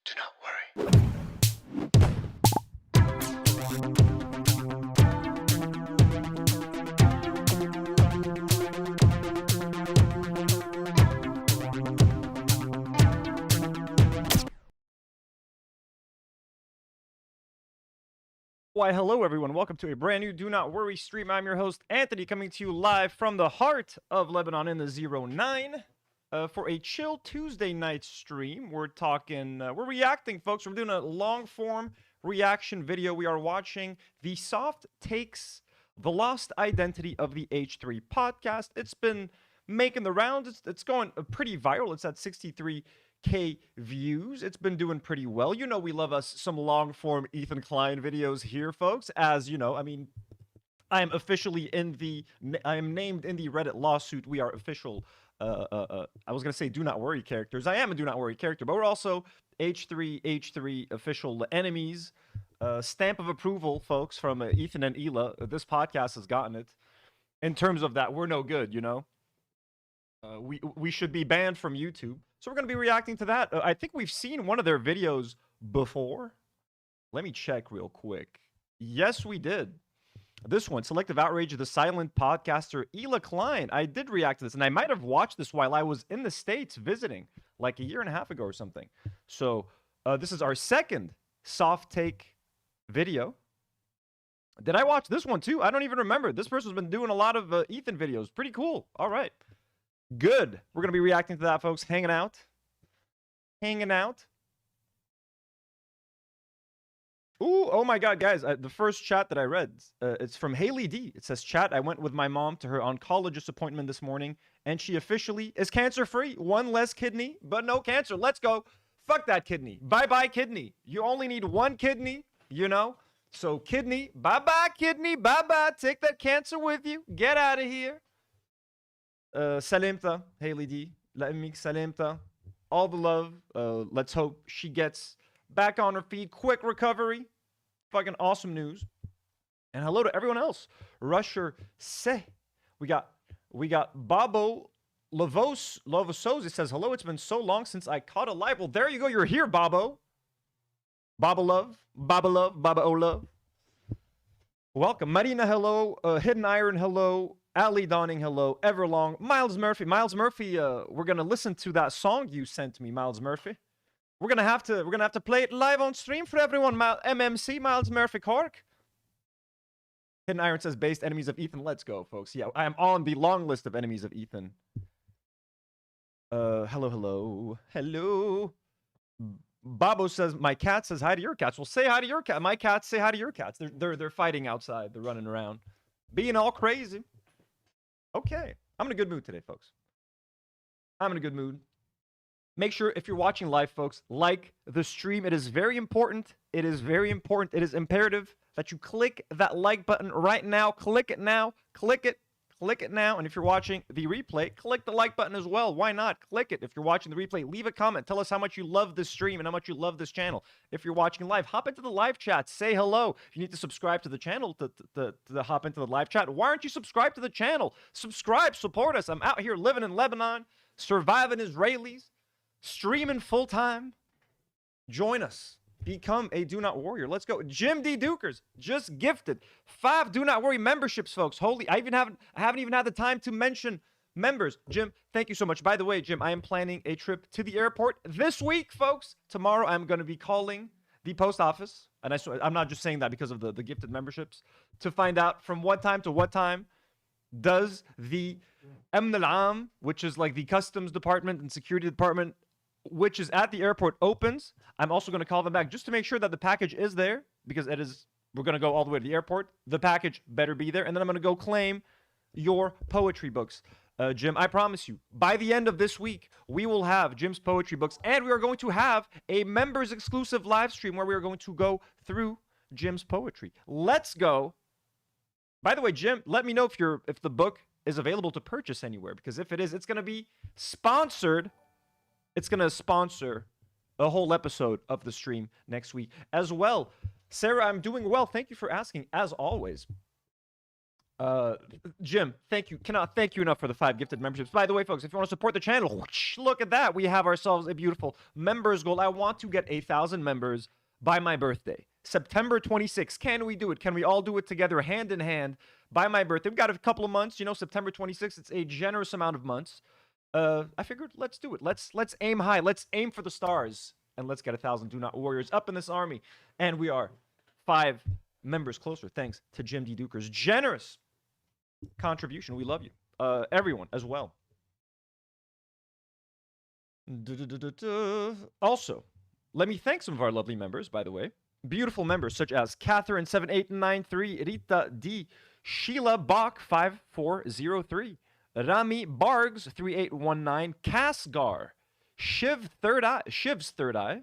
Do not worry. Why, hello everyone. Welcome to a brand new Do Not Worry stream. I'm your host, Anthony, coming to you live from the heart of Lebanon in the 09 for a chill Tuesday night stream. We're reacting, folks. We're doing a long-form reaction video. We are watching the Soft Takes, The Lost Identity of the H3 podcast. It's been making the rounds. It's going pretty viral. It's at 63K views. It's been doing pretty well. You know, we love us some long form Ethan Klein videos here, folks. As you know, I mean, I am named in the Reddit lawsuit. We are official. I was gonna say do not worry characters. I am a do not worry character, but we're also H3 official enemies. Stamp of approval, folks, from Ethan and Ela. This podcast has gotten it. In terms of that, we're no good, you know. We should be banned from YouTube. So we're going to be reacting to that. I think we've seen one of their videos before. Let me check real quick. Yes, we did. This one, Selective Outrage of the Silent Podcaster, Ela Klein. I did react to this, and I might have watched this while I was in the States visiting, like a year and a half ago or something. So this is our second soft take video. Did I watch this one too? I don't even remember. This person's been doing a lot of Ethan videos. Pretty cool. All right. Good. We're going to be reacting to that, folks. Hanging out. Ooh, oh my God, guys. The first chat that I read, it's from Haley D. It says, chat, I went with my mom to her oncologist appointment this morning, and she officially is cancer-free. One less kidney, but no cancer. Let's go. Fuck that kidney. Bye-bye kidney. You only need one kidney, you know? So kidney, bye-bye kidney, bye-bye. Take that cancer with you. Get out of here. Salimta, Haley D. La'amik Salimta. All the love. Let's hope she gets back on her feet. Quick recovery. Fucking awesome news. And hello to everyone else. Rusher Se. We got Babo Lovosos. It says, hello, it's been so long since I caught a live. Well, there you go. You're here, Babo. Baba love. Baba O love. Welcome. Marina, hello. Hidden Iron, hello. Ali Dawning, hello. Everlong. Miles Murphy. We're gonna listen to that song you sent me, Miles Murphy. We're gonna have to play it live on stream for everyone. MMC, Miles Murphy Cork. Hidden Iron says based enemies of Ethan. Let's go, folks. Yeah, I am on the long list of enemies of Ethan. Hello. Babo says my cat says hi to your cats. Well, say hi to your cat. My cats say hi to your cats. They're fighting outside. They're running around, being all crazy. Okay. I'm in a good mood today, folks. I'm in a good mood. Make sure, if you're watching live, folks, like the stream. It is very important. It is imperative that you click that like button right now. Click it now. Click it now. And if you're watching the replay, click the like button as well. Why not? Click it. If you're watching the replay, leave a comment. Tell us how much you love this stream and how much you love this channel. If you're watching live, hop into the live chat. Say hello. You need to subscribe to the channel to hop into the live chat. Why aren't you subscribed to the channel? Subscribe. Support us. I'm out here living in Lebanon, surviving Israelis, streaming full time. Join us. Become a Do Not Warrior. Let's go. Jim D. Dukers just gifted 5 Do Not Worry memberships, folks. Holy, I haven't even had the time to mention members. Jim, thank you so much. By the way, Jim, I am planning a trip to the airport this week, folks. Tomorrow, I'm going to be calling the post office, and I'm not just saying that because of the gifted memberships, to find out from what time to what time does the Amn al-Am, which is like the customs department and security department, which is at the airport, opens. I'm also going to call them back just to make sure that the package is there, because we're going to go all the way to the airport. The package better be there. And then I'm going to go claim your poetry books. Jim, I promise you, by the end of this week, we will have Jim's poetry books, and we are going to have a members exclusive live stream where we are going to go through Jim's poetry. Let's go. By the way, Jim, let me know if the book is available to purchase anywhere, because if it is, it's going to be sponsored. It's going to sponsor a whole episode of the stream next week as well. Sarah, I'm doing well. Thank you for asking, as always. Jim, thank you. Cannot thank you enough for the 5 gifted memberships. By the way, folks, if you want to support the channel, whoosh, look at that. We have ourselves a beautiful members goal. I want to get 1,000 members by my birthday, September 26th. Can we do it? Can we all do it together, hand in hand, by my birthday? We've got a couple of months. You know, September 26th. It's a generous amount of months. I figured let's do it. Let's aim high. Let's aim for the stars, and let's get 1,000 Do Not Warriors up in this army. And we are 5 members closer, thanks to Jim D. Duker's generous contribution. We love you. Everyone as well. Also, let me thank some of our lovely members, by the way. Beautiful members such as Catherine 7893, Rita D, Sheila Bach 5403, Rami Bargs 3819, Kasgar, Shiv's Third Eye,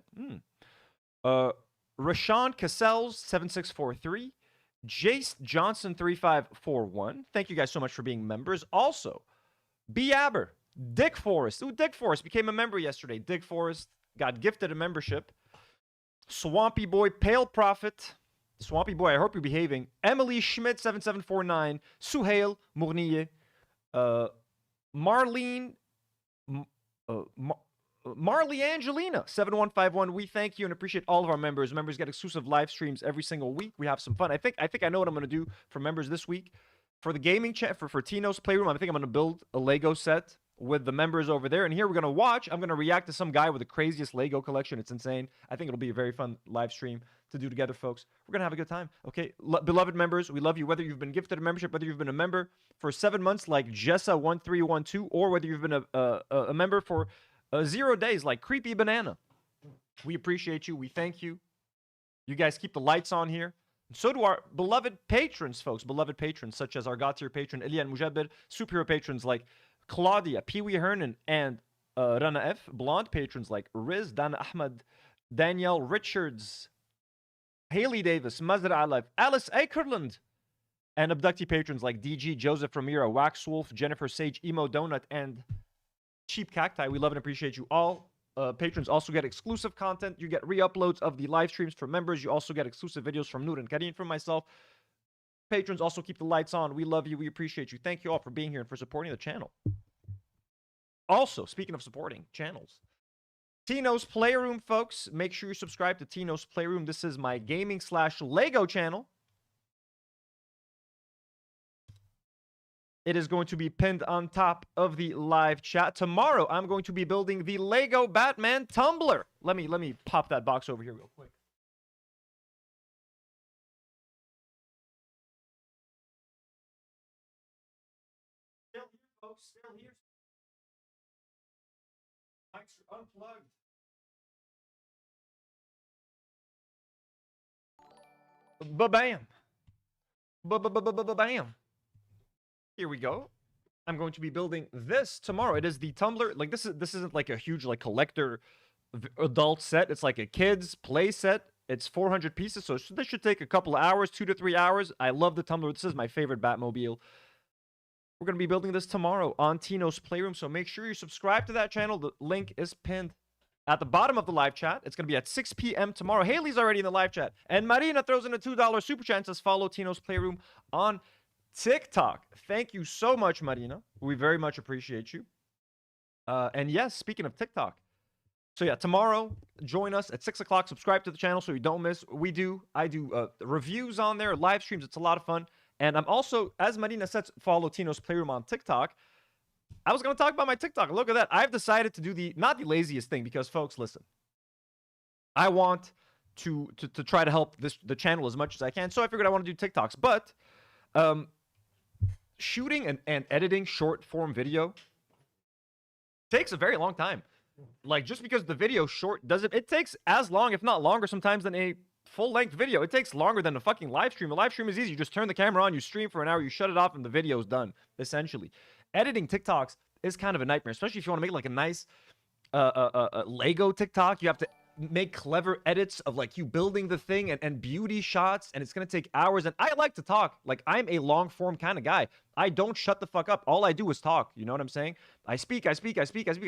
Rashawn Cassels 7643, Jace Johnson 3541. Thank you guys so much for being members. Also, B. Aber, Dick Forrest. Ooh, Dick Forrest became a member yesterday. Dick Forrest got gifted a membership. Swampy Boy, Pale Prophet. Swampy Boy, I hope you're behaving. Emily Schmidt 7749. Suhail Mournier. Marlene. Marley Angelina 7151. We thank you and appreciate all of our members. Members get exclusive live streams every single week. We have some fun. I think I know what I'm going to do for members this week. For the gaming chat for Tino's Playroom, I think I'm going to build a Lego set with the members over there. And here we're going to watch. I'm going to react to some guy with the craziest Lego collection. It's insane. I think it'll be a very fun live stream to do together, folks. We're going to have a good time. Okay, beloved members, we love you. Whether you've been gifted a membership, whether you've been a member for 7 months like Jessa1312, or whether you've been a member for 0 days like Creepy Banana. We appreciate you. We thank you. You guys keep the lights on here. And so do our beloved patrons, folks. Beloved patrons such as our God-tier patron, Elian Mujabir. Superhero patrons like Claudia, Pee-wee Hernan, and Rana F. Blonde patrons like Riz, Dana Ahmed, Danielle Richards, Haley Davis, Mazda Alif, Alice Akerland, and abductee patrons like DG, Joseph Ramira, Wax Wolf, Jennifer Sage, Emo Donut, and Cheap Cacti. We love and appreciate you all. Patrons also get exclusive content. You get re-uploads of the live streams for members. You also get exclusive videos from Nour and Karine, from myself. Patrons also keep the lights on. We love you. We appreciate you. Thank you all for being here and for supporting the channel. Also, speaking of supporting channels, Tino's Playroom, folks. Make sure you subscribe to Tino's Playroom. This is my gaming/Lego channel. It is going to be pinned on top of the live chat. Tomorrow, I'm going to be building the Lego Batman tumbler. Let me pop that box over here real quick. Still here, folks. Still here. Mics are unplugged. Ba-bam. Ba-ba-ba-ba-ba-bam. Here we go. I'm going to be building this tomorrow. It is the tumbler. Like this isn't like a huge like collector adult set. It's like a kids play set. It's 400 pieces, so this should take a couple of hours, 2 to 3 hours. I love the tumbler. This is my favorite Batmobile. We're going to be building this tomorrow on Tino's Playroom, so make sure you subscribe to that channel. The link is pinned at the bottom of the live chat. It's going to be at 6 p.m. tomorrow. Haley's already in the live chat. And Marina throws in a $2 super chat and says, follow Tino's Playroom on TikTok. Thank you so much, Marina. We very much appreciate you. And yes, speaking of TikTok. So yeah, tomorrow, join us at 6 o'clock. Subscribe to the channel so you don't miss. I do reviews on there, live streams. It's a lot of fun. And I'm also, as Marina said, follow Tino's Playroom on TikTok. I was going to talk about my TikTok. Look at that. I've decided to do not the laziest thing, because folks, listen. I want to try to help the channel as much as I can. So I figured I want to do TikToks. But shooting and editing short form video takes a very long time. Like, just because the video short it takes as long, if not longer sometimes, than a full-length video. It takes longer than a fucking live stream. A live stream is easy. You just turn the camera on, you stream for an hour, you shut it off, and the video's done, essentially. Editing TikToks is kind of a nightmare, especially if you want to make like a nice Lego TikTok. You have to make clever edits of like you building the thing and beauty shots, and it's going to take hours. And I like to talk. Like, I'm a long form kind of guy. I don't shut the fuck up. All I do is talk. You know what I'm saying? I speak, I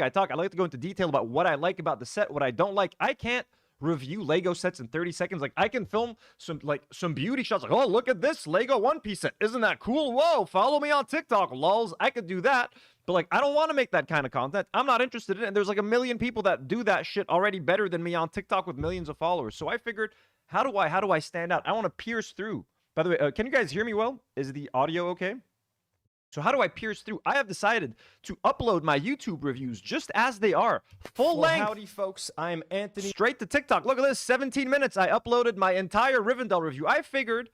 talk. I like to go into detail about what I like about the set, what I don't like. I can't review Lego sets in 30 seconds. Like, I can film some beauty shots. Like, oh, look at this Lego One Piece set. Isn't that cool? Whoa, follow me on TikTok, lols. I could do that. But, like, I don't want to make that kind of content. I'm not interested in it. And there's, like, a million people that do that shit already better than me on TikTok with millions of followers. So I figured, how do I stand out? I want to pierce through. By the way, can you guys hear me well? Is the audio okay? So how do I pierce through? I have decided to upload my YouTube reviews just as they are. Full length. Howdy, folks. I'm Anthony. Straight to TikTok. Look at this. 17 minutes. I uploaded my entire Rivendell review. I figured...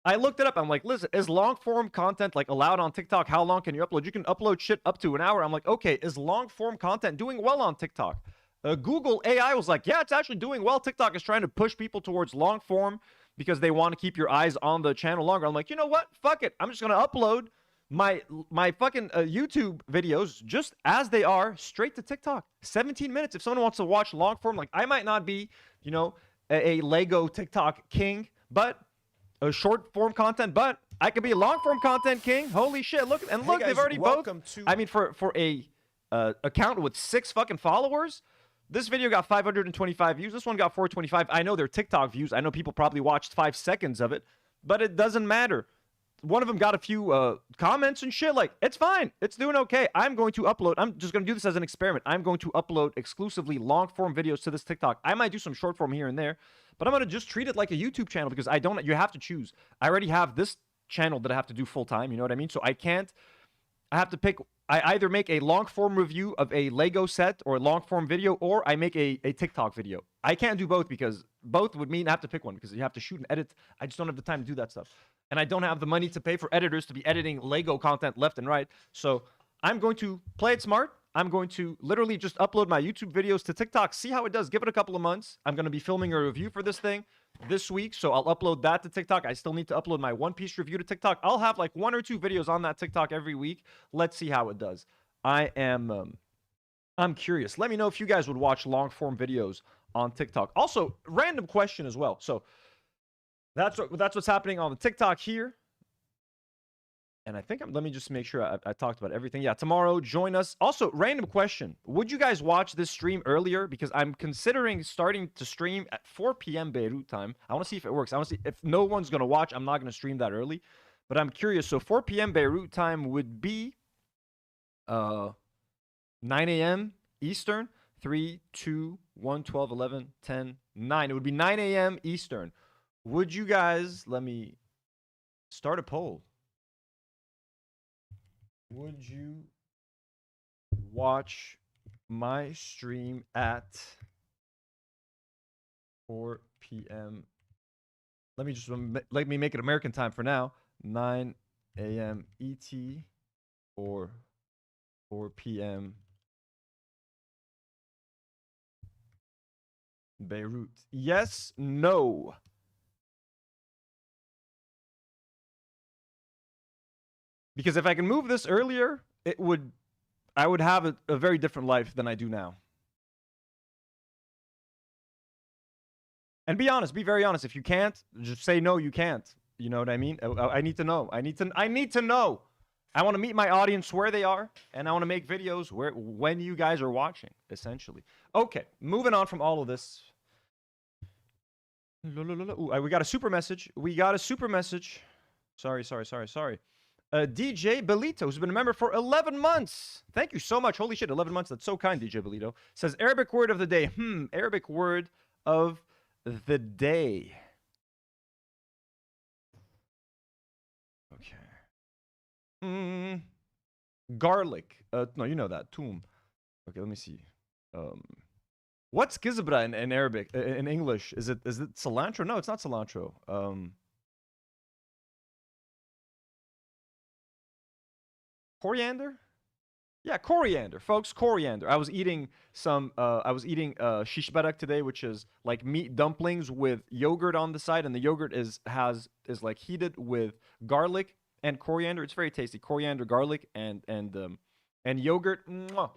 I looked it up. I'm like, listen, is long form content like allowed on TikTok? How long can you upload? You can upload shit up to an hour. I'm like, okay, is long form content doing well on TikTok? Google AI was like, yeah, it's actually doing well. TikTok is trying to push people towards long form because they want to keep your eyes on the channel longer. I'm like, you know what? Fuck it. I'm just going to upload my fucking YouTube videos just as they are straight to TikTok. 17 minutes. If someone wants to watch long form, like I might not be, you know, a Lego TikTok king, but a short form content, but I could be a long form content king. Holy shit. Look, and look, guys, they've already welcome both. to... I mean, for a account with 6 fucking followers, this video got 525 views. This one got 425. I know they're TikTok views. I know people probably watched 5 seconds of it, but it doesn't matter. One of them got a few comments and shit. Like, it's fine. It's doing okay. I'm going to upload. I'm just going to do this as an experiment. I'm going to upload exclusively long form videos to this TikTok. I might do some short form here and there, but I'm going to just treat it like a YouTube channel because I don't, you have to choose. I already have this channel that I have to do full time. You know what I mean? So I have to pick. I either make a long form review of a Lego set or a long form video, or I make a TikTok video. I can't do both because both would mean I have to pick one because you have to shoot and edit. I just don't have the time to do that stuff. And I don't have the money to pay for editors to be editing Lego content left and right. So I'm going to play it smart. I'm going to literally just upload my YouTube videos to TikTok, see how it does. Give it a couple of months. I'm going to be filming a review for this thing this week, so I'll upload that to TikTok. I still need to upload my One Piece review to TikTok. I'll have like 1 or 2 videos on that TikTok every week. Let's see how it does. I'm curious. Let me know if you guys would watch long form videos on TikTok. Also, random question as well. So that's what's happening on the TikTok here. And I think let me just make sure I talked about everything. Yeah, tomorrow, join us. Also, random question. Would you guys watch this stream earlier? Because I'm considering starting to stream at 4 p.m. Beirut time. I want to see if it works. I want to see if no one's going to watch. I'm not going to stream that early. But I'm curious. So 4 p.m. Beirut time would be 9 a.m. Eastern. 3, 2, 1, 12, 11, 10, 9. It would be 9 a.m. Eastern. Would you guys, let me start a poll. Would you watch my stream at 4 p.m.? Let me make it American time for now. 9 a.m. ET or 4 p.m. Beirut. Yes, no. Because if I can move this earlier, I would have a very different life than I do now. And be honest, be very honest. If you can't, just say no, you can't. You know what I mean? I need to know. I need to know. I want to meet my audience where they are, and I want to make videos when you guys are watching, essentially. Okay, moving on from all of this. Ooh, we got a super message. Sorry. DJ Belito, who's been a member for 11 months. Thank you so much. Holy shit, 11 months. That's so kind, DJ Belito. Says, Arabic word of the day. Arabic word of the day. Okay. Garlic. No, you know that. Toom. Okay, let me see. What's gizabra in Arabic? In English? Is it cilantro? No, it's not cilantro. Coriander? Yeah, coriander, folks. Coriander. I was eating shish barak today, which is like meat dumplings with yogurt on the side, and the yogurt is like heated with garlic and coriander. It's very tasty. Coriander, garlic, and yogurt. Mwah.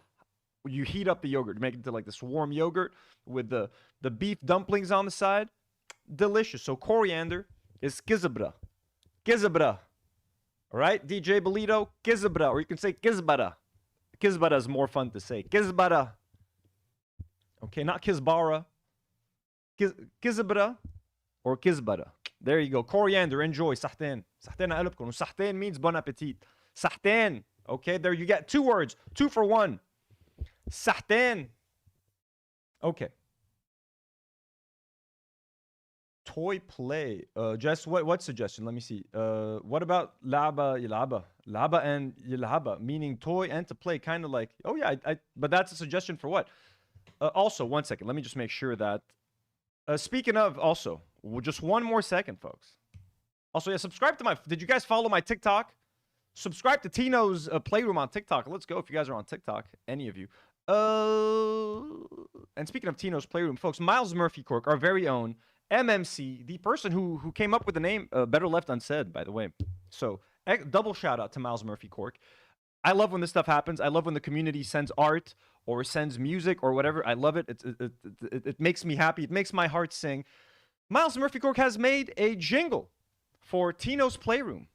You heat up the yogurt, make it into like this warm yogurt with the beef dumplings on the side. Delicious. So coriander is gizabra. Gizabra. All right, DJ Belito, Kizbara, or you can say Kizbara. Kizbara is more fun to say. Kizbara. Okay, not Kizbara. Kizbara or kizbara. There you go. Coriander, enjoy. Sahten. Sahten قلبكم. Sahten means bon appetit. Sahten. Okay, there you get 2 words. 2 for 1. Sahten. Okay. Toy play. Jess, what suggestion? Let me see. What about laba yilaba? Laba and yilaba, meaning toy and to play, kind of like. Oh yeah, but that's a suggestion for what? Also, 1 second. Let me just make sure that. Speaking of, also, just 1 more second, folks. Also, yeah, subscribe to my. Did you guys follow my TikTok? Subscribe to Tino's Playroom on TikTok. Let's go if you guys are on TikTok, any of you. And speaking of Tino's Playroom, folks, Miles Murphy Cork, our very own MMC, the person who came up with the name Better Left Unsaid, by the way. So, double shout out to Miles Murphy Cork. I love when this stuff happens. I love when the community sends art or sends music or whatever. I love it. It makes me happy. It makes my heart sing. Miles Murphy Cork has made a jingle for Tino's Playroom.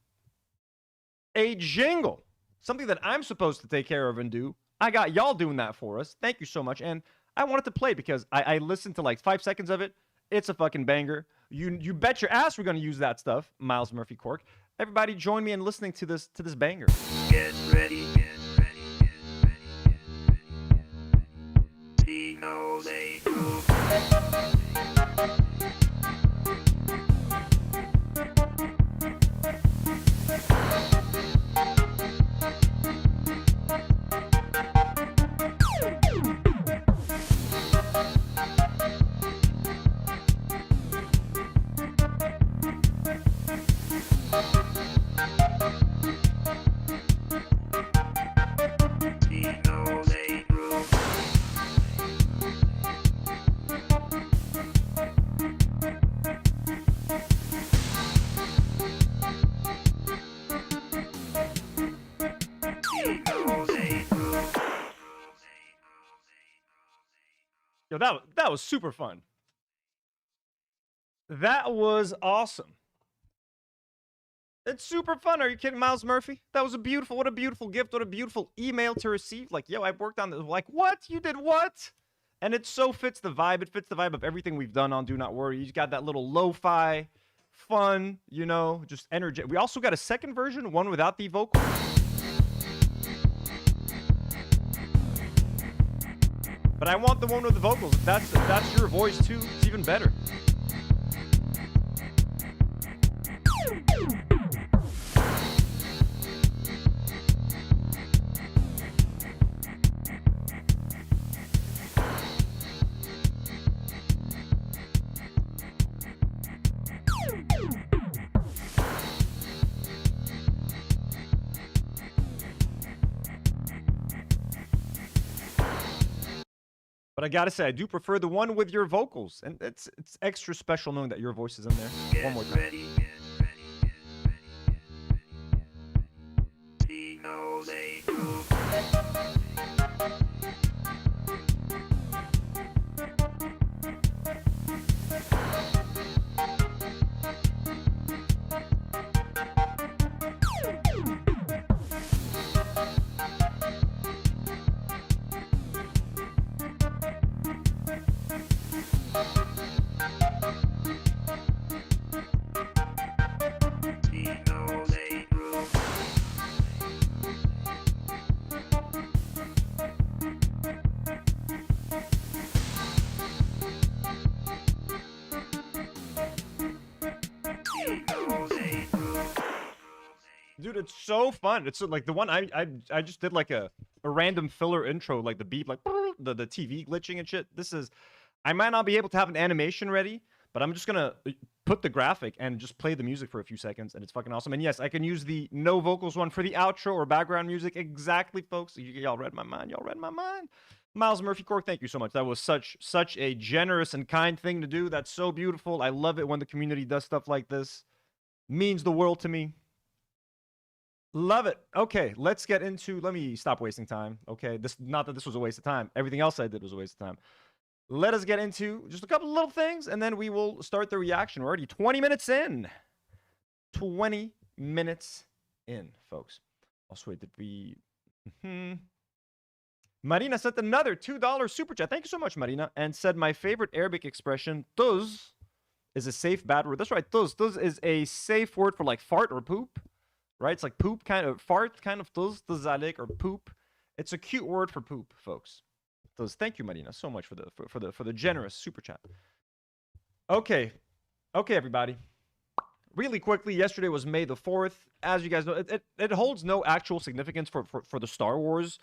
A jingle. Something that I'm supposed to take care of and do. I got y'all doing that for us. Thank you so much. And I wanted to play because I listened to like 5 seconds of it. It's a fucking banger. You bet your ass we're going to use that stuff, Miles Murphy Cork. Everybody join me in listening to this banger. Get ready, get ready, get ready, get ready. Tino's a group. Yo, that was super fun. That was awesome. It's super fun. Are you kidding, Miles Murphy? That was what a beautiful gift. What a beautiful email to receive. Like, yo, I worked on this. Like, what? You did what? And it so fits the vibe. It fits the vibe of everything we've done on Do Not Worry. You got that little lo-fi, fun, you know, just energy. We also got a second version, one without the vocals. But I want the one with the vocals. If that's your voice too, it's even better. But I gotta say, I do prefer the one with your vocals, and it's extra special knowing that your voice is in there. One more time. Ready, get ready, get ready, get ready. Tino's a group. Dude, it's so fun. It's so, like the one I just did like a random filler intro, like the beep, like the TV glitching and shit. This is, I might not be able to have an animation ready, but I'm just gonna put the graphic and just play the music for a few seconds, and it's fucking awesome. And yes, I can use the no vocals one for the outro or background music. Exactly, folks. Y'all read my mind. Y'all read my mind. Miles Murphy Cork, thank you so much. That was such a generous and kind thing to do. That's so beautiful. I love it when the community does stuff like this. Means the world to me. Love it. Okay, let's get into. Let me stop wasting time. Okay, not that this was a waste of time. Everything else I did was a waste of time. Let us get into just a couple of little things, and then we will start the reaction. We're already 20 minutes in. 20 minutes in, folks. Also, wait, did we? Marina sent another $2 super chat. Thank you so much, Marina. And said, my favorite Arabic expression, tuz, is a safe bad word. That's right, tuz. Tuz is a safe word for like fart or poop, right? It's like poop kind of, fart kind of tuz, tuzalik, or poop. It's a cute word for poop, folks. Tuz. Thank you, Marina, so much for the generous super chat. Okay. Okay, everybody. Really quickly, yesterday was May the 4th. As you guys know, it holds no actual significance for the Star Wars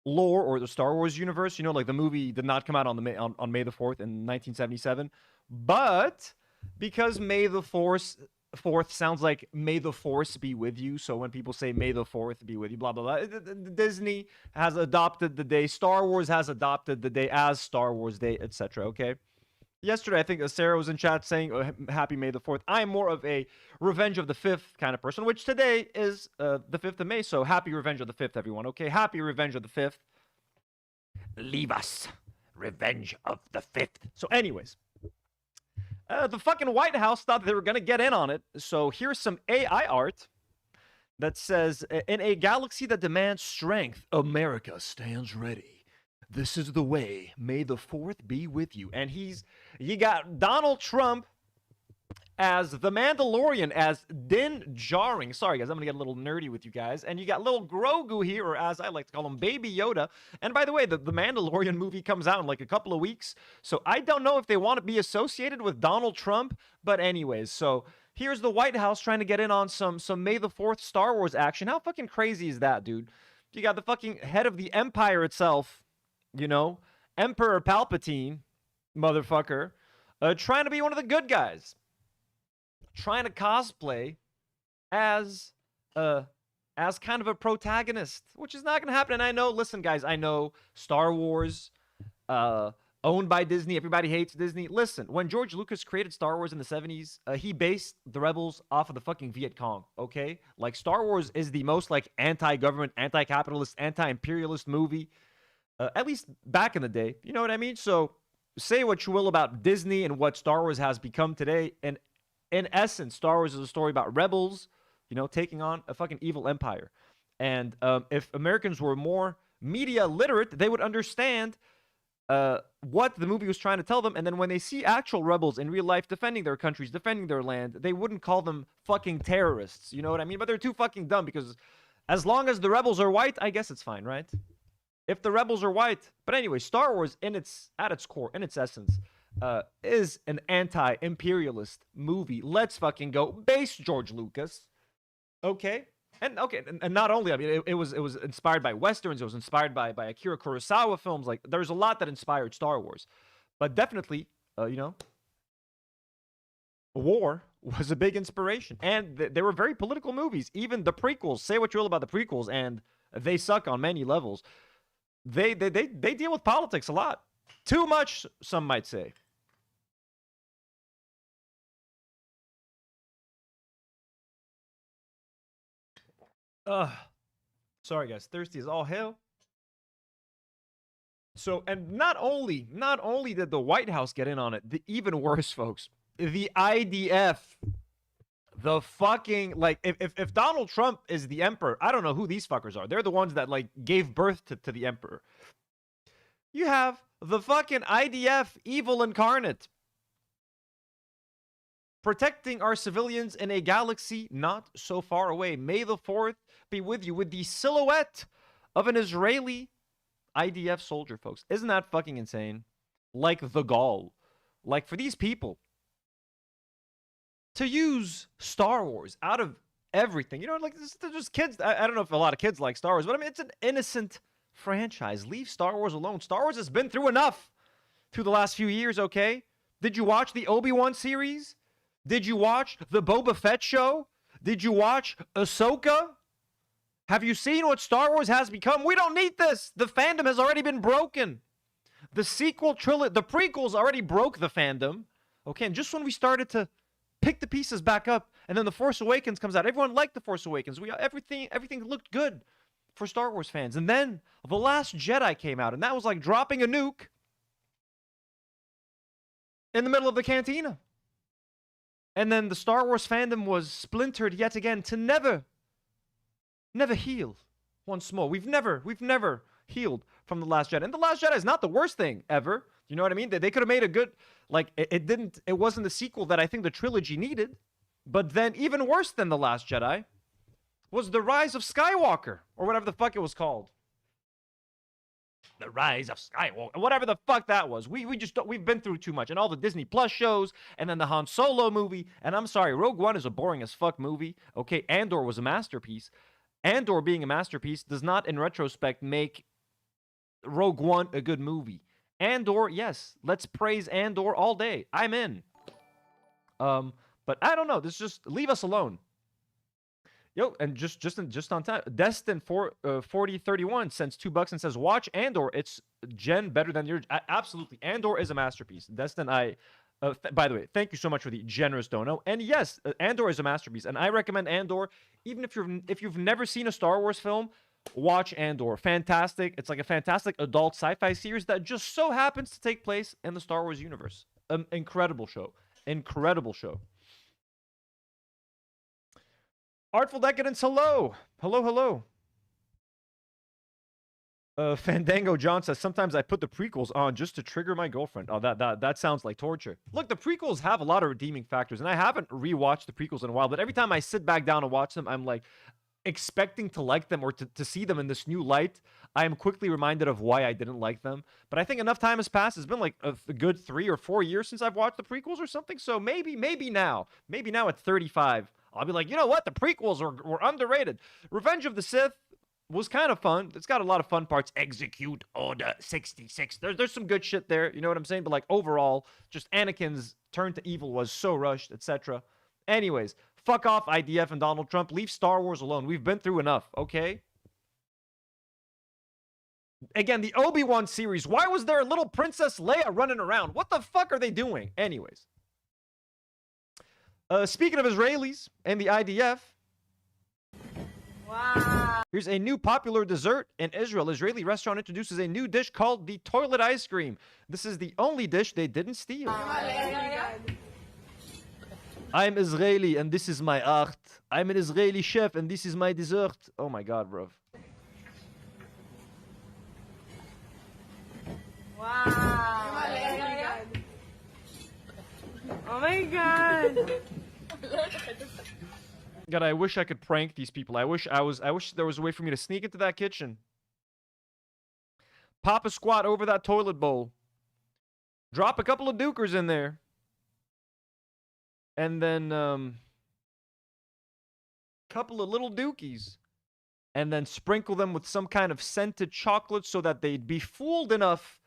lore or the Star Wars universe. You know, like the movie did not come out on May the 4th in 1977. But because May the 4th sounds like May the Force be with you. So when people say May the 4th be with you, blah, blah, blah. Disney has adopted the day. Star Wars has adopted the day as Star Wars Day, etc. Okay? Yesterday, I think Sarah was in chat saying, happy May the 4th. I'm more of a Revenge of the 5th kind of person, which today is the 5th of May. So happy Revenge of the 5th, everyone. Okay, happy Revenge of the 5th. Leave us. Revenge of the 5th. So anyways, the fucking White House thought they were going to get in on it. So here's some AI art that says, in a galaxy that demands strength, America stands ready. This is the way. May the 4th be with you. And you got Donald Trump as the Mandalorian, as Din Djarin. Sorry, guys, I'm going to get a little nerdy with you guys. And you got little Grogu here, or as I like to call him, Baby Yoda. And by the way, the Mandalorian movie comes out in like a couple of weeks. So I don't know if they want to be associated with Donald Trump. But anyways, so here's the White House trying to get in on some May the 4th Star Wars action. How fucking crazy is that, dude? You got the fucking head of the Empire itself, you know, Emperor Palpatine, motherfucker, trying to be one of the good guys, trying to cosplay as kind of a protagonist, which is not going to happen. And I know, listen, guys, I know Star Wars, owned by Disney. Everybody hates Disney. Listen, when George Lucas created Star Wars in the 70s, he based the rebels off of the fucking Viet Cong, okay? Like, Star Wars is the most, like, anti-government, anti-capitalist, anti-imperialist movie, at least back in the day. You know what I mean? So say what you will about Disney and what Star Wars has become today. And in essence, Star Wars is a story about rebels, you know, taking on a fucking evil empire. And if Americans were more media literate, they would understand what the movie was trying to tell them. And then when they see actual rebels in real life defending their countries, defending their land, they wouldn't call them fucking terrorists. You know what I mean? But they're too fucking dumb, because as long as the rebels are white, I guess it's fine, right? If the rebels are white. But anyway, Star Wars at its core, in its essence, is an anti-imperialist movie. Let's fucking go. Base George Lucas. Okay? And not only, I mean, it was inspired by Westerns, it was inspired by Akira Kurosawa films. Like, there's a lot that inspired Star Wars. But definitely, you know, war was a big inspiration. And they were very political movies. Even the prequels, say what you will about the prequels, and they suck on many levels. They deal with politics a lot. Too much, some might say. Sorry guys, thirsty as all hell. So, and not only did the White House get in on it, the even worse, folks, the IDF, the fucking, like, if Donald Trump is the emperor, I don't know who these fuckers are. They're the ones that, like, gave birth to the emperor. You have the fucking IDF, evil incarnate, protecting our civilians in a galaxy not so far away. May the 4th be with you, with the silhouette of an Israeli IDF soldier, folks. Isn't that fucking insane? Like the gall. Like, for these people to use Star Wars out of everything, you know, like, they're just kids. I don't know if a lot of kids like Star Wars, but I mean, it's an innocent franchise. Leave Star Wars alone. Star Wars has been through enough through the last few years, okay? Did you watch the Obi-Wan series? Did you watch the Boba Fett show? Did you watch Ahsoka? Have you seen what Star Wars has become? We don't need this. The fandom has already been broken. The sequel trilogy, the prequels already broke the fandom. Okay, and just when we started to pick the pieces back up, and then The Force Awakens comes out, everyone liked The Force Awakens. Everything looked good for Star Wars fans. And then The Last Jedi came out, and that was like dropping a nuke in the middle of the cantina. And then the Star Wars fandom was splintered yet again to never heal once more. We've never healed from The Last Jedi. And The Last Jedi is not the worst thing ever. You know what I mean? They could have made a good, like, it wasn't the sequel that I think the trilogy needed. But then even worse than The Last Jedi was The Rise of Skywalker, or whatever the fuck it was called. The Rise of Skywalker, whatever the fuck that was. We've been through too much, and all the Disney Plus shows, and then the Han Solo movie. And I'm sorry, Rogue One is a boring as fuck movie. Okay, Andor was a masterpiece. Andor being a masterpiece does not, in retrospect, make Rogue One a good movie. Andor, yes, let's praise Andor all day. I'm in. But I don't know. This just leave us alone. Yo, and just on time, Destin 4031 sends $2 and says, "Watch Andor. It's Gen better than your." Absolutely, Andor is a masterpiece. Destin, by the way, thank you so much for the generous dono. And yes, Andor is a masterpiece, and I recommend Andor. Even if you've never seen a Star Wars film, watch Andor. Fantastic. It's like a fantastic adult sci-fi series that just so happens to take place in the Star Wars universe. Incredible show. Incredible show. Artful Decadence, hello. Hello. Fandango John says, sometimes I put the prequels on just to trigger my girlfriend. Oh, that sounds like torture. Look, the prequels have a lot of redeeming factors, and I haven't rewatched the prequels in a while, but every time I sit back down and watch them, I'm like expecting to like them or to see them in this new light. I am quickly reminded of why I didn't like them. But I think enough time has passed. It's been like a good 3 or 4 years since I've watched the prequels or something. So maybe now at 35, I'll be like, you know what? The prequels were underrated. Revenge of the Sith was kind of fun. It's got a lot of fun parts. Execute Order 66. There's some good shit there. You know what I'm saying? But like overall, just Anakin's turn to evil was so rushed, etc. Anyways, fuck off IDF and Donald Trump. Leave Star Wars alone. We've been through enough, okay? Again, the Obi-Wan series. Why was there a little Princess Leia running around? What the fuck are they doing? Anyways. Speaking of Israelis and the IDF. Wow. Here's a new popular dessert in Israel. Israeli restaurant introduces a new dish called the toilet ice cream. This is the only dish they didn't steal. I'm Israeli and this is my art. I'm an Israeli chef and this is my dessert. Oh my god, bro. Wow. Oh my god. God, I wish I could prank these people. I wish there was a way for me to sneak into that kitchen. Pop a squat over that toilet bowl. Drop a couple of dukers in there. And then couple of little dookies. And then sprinkle them with some kind of scented chocolate so that they'd be fooled enough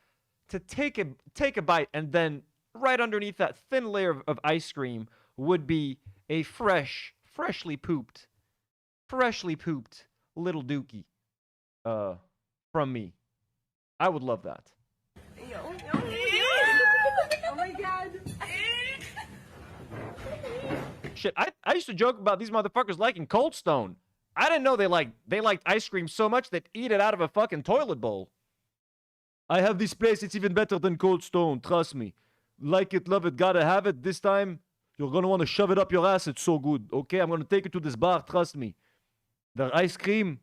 to take a bite, and then right underneath that thin layer of ice cream would be a freshly pooped little dookie from me. I would love that. Oh my god. Shit, I used to joke about these motherfuckers liking Cold Stone. I didn't know they liked ice cream so much they'd eat it out of a fucking toilet bowl. I have this place, it's even better than Cold Stone, trust me. Like it, love it, gotta have it. This time, you're gonna want to shove it up your ass, it's so good. Okay, I'm gonna take you to this bar, trust me. The ice cream,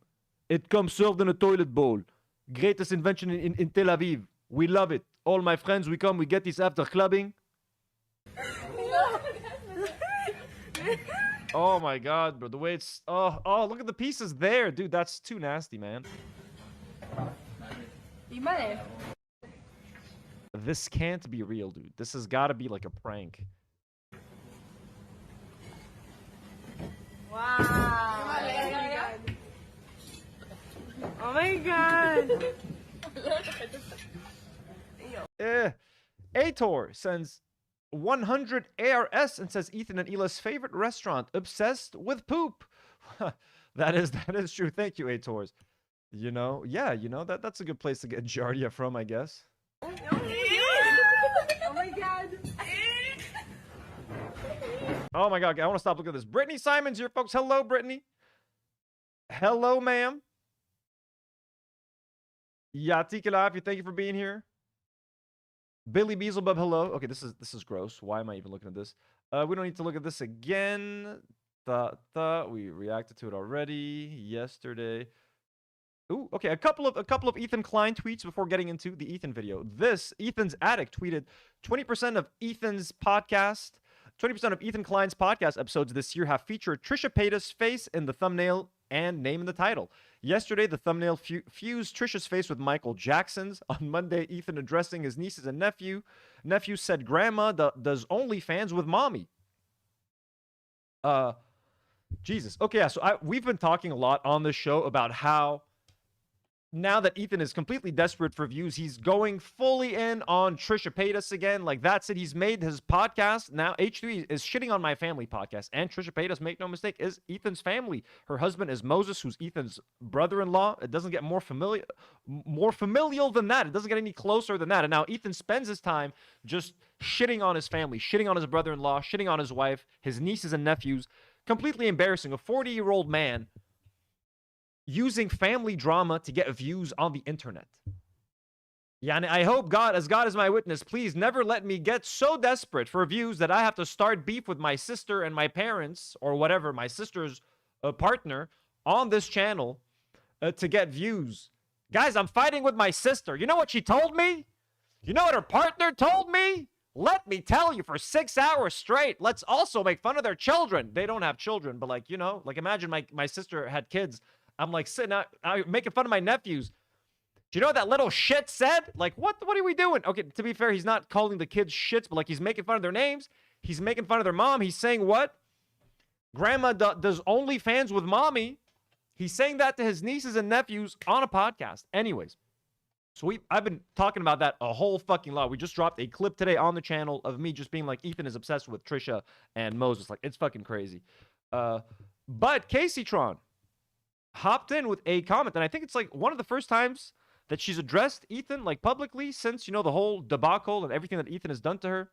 it comes served in a toilet bowl. Greatest invention in Tel Aviv. We love it. All my friends, we come, we get this after clubbing. Oh my god, bro, the way it's... Oh, look at the pieces there, dude. That's too nasty, man. This can't be real, dude. This has got to be like a prank. Wow. Oh my god. Ator sends 100 ARS and says Ethan and Ila's favorite restaurant, obsessed with poop. that is true. Thank you, Ators. You know, yeah, you know, that's a good place to get Giardia from, I guess. Oh my god. Oh my god, I want to stop looking at this. Brittany Simon's here, folks. Hello, Brittany. Hello, ma'am. Yatik Alafi, thank you for being here. Billy Beelzebub, hello. Okay, this is gross. Why am I even looking at this? We don't need to look at this again. We reacted to it already yesterday. Ooh, okay. A couple of Ethan Klein tweets before getting into the Ethan video. This Ethan's Addict tweeted 20% of Ethan's podcast, 20% of Ethan Klein's podcast episodes this year have featured Trisha Paytas' face in the thumbnail and name in the title. Yesterday, the thumbnail fused Trisha's face with Michael Jackson's. On Monday, Ethan addressing his nieces and nephew said, "Grandma does OnlyFans with mommy." Jesus. Okay, yeah. So we've been talking a lot on this show about how now that Ethan is completely desperate for views, he's going fully in on Trisha Paytas again. Like, that's it. He's made his podcast. Now, H3 is shitting on my family podcast. And Trisha Paytas, make no mistake, is Ethan's family. Her husband is Moses, who's Ethan's brother-in-law. It doesn't get more familial than that. It doesn't get any closer than that. And now Ethan spends his time just shitting on his family, shitting on his brother-in-law, shitting on his wife, his nieces and nephews. Completely embarrassing. A 40-year-old man using family drama to get views on the internet. Yeah, and I hope God, as God is my witness, please never let me get so desperate for views that I have to start beef with my sister and my parents, or whatever, my sister's partner, on this channel to get views. Guys, I'm fighting with my sister. You know what she told me? You know what her partner told me? Let me tell you, for 6 hours straight, let's also make fun of their children. They don't have children, but like, you know, like imagine my sister had kids. I'm like sitting out making fun of my nephews. Do you know what that little shit said? Like, what are we doing? Okay, to be fair, he's not calling the kids shits, but like he's making fun of their names. He's making fun of their mom. He's saying what? Grandma does OnlyFans with mommy. He's saying that to his nieces and nephews on a podcast. Anyways, so I've been talking about that a whole fucking lot. We just dropped a clip today on the channel of me just being like, Ethan is obsessed with Trisha and Moses. Like, it's fucking crazy. But Casey Tron hopped in with a comment, and I think it's like one of the first times that she's addressed Ethan like publicly since, you know, the whole debacle and everything that Ethan has done to her.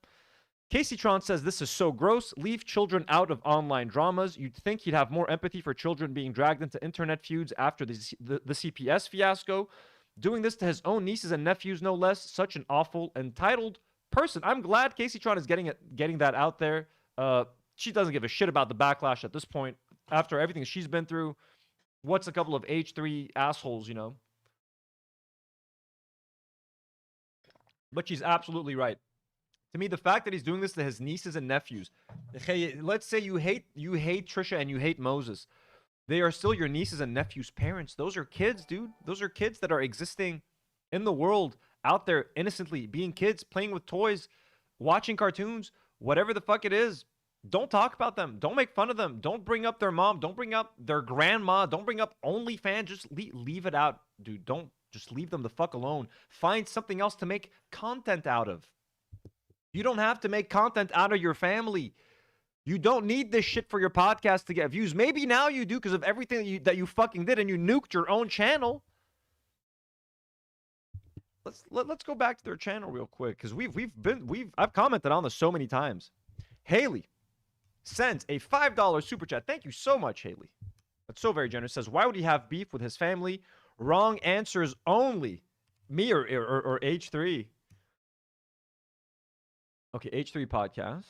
Casey Tron says, "This is so gross. Leave children out of online dramas. You'd think he'd have more empathy for children being dragged into internet feuds after the CPS fiasco. Doing this to his own nieces and nephews, no less. Such an awful, entitled person." I'm glad Casey Tron is getting that out there. She doesn't give a shit about the backlash at this point after everything she's been through. What's a couple of H3 assholes, you know? But she's absolutely right. To me, the fact that he's doing this to his nieces and nephews. Hey, let's say you hate Trisha and you hate Moses. They are still your nieces and nephews' parents. Those are kids, dude. Those are kids that are existing in the world, out there innocently, being kids, playing with toys, watching cartoons, whatever the fuck it is. Don't talk about them. Don't make fun of them. Don't bring up their mom. Don't bring up their grandma. Don't bring up OnlyFans. Just leave it out, dude. Don't just leave them the fuck alone. Find something else to make content out of. You don't have to make content out of your family. You don't need this shit for your podcast to get views. Maybe now you do because of everything that you fucking did and you nuked your own channel. Let's go back to their channel real quick because I've commented on this so many times. Haley sends a $5 super chat. Thank you so much, Haley. That's so very generous. Says, why would he have beef with his family? Wrong answers only. Me or H3. Okay, H3 podcast.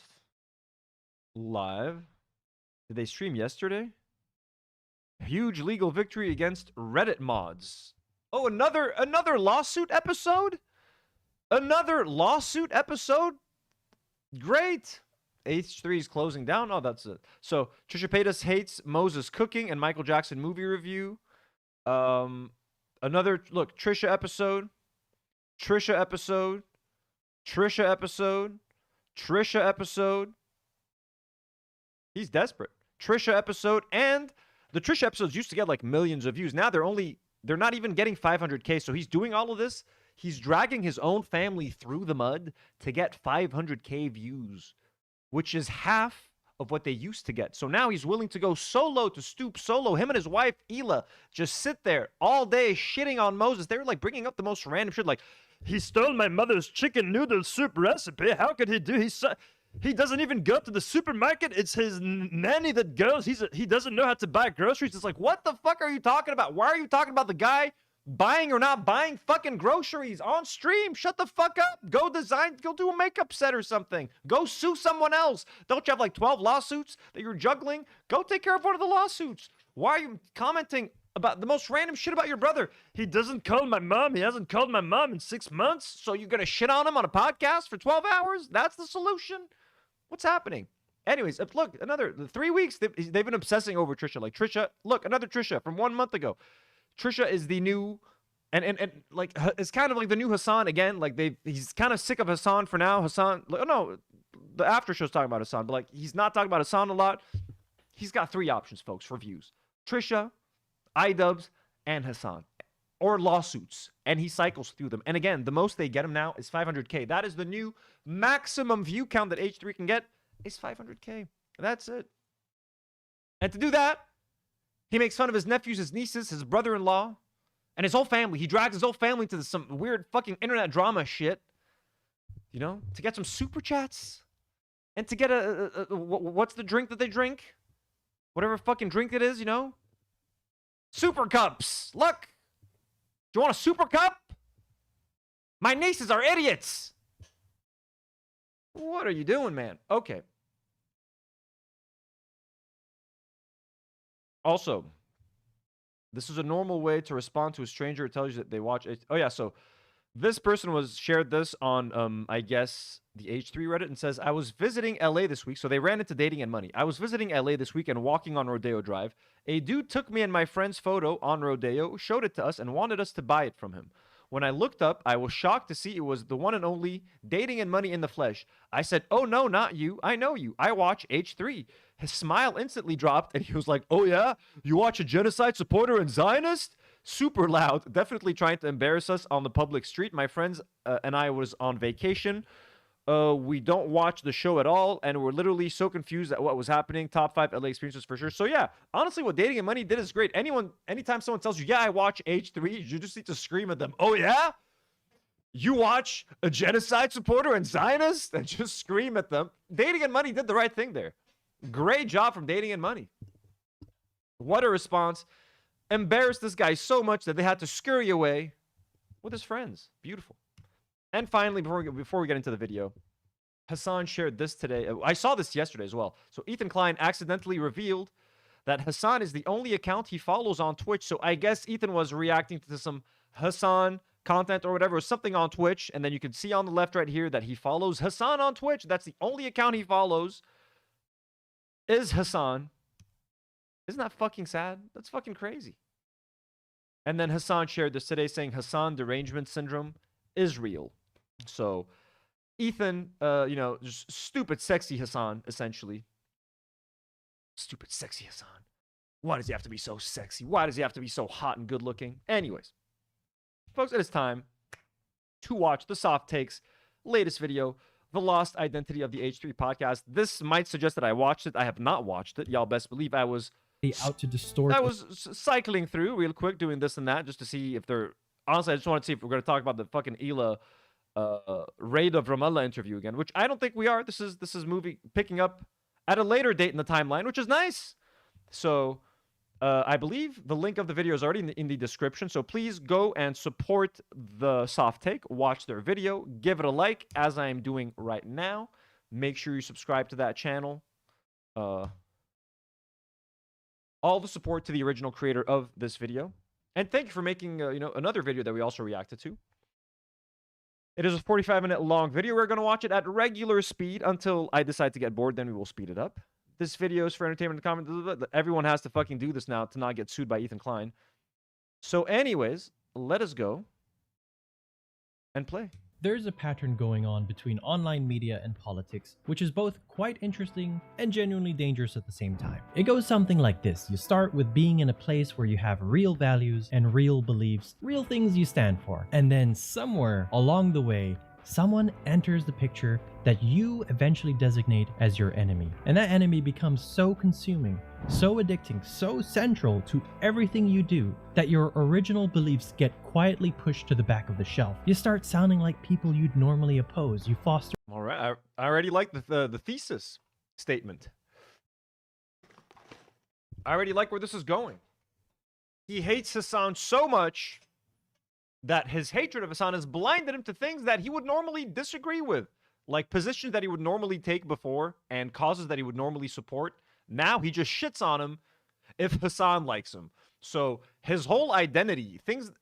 Live. Did they stream yesterday? Huge legal victory against Reddit mods. Oh, another lawsuit episode? Another lawsuit episode? Great. H3 is closing down. Oh, that's it. So Trisha Paytas hates Moses cooking and Michael Jackson movie review. Another look, Trisha episode. Trisha episode. Trisha episode. Trisha episode. He's desperate. Trisha episode, and the Trisha episodes used to get like millions of views. Now they're not even getting 500K. So he's doing all of this. He's dragging his own family through the mud to get 500K views, which is half of what they used to get. So now he's willing to go solo, to stoop solo. Him and his wife, Ela, just sit there all day shitting on Moses. They were like bringing up the most random shit, like, he stole my mother's chicken noodle soup recipe. How could he do? He doesn't even go to the supermarket. It's his nanny that goes. He doesn't know how to buy groceries. It's like, what the fuck are you talking about? Why are you talking about the guy buying or not buying fucking groceries on stream? Shut the fuck up. Go do a makeup set or something. Go sue someone else. Don't you have like 12 lawsuits that you're juggling? Go take care of one of the lawsuits. Why are you commenting about the most random shit about your brother. He doesn't call my mom. He hasn't called my mom in 6 months. So you're going to shit on him on a podcast for 12 hours? That's the solution? What's happening? Anyways, look, another 3 weeks. They've been obsessing over Trisha. Like, Trisha, look, another Trisha from 1 month ago. Trisha is the new, and like, it's kind of like the new Hassan again. Like, he's kind of sick of Hassan for now. Hassan, like, oh no, the after show's talking about Hassan, but like, he's not talking about Hassan a lot. He's got 3 options, folks, for views. Trisha, iDubbbz, and Hassan. Or lawsuits. And he cycles through them. And again, the most they get him now is 500K. That is the new maximum view count that H3 can get, is 500K. That's it. And to do that, he makes fun of his nephews, his nieces, his brother-in-law, and his whole family. He drags his whole family into some weird fucking internet drama shit, you know, to get some super chats. And to get what's the drink that they drink? Whatever fucking drink it is, you know? Super cups. Look. Do you want a super cup? My nieces are idiots. What are you doing, man? Okay. Also, this is a normal way to respond to a stranger. It tells you that they watch. Oh, yeah. So this person shared this on, I guess, the H3 Reddit, and says, I was visiting LA this week. So they ran into dating and money. I was visiting LA this week and walking on Rodeo Drive. A dude took me and my friend's photo on Rodeo, showed it to us, and wanted us to buy it from him. When I looked up, I was shocked to see it was the one and only Dating and Money in the flesh. I said, oh, no, not you. I know you. I watch H3. His smile instantly dropped, and he was like, oh, yeah? You watch a genocide supporter and Zionist? Super loud, definitely trying to embarrass us on the public street. My friends and I was on vacation. We don't watch the show at all, and we're literally so confused at what was happening. Top 5 LA experiences for sure. So yeah, honestly, what Dating and Money did is great. Anytime someone tells you, yeah, I watch H3, you just need to scream at them, oh yeah? You watch a genocide supporter and Zionist? And just scream at them. Dating and Money did the right thing there. Great job from Dating and Money. What a response. Embarrassed this guy so much that they had to scurry away with his friends. Beautiful. And finally, before we get into the video, Hassan shared this today. I saw this yesterday as well. So Ethan Klein accidentally revealed that Hassan is the only account he follows on Twitch. So I guess Ethan was reacting to some Hassan content or whatever, something on Twitch. And then you can see on the left right here that he follows Hassan on Twitch. That's the only account he follows is Hassan. Isn't that fucking sad? That's fucking crazy. And then Hassan shared this today saying Hassan derangement syndrome is real. So Ethan, you know, just stupid sexy Hassan, essentially. Stupid sexy Hassan. Why does he have to be so sexy? Why does he have to be so hot and good looking? Anyways, folks, it is time to watch the Soft Takes latest video, The Lost Identity of the H3 podcast. This might suggest that I watched it. I have not watched it. Y'all best believe I was out to distort. I was cycling through real quick, doing this and that, just to see if they're... Honestly, I just wanted to see if we're going to talk about the fucking Ela Raid of Ramallah interview again, which I don't think we are. This is picking up at a later date in the timeline, which is nice. So I believe the link of the video is already in the description. So please go and support the Soft Take. Watch their video. Give it a like, as I am doing right now. Make sure you subscribe to that channel. All the support to the original creator of this video. And thank you for making, you know, another video that we also reacted to. It is a 45-minute long video. We're going to watch it at regular speed until I decide to get bored. Then we will speed it up. This video is for entertainment and comment. Everyone has to fucking do this now to not get sued by Ethan Klein. So anyways, let us go and play. There's a pattern going on between online media and politics, which is both quite interesting and genuinely dangerous at the same time. It goes something like this. You start with being in a place where you have real values and real beliefs, real things you stand for. And then somewhere along the way, someone enters the picture that you eventually designate as your enemy. And that enemy becomes so consuming, so addicting, so central to everything you do that your original beliefs get quietly pushed to the back of the shelf. You start sounding like people you'd normally oppose. You foster... All right, I already like the thesis statement. I already like where this is going. He hates Hassan so much that his hatred of Hassan has blinded him to things that he would normally disagree with, like positions that he would normally take before and causes that he would normally support. Now he just shits on him if Hassan likes him. So his whole identity, things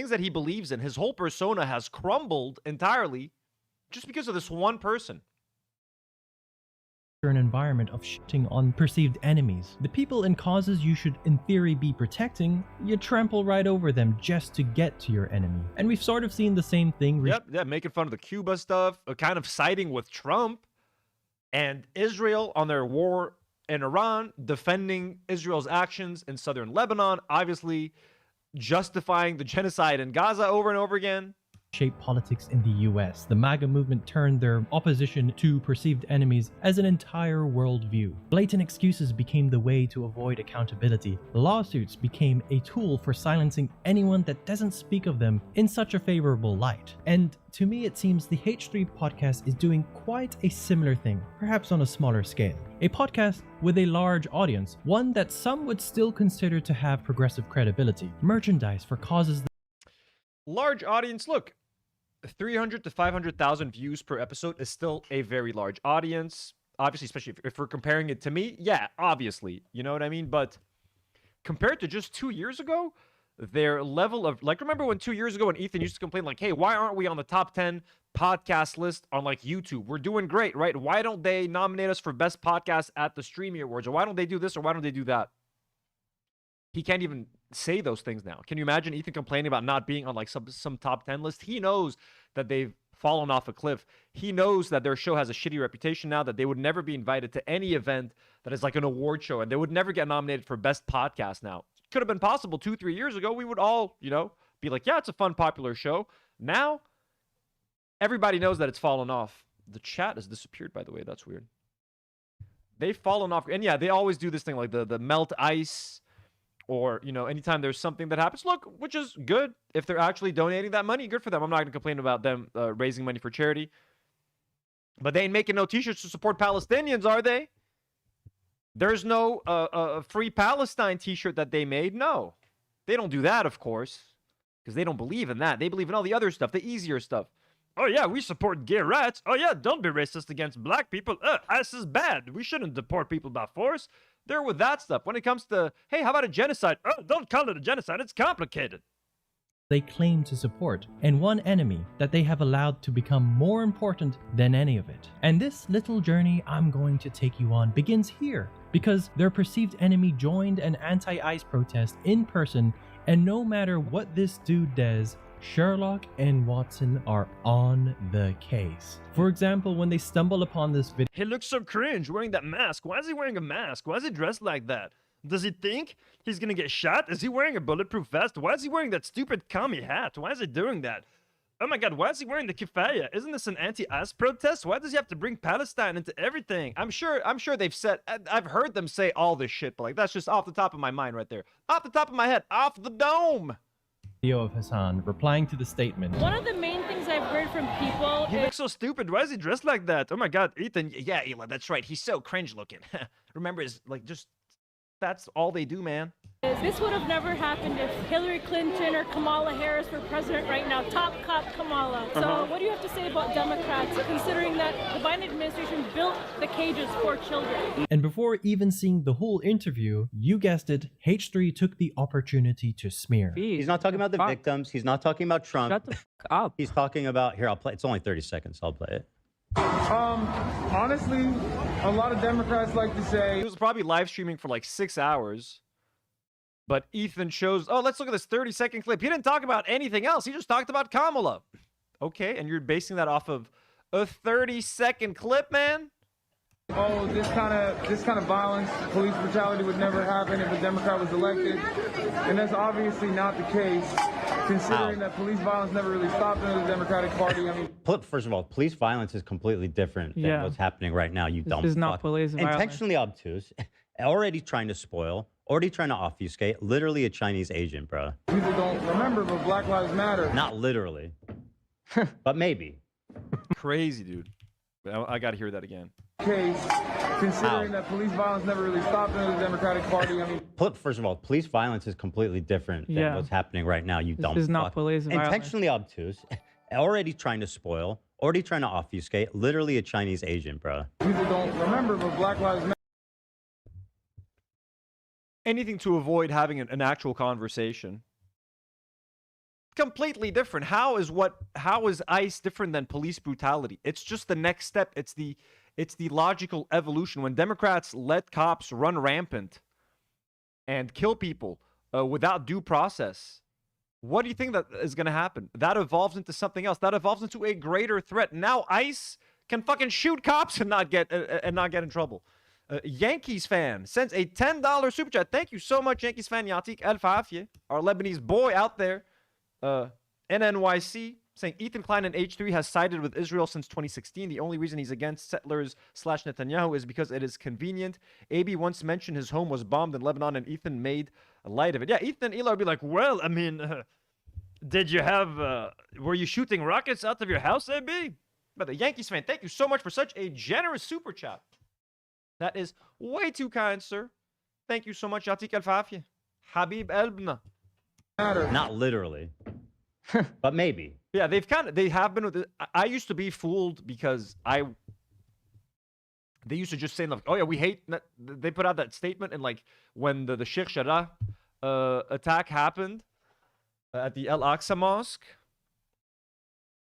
that he believes in, his whole persona has crumbled entirely just because of this one person. An environment of shitting on perceived enemies. The people and causes you should in theory be protecting, you trample right over them just to get to your enemy. And we've sort of seen the same thing. Yep, making fun of the Cuba stuff, kind of siding with Trump and Israel on their war in Iran, defending Israel's actions in southern Lebanon, obviously justifying the genocide in Gaza over and over again. Shape politics in the US. The MAGA movement turned their opposition to perceived enemies as an entire worldview. Blatant excuses became the way to avoid accountability. Lawsuits became a tool for silencing anyone that doesn't speak of them in such a favorable light. And to me, it seems the H3 podcast is doing quite a similar thing, perhaps on a smaller scale. A podcast with a large audience, one that some would still consider to have progressive credibility. Merchandise for causes. Large audience, look. 300 to 500,000 views per episode is still a very large audience. Obviously, especially if we're comparing it to me. Yeah, obviously. You know what I mean? But compared to just 2 years ago, their level of... Like, remember when 2 years ago when Ethan used to complain, like, hey, why aren't we on the top 10 podcast list on, like, YouTube? We're doing great, right? Why don't they nominate us for best podcast at the Streamy Awards? Or why don't they do this or why don't they do that? He can't even say those things now. Can you imagine Ethan complaining about not being on like some top 10 list? He knows that they've fallen off a cliff. He knows that their show has a shitty reputation now, that they would never be invited to any event that is like an award show, and they would never get nominated for best podcast now. Could have been possible 2-3 years ago. We would all, you know, be like, yeah, it's a fun, popular show. Now, everybody knows that it's fallen off. The chat has disappeared, by the way. That's weird. They've fallen off. And yeah, they always do this thing like the melt ice. Or, you know, anytime there's something that happens, look, which is good. If they're actually donating that money, good for them. I'm not going to complain about them raising money for charity. But they ain't making no t-shirts to support Palestinians, are they? There's no free Palestine t-shirt that they made. No. They don't do that, of course. Because they don't believe in that. They believe in all the other stuff, the easier stuff. Oh, yeah, we support gay rights. Oh, yeah, don't be racist against black people. ICE is bad. We shouldn't deport people by force. They're with that stuff. When it comes to, hey, how about a genocide? Oh, don't call it a genocide. It's complicated. They claim to support, and one enemy that they have allowed to become more important than any of it. And this little journey I'm going to take you on begins here, because their perceived enemy joined an anti-ICE protest in person, and no matter what this dude does, Sherlock and Watson are on the case. For example, when they stumble upon this video... He looks so cringe wearing that mask. Why is he wearing a mask? Why is he dressed like that? Does he think he's gonna get shot? Is he wearing a bulletproof vest? Why is he wearing that stupid commie hat? Why is he doing that? Oh my god, why is he wearing the keffiyeh? Isn't this an anti-ICE protest? Why does he have to bring Palestine into everything? I'm sure they've said... I've heard them say all this shit, but like that's just off the top of my mind right there. Off the top of my head. Off the dome! Of Hassan replying to the statement. One of the main things I've heard from people He looks so stupid. Why is he dressed like that? Oh my god, Ethan. Yeah, Ela, that's right. He's so cringe looking. Remember, his like just that's all they do, man. is this would have never happened if Hillary Clinton or Kamala Harris were president right now. Top cop Kamala. So what do you have to say about Democrats, considering that the Biden administration built the cages for children? And before even seeing the whole interview, you guessed it, H3 took the opportunity to smear. He's not talking about the victims. He's not talking about Trump. Shut the fuck up. He's talking about, here, I'll play. It's only 30 seconds. I'll play it. Honestly, a lot of Democrats like to say... He was probably live streaming for like 6 hours. But Ethan shows, oh, let's look at this 30-second clip. He didn't talk about anything else. He just talked about Kamala. Okay, and you're basing that off of a 30-second clip, man? Oh, this kind of violence, police brutality would never happen if a Democrat was elected. And that's obviously not the case, considering that police violence never really stopped under the Democratic Party. I mean, First of all, police violence is completely different than what's happening right now, you dumb This is not fuck. police violence. Intentionally obtuse, already trying to spoil, already trying to obfuscate, literally a Chinese agent, bro. people don't remember, but Black Lives Matter. Not literally, but maybe. Crazy, dude. I got to hear that again. Case, considering that police violence never really stopped under the Democratic Party. I mean, First of all, police violence is completely different than what's happening right now, you dumb This is not fuck. police violence. Intentionally obtuse, already trying to spoil, already trying to obfuscate, literally a Chinese agent, bro. people don't remember, but Black Lives Matter. anything to avoid having an actual conversation. Completely different. How is ICE different than police brutality? It's just the next step. It's the logical evolution. When Democrats let cops run rampant and kill people without due process, what do you think that is going to happen? That evolves into something else. That evolves into a greater threat. Now ICE can fucking shoot cops and not get in trouble. Yankees fan sends a $10 super chat. Thank you so much, Yankees fan Yatik El Fafie, our Lebanese boy out there. NNYC saying Ethan Klein and H3 has sided with Israel since 2016. The only reason he's against settlers / Netanyahu is because it is convenient. AB once mentioned his home was bombed in Lebanon and Ethan made light of it. Yeah, Ethan and Eli would be like, well, I mean, did you have, were you shooting rockets out of your house, AB? But the Yankees fan, thank you so much for such a generous super chat. That is way too kind, sir. Thank you so much, Yatik Al-Fafia. Habib Elbna. Not literally, but maybe. Yeah, they have been with it. I used to be fooled because they used to just say, like, oh yeah, we hate, they put out that statement, and like when the Sheikh Jarrah attack happened at the Al-Aqsa Mosque,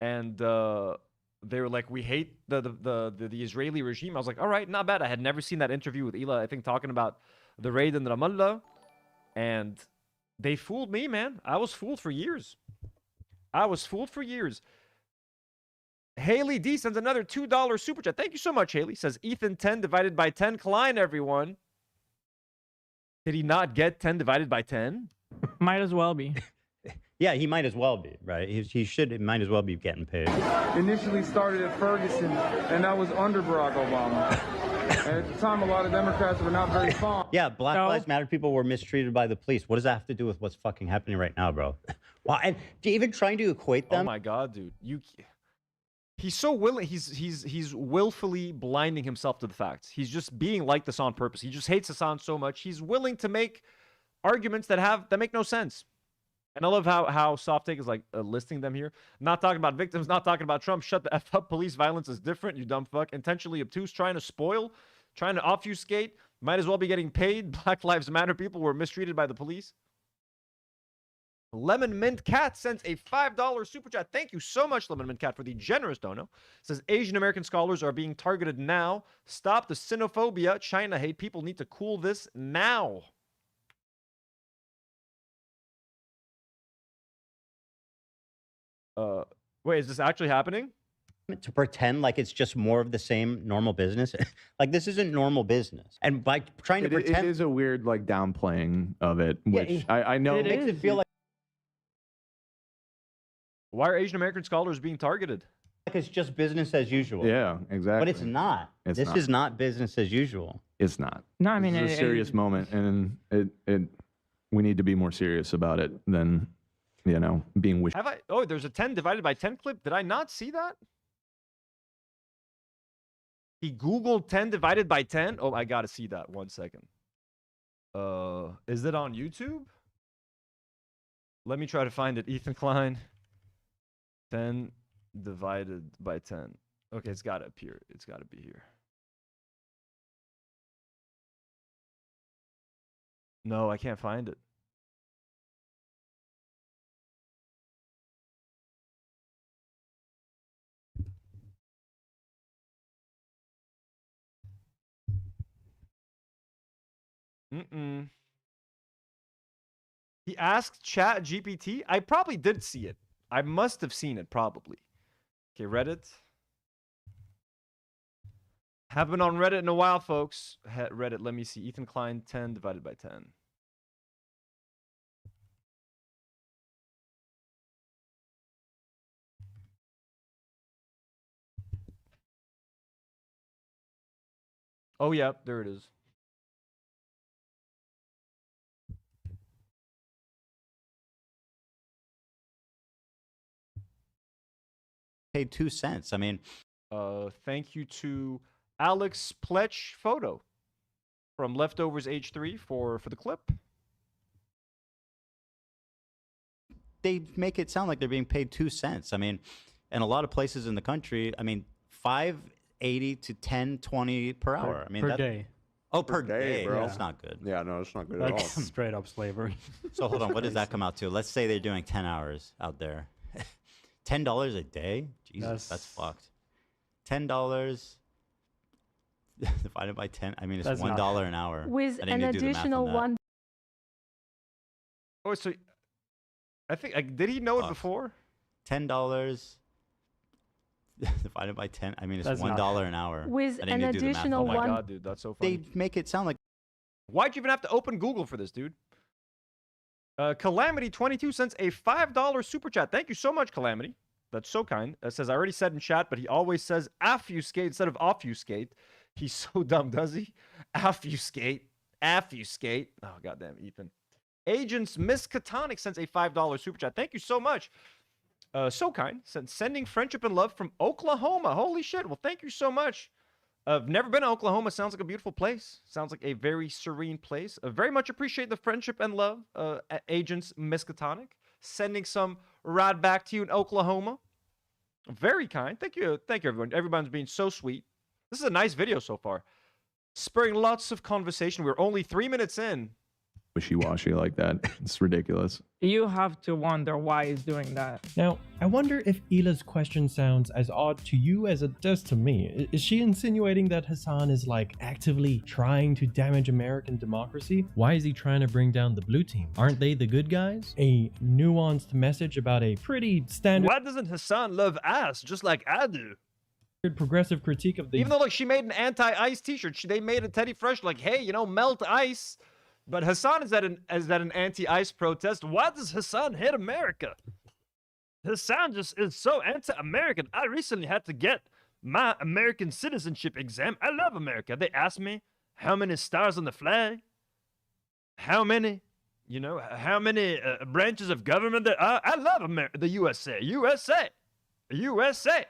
and they were like, we hate the Israeli regime. I was like, all right, not bad. I had never seen that interview with Ela, I think, talking about the raid in Ramallah, and they fooled me, man. I was fooled for years. Haley D sends another $2 super chat. Thank you so much, Haley. Says Ethan 10 divided by 10 Klein, everyone. Did he not get 10 divided by 10? Might as well be. Yeah, he might as well be, right? He might as well be getting paid. Initially started at Ferguson, and that was under Barack Obama. And at the time, a lot of Democrats were not very fond. Yeah, Black Lives Matter people were mistreated by the police. What does that have to do with what's fucking happening right now, bro? Well, and even trying to equate them. Oh my God, dude. He's so willing. He's willfully blinding himself to the facts. He's just being like this on purpose. He just hates Hassan so much. He's willing to make arguments that make no sense. And I love how Soft Take is like listing them here. Not talking about victims, not talking about Trump. Shut the F up. Police violence is different, you dumb fuck. Intentionally obtuse, trying to spoil, trying to obfuscate. Might as well be getting paid. Black Lives Matter people were mistreated by the police. Lemon Mint Cat sends a $5 super chat. Thank you so much, Lemon Mint Cat, for the generous dono. Says Asian American scholars are being targeted now. Stop the xenophobia, China hate. People need to cool this now. Wait, is this actually happening? To pretend like it's just more of the same normal business. Like, this isn't normal business. And by trying to pretend. It is a weird, like, downplaying of it, which I know. It makes it feel like. Why are Asian American scholars being targeted? Like it's just business as usual. Yeah, exactly. But it's not. This is not business as usual. It's not. No, I mean, it's a serious moment, and we need to be more serious about it than, being wishy. Have I? Oh, there's a 10 divided by 10 clip. Did I not see that? He Googled 10 divided by 10. Oh, I gotta see that. 1 second. Is it on YouTube? Let me try to find it. Ethan Klein. 10 divided by 10. Okay, it's gotta appear. It's gotta be here. No, I can't find it. He asked Chat GPT. I probably did see it. I must have seen it, probably. Okay, Reddit. Haven't been on Reddit in a while, folks. Reddit, let me see. Ethan Klein, 10 divided by 10. Oh, yeah, there it is. Paid 2 cents. I mean, thank you to Alex Pletch Photo from Leftovers H3 for the clip. They make it sound like they're being paid 2 cents. I mean, in a lot of places in the country, I mean, $5.80 to $10.20 per hour. I mean, per day. Oh, per day, bro. That's not good. Yeah, no, it's not good at all. That's straight up slavery. So hold on, what does that come out to? Let's say they're doing 10 hours out there. $10 a day? Jesus, that's fucked. $10 divided by 10. I mean, it's That's $1 an hour. With I didn't an even do the math on additional that. one. Oh, so I think did he know it Fuck. before? $10 divided by 10. I mean, it's That's $1 an hour. With I didn't an even do the math additional on Oh that. my one- god, dude, that's so funny. They make it sound like Why'd you even have to open Google for this, dude? Calamity22 sends a $5 super chat. Thank you so much, Calamity. That's so kind. Says, I already said in chat, but he always says affuscate instead of obfuscate. He's so dumb, does he? Affuscate. Affuscate. Oh, goddamn, Ethan. Agents Miskatonic sends a $5 super chat. Thank you so much. So kind. Sending friendship and love from Oklahoma. Holy shit. Well, thank you so much. I've never been to Oklahoma. Sounds like a beautiful place. Sounds like a very serene place. Very much appreciate the friendship and love, Agents Miskatonic. Sending some rad back to you in Oklahoma. Very kind. Thank you. Thank you, everyone. Everyone's being so sweet. This is a nice video so far. Spurring lots of conversation. We're only 3 minutes in. Wishy-washy like that. It's ridiculous. You have to wonder why he's doing that. Now, I wonder if Ila's question sounds as odd to you as it does to me. Is she insinuating that Hassan is like actively trying to damage American democracy? Why is he trying to bring down the blue team? Aren't they the good guys? A nuanced message about a pretty standard Why doesn't Hassan love ass just like I do? progressive critique of the Even though, look, she made an anti-ice t-shirt. They made a Teddy Fresh like, hey, you know, melt ice. But Hassan is at an anti-ice protest. Why does Hassan hate America? Hassan just is so anti-American. I recently had to get my American citizenship exam. I love America. They asked me how many stars on the flag, how many, you know, how many branches of government there are. I love America, the USA, USA, USA.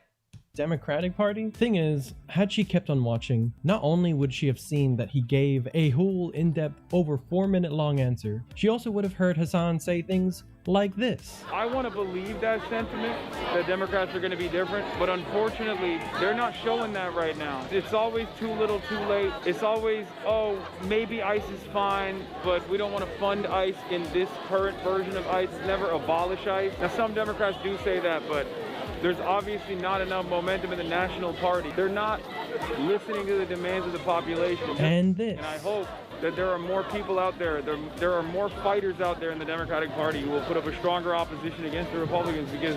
Democratic Party? Thing is, had she kept on watching, not only would she have seen that he gave a whole in-depth, over 4-minute long answer, she also would have heard Hassan say things like this. I want to believe that sentiment, that Democrats are going to be different, but unfortunately, they're not showing that right now. It's always too little, too late. It's always, oh, maybe ICE is fine, but we don't want to fund ICE in this current version of ICE. It's never abolish ICE. Now, some Democrats do say that, but there's obviously not enough momentum in the National Party. They're not listening to the demands of the population. And this. And I hope that there are more people out there, there are more fighters out there in the Democratic Party who will put up a stronger opposition against the Republicans, because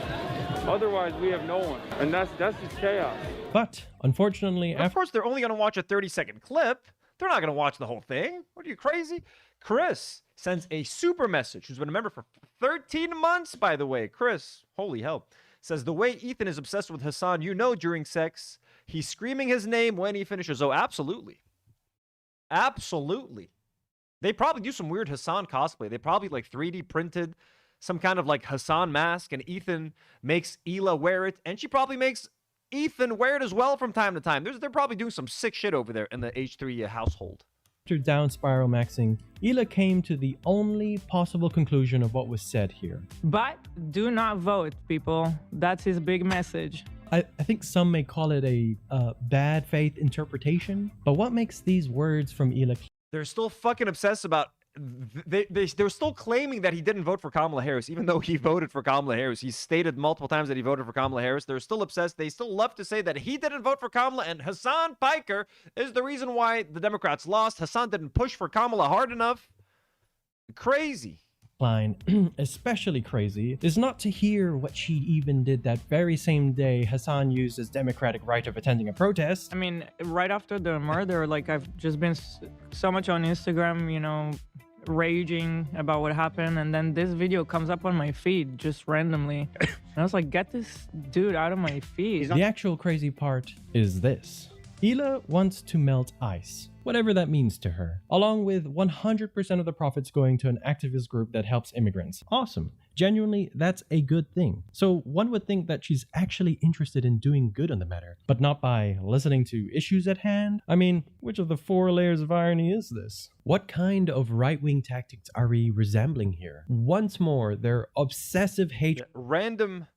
otherwise we have no one. And that's just chaos. But, unfortunately, Of course, they're only going to watch a 30-second clip. They're not going to watch the whole thing. What are you, crazy? Chris sends a super message, who's been a member for 13 months, by the way. Chris, holy hell. Says, the way Ethan is obsessed with Hassan, you know, during sex, he's screaming his name when he finishes. Oh, absolutely. Absolutely. They probably do some weird Hassan cosplay. They probably like 3D printed some kind of like Hassan mask, and Ethan makes Hila wear it, and she probably makes Ethan wear it as well from time to time. They're probably doing some sick shit over there in the H3 household. after down spiral maxing, Hila came to the only possible conclusion of what was said here. But do not vote, people. That's his big message. I think some may call it a bad faith interpretation, but what makes these words from Hila They're still fucking obsessed about... They're still claiming that he didn't vote for Kamala Harris, even though he voted for Kamala Harris. He's stated multiple times that he voted for Kamala Harris. They're still obsessed. They still love to say that he didn't vote for Kamala, and Hassan Piker is the reason why the Democrats lost. Hassan didn't push for Kamala hard enough. Crazy. Klein, especially crazy, is not to hear what she even did that very same day Hassan used his democratic right of attending a protest. I mean, right after the murder, like, I've just been so much on Instagram, you know, raging about what happened, and then this video comes up on my feed just randomly. And I was like, get this dude out of my feed. The actual crazy part is this. Hila wants to melt ice, whatever that means to her, along with 100% of the profits going to an activist group that helps immigrants. Awesome. Genuinely, that's a good thing. So one would think that she's actually interested in doing good on the matter, but not by listening to issues at hand. I mean, which of the 4 layers of irony is this? What kind of right-wing tactics are we resembling here? Once more, their obsessive hatred. Random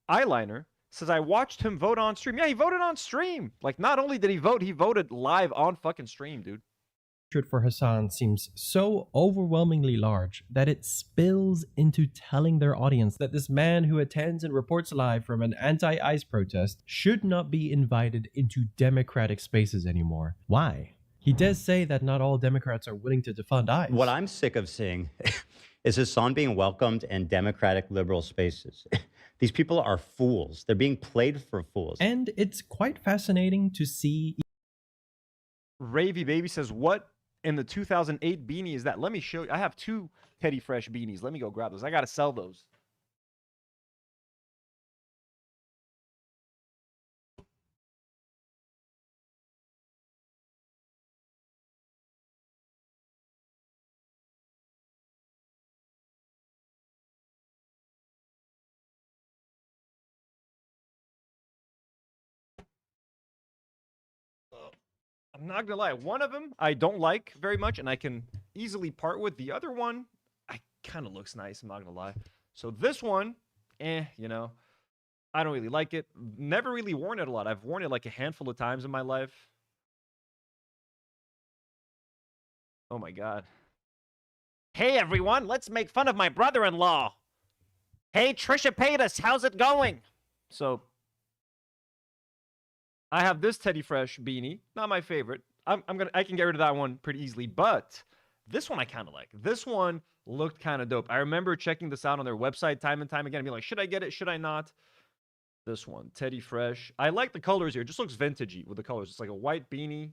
eyeliner says, I watched him vote on stream. Yeah, he voted on stream. Like, not only did he vote, he voted live on fucking stream, dude. for Hassan seems so overwhelmingly large that it spills into telling their audience that this man who attends and reports live from an anti-ICE protest should not be invited into democratic spaces anymore. Why? He does say that not all Democrats are willing to defund ICE. What I'm sick of seeing is Hassan being welcomed in democratic liberal spaces. These people are fools. They're being played for fools. And it's quite fascinating to see. Ravy Baby says, what in the 2008 beanie is that? Let me show you. I have 2 Teddy Fresh beanies. Let me go grab those. I got to sell those. I'm not gonna lie, one of them I don't like very much, and I can easily part with. The other one, I kind of looks nice. I'm not gonna lie. So this one, you know, I don't really like it. Never really worn it a lot. I've worn it like a handful of times in my life. Oh my god. Hey everyone, let's make fun of my brother-in-law. Hey Trisha Paytas, how's it going? So I have this Teddy Fresh beanie, not my favorite. I can get rid of that one pretty easily, but this one I kind of like. This one looked kind of dope. I remember checking this out on their website time and time again and being like, should I get it? Should I not? This one, Teddy Fresh. I like the colors here. It just looks vintagey with the colors. It's like a white beanie,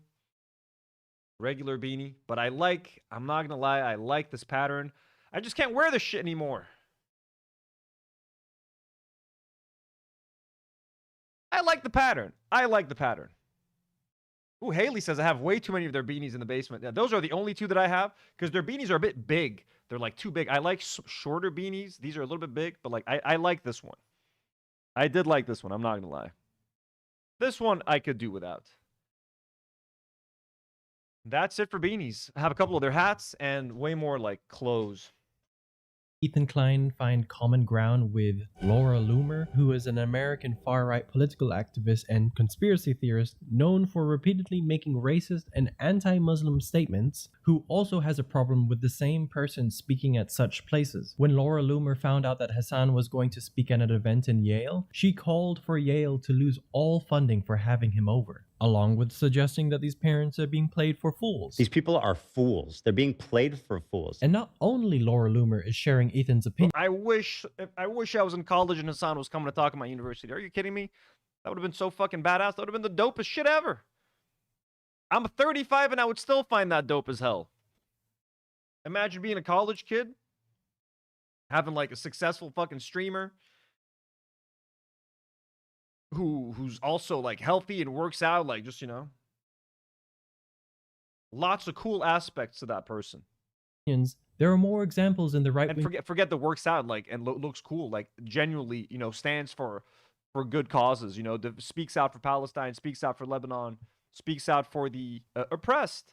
regular beanie, but I'm not gonna lie, I like this pattern. I just can't wear this shit anymore. I like the pattern. I like the pattern. Ooh, Haley says I have way too many of their beanies in the basement. Yeah, those are the only 2 that I have because their beanies are a bit big. They're like too big. I like shorter beanies. These are a little bit big, but like I like this one. I did like this one. I'm not gonna lie. This one I could do without. That's it for beanies. I have a couple of their hats and way more like clothes. Ethan Klein find common ground with Laura Loomer, who is an American far-right political activist and conspiracy theorist known for repeatedly making racist and anti-Muslim statements, who also has a problem with the same person speaking at such places. When Laura Loomer found out that Hassan was going to speak at an event in Yale, she called for Yale to lose all funding for having him over, along with suggesting that these parents are being played for fools. These people are fools. They're being played for fools. And not only Laura Loomer is sharing Ethan's opinion. I wish I was in college and Hassan was coming to talk at my university. Are you kidding me? That would have been so fucking badass. That would have been the dopest shit ever. I'm 35 and I would still find that dope as hell. Imagine being a college kid, having like a successful fucking streamer who's also like healthy and works out, like just, you know, lots of cool aspects to that person. There are more examples in the right wing. And forget the works out like and looks cool, like genuinely, you know, stands for good causes, you know, speaks out for Palestine, speaks out for Lebanon, speaks out for the oppressed.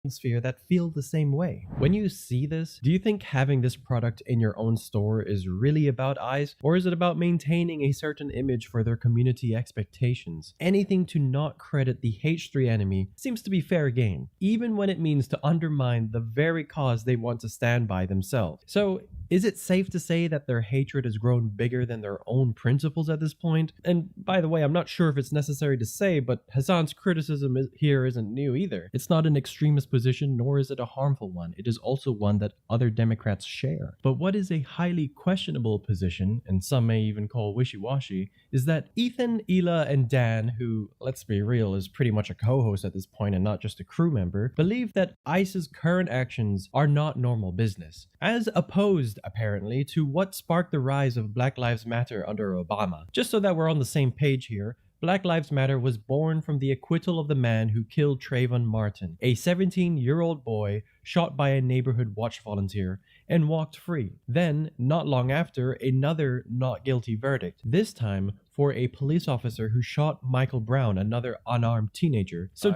Sphere that feel the same way. When you see this, do you think having this product in your own store is really about ICE, or is it about maintaining a certain image for their community expectations? Anything to not credit the H3 enemy seems to be fair game, even when it means to undermine the very cause they want to stand by themselves. So, is it safe to say that their hatred has grown bigger than their own principles at this point? And by the way, I'm not sure if it's necessary to say, but Hassan's criticism here isn't new either. It's not an extremist position, nor is it a harmful one. It is also one that other Democrats share. But what is a highly questionable position, and some may even call wishy-washy, is that Ethan, Hila, and Dan, who, let's be real, is pretty much a co-host at this point and not just a crew member, believe that ICE's current actions are not normal business, as opposed, apparently, to what sparked the rise of Black Lives Matter under Obama. Just so that we're on the same page here, Black Lives Matter was born from the acquittal of the man who killed Trayvon Martin, a 17-year-old boy shot by a neighborhood watch volunteer, and walked free. Then, not long after, another not guilty verdict, this time for a police officer who shot Michael Brown, another unarmed teenager. So,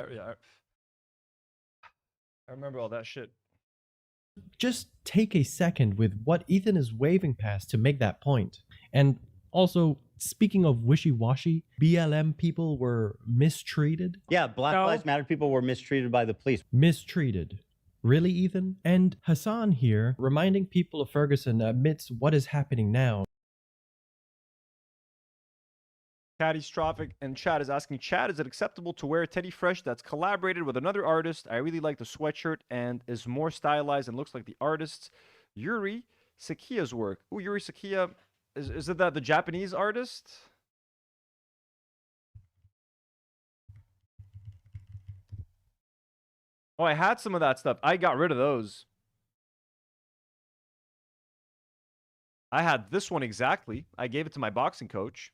I remember all that shit. Just take a second with what Ethan is waving past to make that point. And Also, speaking of wishy-washy, BLM people were mistreated. Yeah, Black Lives Matter people were mistreated by the police. Mistreated. Really, Ethan? And Hassan here, reminding people of Ferguson amidst what is happening now. Catastrophic and Chad is asking, Chad, is it acceptable to wear Teddy Fresh that's collaborated with another artist? I really like the sweatshirt and is more stylized and looks like the artist's Yuri Sakia's work. Ooh, Yuri Sakia, is it that the Japanese artist? Oh, I had some of that stuff. I got rid of those. I had this one exactly. I gave it to my boxing coach.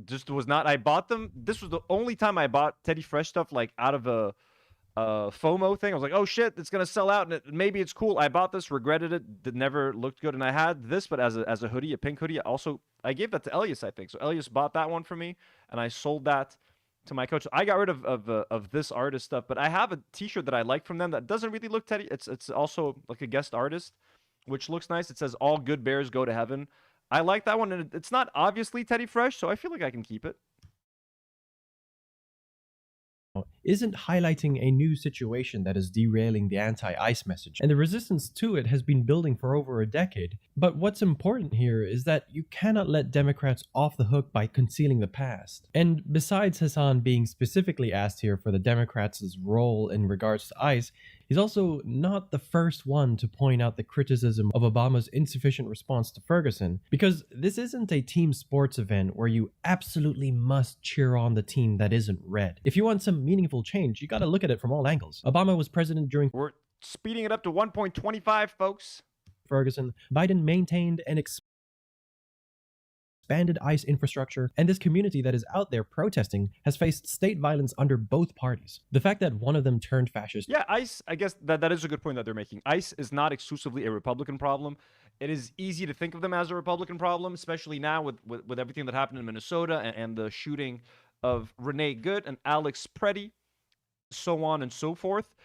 Just was not, I bought them. This was the only time I bought Teddy Fresh stuff, like out of a FOMO thing. I was like, oh shit, it's gonna sell out, and maybe it's cool. I bought this, regretted it, never looked good, and I had this, but as a hoodie, a pink hoodie. Also, I gave that to Elias, I think. So Elias bought that one for me, and I sold that to my coach. I got rid of this artist stuff, but I have a T-shirt that I like from them that doesn't really look Teddy. It's also like a guest artist, which looks nice. It says "All good bears go to heaven." I like that one, and it's not obviously Teddy Fresh, so I feel like I can keep it. Isn't highlighting a new situation that is derailing the anti-ICE message, and the resistance to it has been building for over a decade. But what's important here is that you cannot let Democrats off the hook by concealing the past. And besides Hassan being specifically asked here for the Democrats' role in regards to ICE, he's also not the first one to point out the criticism of Obama's insufficient response to Ferguson, because this isn't a team sports event where you absolutely must cheer on the team that isn't red. If you want some meaningful change, you gotta look at it from all angles. Obama was president during... We're speeding it up to 1.25, folks. Ferguson. Biden maintained and expanded ICE infrastructure, and this community that is out there protesting has faced state violence under both parties. The fact that one of them turned fascist... Yeah, ICE, I guess that is a good point that they're making. ICE is not exclusively a Republican problem. It is easy to think of them as a Republican problem, especially now with everything that happened in Minnesota and the shooting of Renee Good and Alex Preddy, so on and so forth.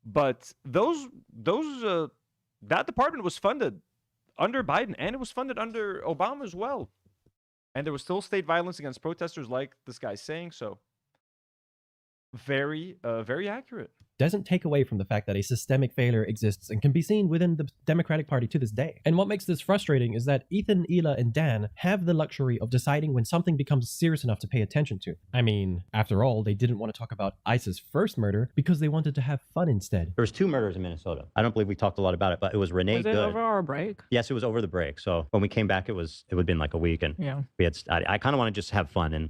But that department was funded under Biden, and it was funded under Obama as well. And there was still state violence against protesters, like this guy's saying. So very accurate. Doesn't take away from the fact that a systemic failure exists and can be seen within the Democratic Party to this day. And what makes this frustrating is that Ethan, Ela, and Dan have the luxury of deciding when something becomes serious enough to pay attention to. I mean, after all, they didn't want to talk about ICE's first murder because they wanted to have fun instead. There was 2 murders in Minnesota. I don't believe we talked a lot about it, but it was Renee Good. Was it over our break? Yes, it was over the break. So when we came back, it would have been like a week, and we had. I kind of want to just have fun, and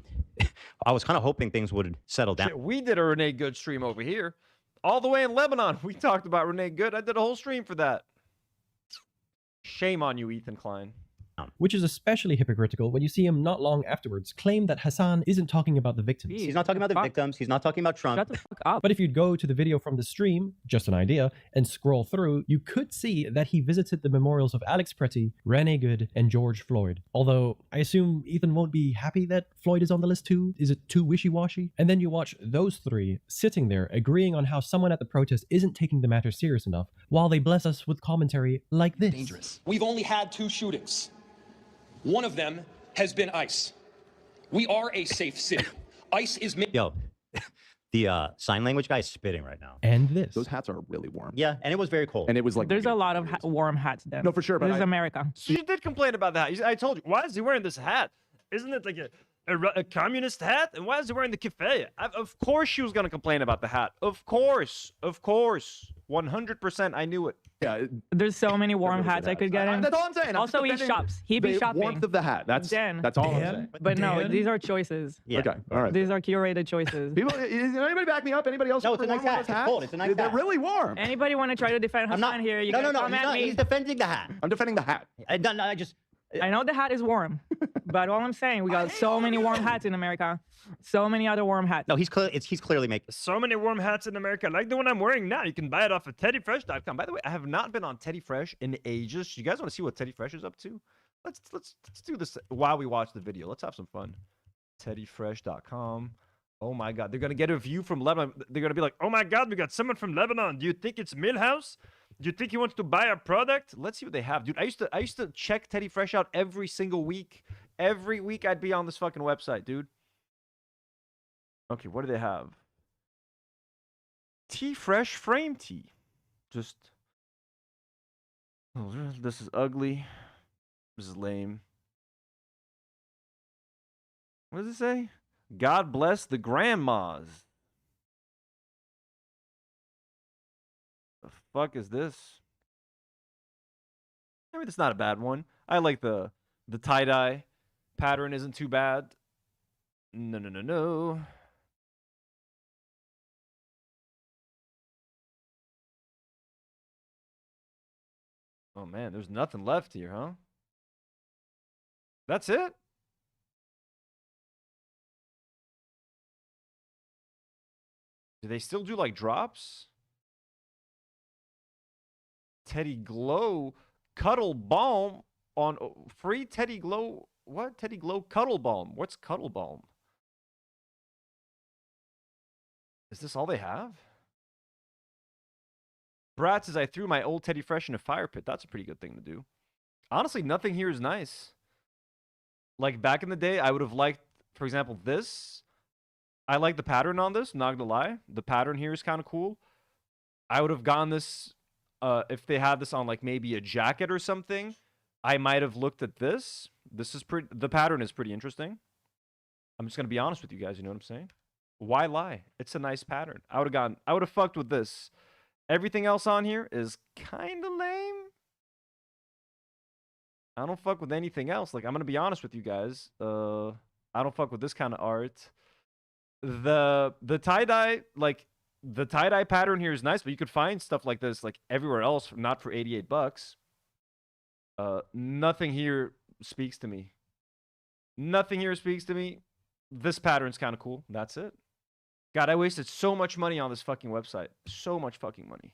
I was kind of hoping things would settle down. Shit, we did a Renee Good stream over here. All the way in Lebanon, we talked about Renee Good. I did a whole stream for that. Shame on you, Ethan Klein. Which is especially hypocritical when you see him not long afterwards claim that Hassan isn't talking about the victims. He's not talking about the victims. He's not talking about Trump. Shut the fuck up. But if you'd go to the video from the stream, just an idea, and scroll through, you could see that he visited the memorials of Alex Pretty, Renee Good, and George Floyd. Although, I assume Ethan won't be happy that Floyd is on the list too? Is it too wishy-washy? And then you watch those 3 sitting there agreeing on how someone at the protest isn't taking the matter serious enough, while they bless us with commentary like this. Dangerous. We've only had 2 shootings. One of them has been ICE. We are a safe city. ICE is... Yo, the sign language guy is spitting right now. And this. Those hats are really warm. Yeah, and it was very cold. And it was like... There's a lot of warm hats then. No, for sure, but this is America. She did complain about the hat. I told you, why is he wearing this hat? Isn't it like a communist hat? And why is he wearing the keffiyeh? Of course she was going to complain about the hat. Of course. 100%, I knew it. Yeah, There's so many warm hats I could get in. That's all I'm saying. I'm Also, he defending shops. He be the shopping. warmth of the hat. That's all I'm saying. But no, these are choices. Yeah. Okay, all right. These are curated choices. People, is anybody back me up? Anybody else? No, it's a warm nice hat. with It's hats? cold. It's a nice They're hat. really warm. Anybody want to try to defend Hassan here? You No, gotta he's come at not. me. He's defending the hat. I'm defending the hat. I just... I know the hat is warm, but all I'm saying, we got so many warm hats in America. So many other warm hats. No, he's clearly making... So many warm hats in America, like the one I'm wearing now. You can buy it off of teddyfresh.com. By the way, I have not been on Teddy Fresh in ages. You guys want to see what Teddy Fresh is up to? Let's do this while we watch the video. Let's have some fun. Teddyfresh.com. Oh my God, they're gonna get a view from Lebanon. They're gonna be like, oh my God, we got someone from Lebanon. Do you think it's Millhouse? Do you think he wants to buy our product? Let's see what they have, dude. I used to check Teddy Fresh out every single week Every week I'd be on this fucking website, dude. Okay, what do they have? Tea Fresh Frame Tea. Just... Oh, this is ugly. This is lame. What does it say? God bless the grandmas. The fuck is this? I mean, it's not a bad one. I like the tie-dye pattern isn't too bad. No. Oh man, there's nothing left here, huh? That's it? Do they still do like drops? Teddy Glow Cuddle Balm on free Teddy Glow. What? Teddy Glow Cuddle Balm. What's Cuddle Balm? Is this all they have? Brad says, I threw my old Teddy Fresh in a fire pit. That's a pretty good thing to do. Honestly, nothing here is nice. Like back in the day, I would have liked, for example, this. I like the pattern on this, not gonna lie. The pattern here is kind of cool. I would have gotten this if they had this on like maybe a jacket or something. I might have looked at this. This is pretty. The pattern is pretty interesting. I'm just gonna be honest with you guys. You know what I'm saying? Why lie? It's a nice pattern. I would have fucked with this. Everything else on here is kind of lame. I don't fuck with anything else. Like, I'm going to be honest with you guys. I don't fuck with this kind of art. The tie-dye, like, the tie-dye pattern here is nice, but you could find stuff like this, like, everywhere else, not for $88. Nothing here speaks to me. Nothing here speaks to me. This pattern's kind of cool. That's it. God, I wasted so much money on this fucking website. So much fucking money.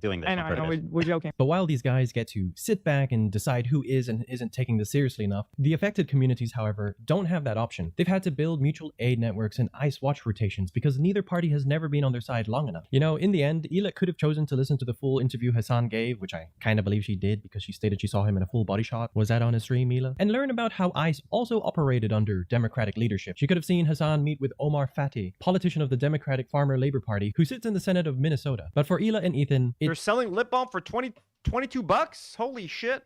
Doing this. I know, we're joking. But while these guys get to sit back and decide who is and isn't taking this seriously enough, the affected communities, however, don't have that option. They've had to build mutual aid networks and ICE watch rotations because neither party has never been on their side long enough. You know, in the end, Ela could have chosen to listen to the full interview Hassan gave, which I kind of believe she did because she stated she saw him in a full body shot. Was that on his stream, Ela? And learn about how ICE also operated under Democratic leadership. She could have seen Hassan meet with Omar Fatih, politician of the Democratic Farmer Labor Party, who sits in the Senate of Minnesota. But for Ela and Ethan, they're selling lip balm for $22. Holy shit.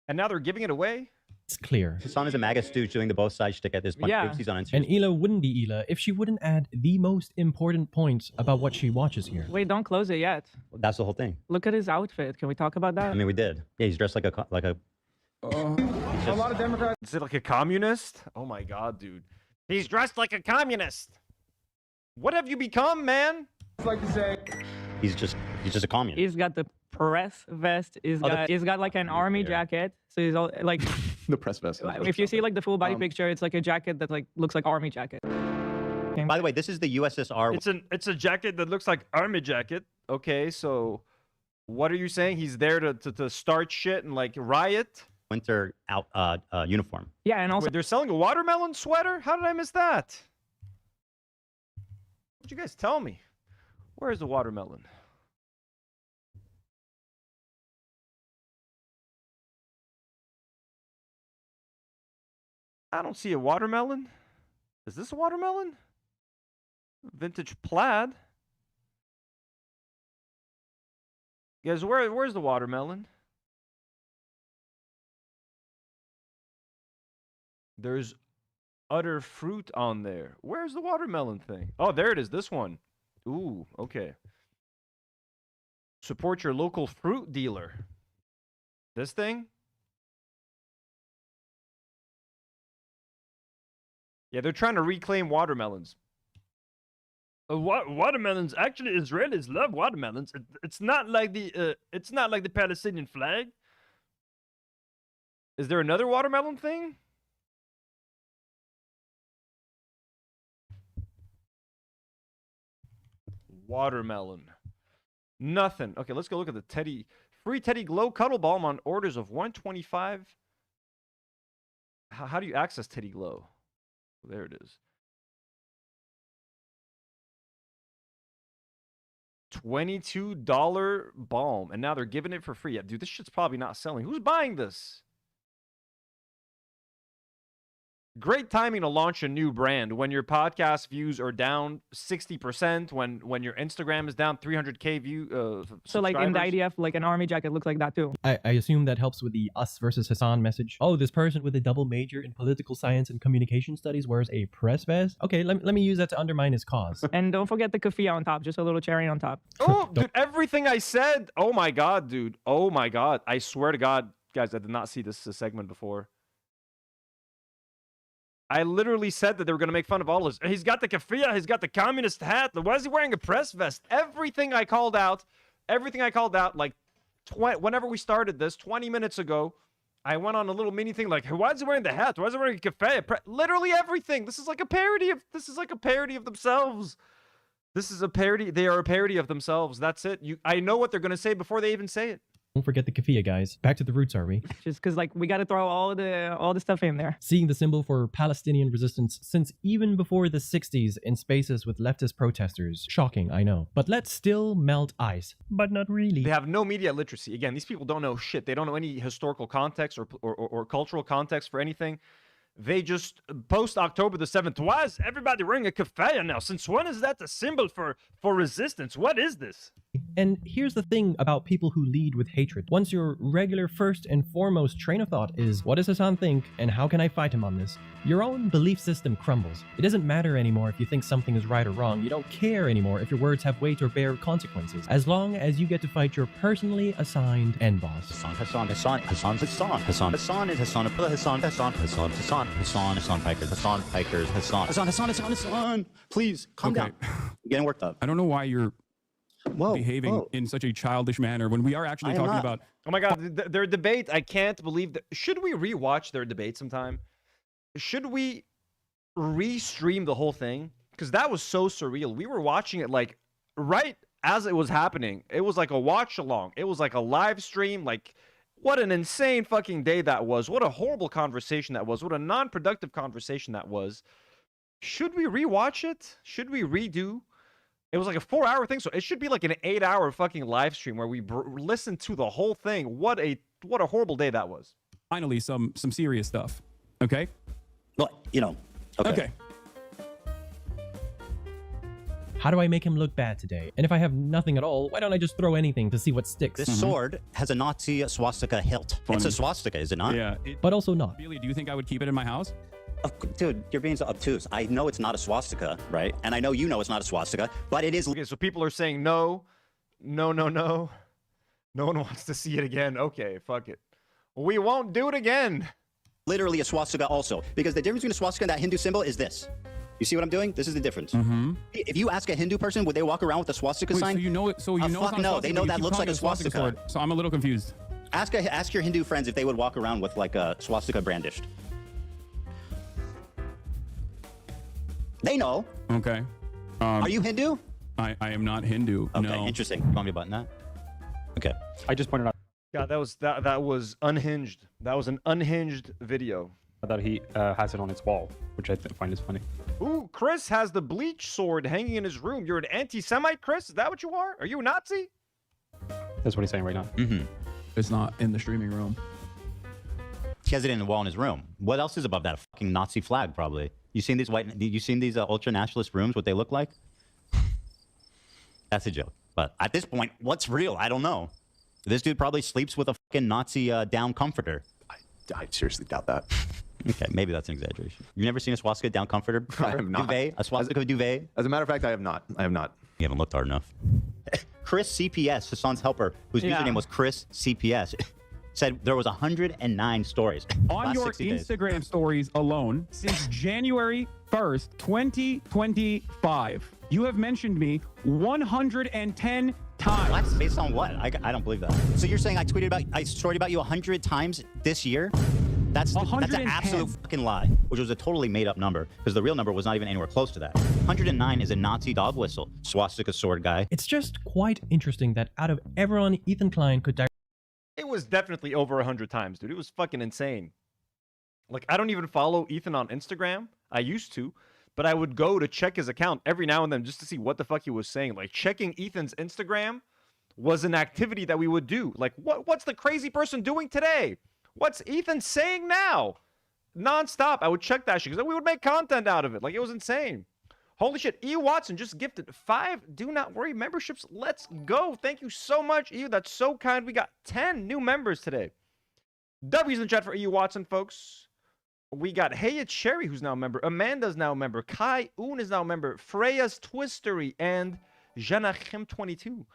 And now they're giving it away. It's clear. Hassan is a MAGA stooge doing the both sides shtick at this point. Yeah. He's on Instagram. And Ela wouldn't be Ela if she wouldn't add the most important points about what she watches here. Wait, don't close it yet. That's the whole thing. Look at his outfit. Can we talk about that? I mean, we did. Yeah, he's dressed like a A lot of Democrats. Is it like a communist? Oh my god, dude. He's dressed like a communist. What have you become, man? Like to say, he's just a communist. He's got the press vest. He's got like an army jacket. So he's all like The press vest. if you see like the full body picture, it's like a jacket that like looks like army jacket. By the way, this is the USSR. It's a jacket that looks like army jacket. Okay, so what are you saying? He's there to start shit and like riot? winter uniform. Yeah, and also Wait, they're selling a watermelon sweater? How did I miss that? What'd you guys tell me? Where's the watermelon? I don't see a watermelon. Is this a watermelon? Vintage plaid. Guys, where's the watermelon? There's utter fruit on there. Where's the watermelon thing? Oh, there it is. This one. Ooh, okay. Support your local fruit dealer. This thing? Yeah, they're trying to reclaim watermelons. Watermelons, actually, Israelis love watermelons. It's not like the Palestinian flag. Is there another watermelon thing? Watermelon. Nothing. Okay, let's go look at the free Teddy Glow Cuddle Balm on orders of $125. How do you access Teddy Glow? There it is. $22 balm, and now they're giving it for free. Yeah, dude, this shit's probably not selling. Who's buying this? Great timing to launch a new brand when your podcast views are down 60%, when your Instagram is down 300K view. So like in the subscribers. IDF, like an army jacket looks like that too. I assume that helps with the us versus Hassan message. Oh, this person with a double major in political science and communication studies wears a press vest. Okay, let me use that to undermine his cause. And don't forget the keffiyeh on top, just a little cherry on top. Oh, dude, everything I said. Oh my God, dude. Oh my God. I swear to God, guys, I did not see this segment before. I literally said that they were going to make fun of all this. He's got the keffiyeh. He's got the communist hat. Why is he wearing a press vest? Everything I called out, like whenever we started this 20 minutes ago, I went on a little mini thing like, why is he wearing the hat? Why is he wearing a keffiyeh? Literally everything. This is like a parody of themselves. This is a parody. They are a parody of themselves. That's it. I know what they're going to say before they even say it. Don't forget the keffiyeh, guys. Back to the roots, are we? Just because like we got to throw all the stuff in there. Seeing the symbol for Palestinian resistance since even before the 60s in spaces with leftist protesters. Shocking, I know. But let's still melt ice. But not really. They have no media literacy. Again, these people don't know shit. They don't know any historical context or cultural context for anything. They just post October the 7th. Why is everybody wearing a keffiyeh now? Since when is that the symbol for resistance? What is this? And here's the thing about people who lead with hatred. Once your regular first and foremost train of thought is, what does Hassan think and how can I fight him on this? Your own belief system crumbles. It doesn't matter anymore if you think something is right or wrong. You don't care anymore if your words have weight or bear consequences, as long as you get to fight your personally assigned end boss. Hassan is Hassan Pikers, Hassan. Please, calm down. I'm getting worked up. I don't know why you're behaving in such a childish manner when we are actually talking about... Oh my God, their debate, I can't believe that. Should we rewatch their debate sometime? Should we re-stream the whole thing? Because that was so surreal. We were watching it like right as it was happening. It was like a watch along. It was like a live stream. Like, what an insane fucking day that was. What a horrible conversation that was. What a non-productive conversation that was. Should we rewatch it? Should we redo? It was like a 4-hour thing, so it should be like an 8-hour fucking live stream where we listen to the whole thing. What a horrible day that was. Finally, some serious stuff. Okay. Well, you know. Okay. How do I make him look bad today? And if I have nothing at all, why don't I just throw anything to see what sticks? This sword has a Nazi swastika hilt. Funny. It's a swastika, is it not? Yeah. But also not. Really, do you think I would keep it in my house? Dude, you're being so obtuse. I know it's not a swastika, right? And I know you know it's not a swastika, but it is. Okay, so people are saying no. No one wants to see it again. Okay, fuck it. We won't do it again. Literally a swastika also. Because the difference between a swastika and that Hindu symbol is this. You see what I'm doing? This is the difference. If you ask a Hindu person, would they walk around with a swastika sign? So you know it. So you know it's not a no, swastika, they know but you that keep looks calling like it a swastika. sword. So I'm a little confused. Ask your Hindu friends if they would walk around with like a swastika brandished. They know. Okay. Are you Hindu? I am not Hindu. Okay, no. interesting. You want me to button that? Okay. I just pointed out God, that was unhinged. That was an unhinged video. that he has it on his wall, which I find is funny. Ooh, Chris has the bleach sword hanging in his room. You're an anti-Semite, Chris? Is that what you are? Are you a Nazi? That's what he's saying right now. It's not in the streaming room. He has it in the wall in his room. What else is above that? A fucking Nazi flag, probably. You seen these ultra nationalist rooms? What they look like? That's a joke. But at this point, what's real? I don't know. This dude probably sleeps with a fucking Nazi down comforter. I seriously doubt that. Okay, maybe that's an exaggeration. You've never seen a swastika down comforter? I have not. Duvet? A swastika duvet? As a matter of fact, I have not. I have not. You haven't looked hard enough. Chris CPS, Hassan's helper, whose username was Chris CPS, said there was 109 stories. On your Instagram stories alone, since January 1st, 2025, you have mentioned me 110 times. What? Based on what? I don't believe that. So you're saying I storied about you 100 times this year? That's an absolute fucking lie, which was a totally made up number because the real number was not even anywhere close to that. 109 is a Nazi dog whistle, swastika sword guy. It's just quite interesting that out of everyone, Ethan Klein could It was definitely over 100 times, dude. It was fucking insane. Like, I don't even follow Ethan on Instagram. I used to, but I would go to check his account every now and then just to see what the fuck he was saying. Like, checking Ethan's Instagram was an activity that we would do. Like, what's the crazy person doing today? What's Ethan saying now? nonstop. I would check that shit because we would make content out of it. Like, it was insane. Holy shit. E. Watson just gifted 5 Do Not Worry memberships. Let's go. Thank you so much, E. That's so kind. We got 10 new members today. W's in the chat for E. Watson, folks. We got Heya Cherry, who's now a member. Amanda's now a member. Kai Un is now a member. Freya's Twistery and Janachim22.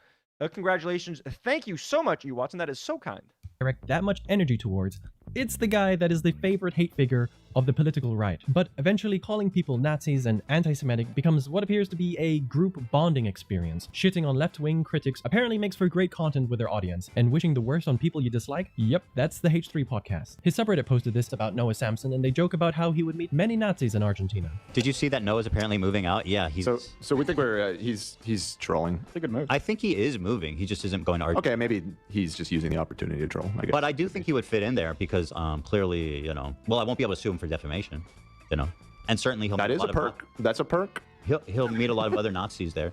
Congratulations. Thank you so much, E. Watson. That is so kind. Direct that much energy towards. It's the guy that is the favorite hate figure of the political right. But eventually calling people Nazis and anti-Semitic becomes what appears to be a group bonding experience. Shitting on left-wing critics apparently makes for great content with their audience. And wishing the worst on people you dislike? Yep, that's the H3 podcast. His subreddit posted this about Noah Samson, and they joke about how he would meet many Nazis in Argentina. Did you see that Noah's apparently moving out? Yeah, he's... So we think he's trolling. It's a good move. I think he is moving. He just isn't going to Argentina. Okay, maybe he's just using the opportunity to troll, I guess. But I do think he would fit in there because clearly, you know, well, I won't be able to sue him for defamation, you know, and certainly he'll. That is a perk. That's a perk. He'll meet a lot of other Nazis there.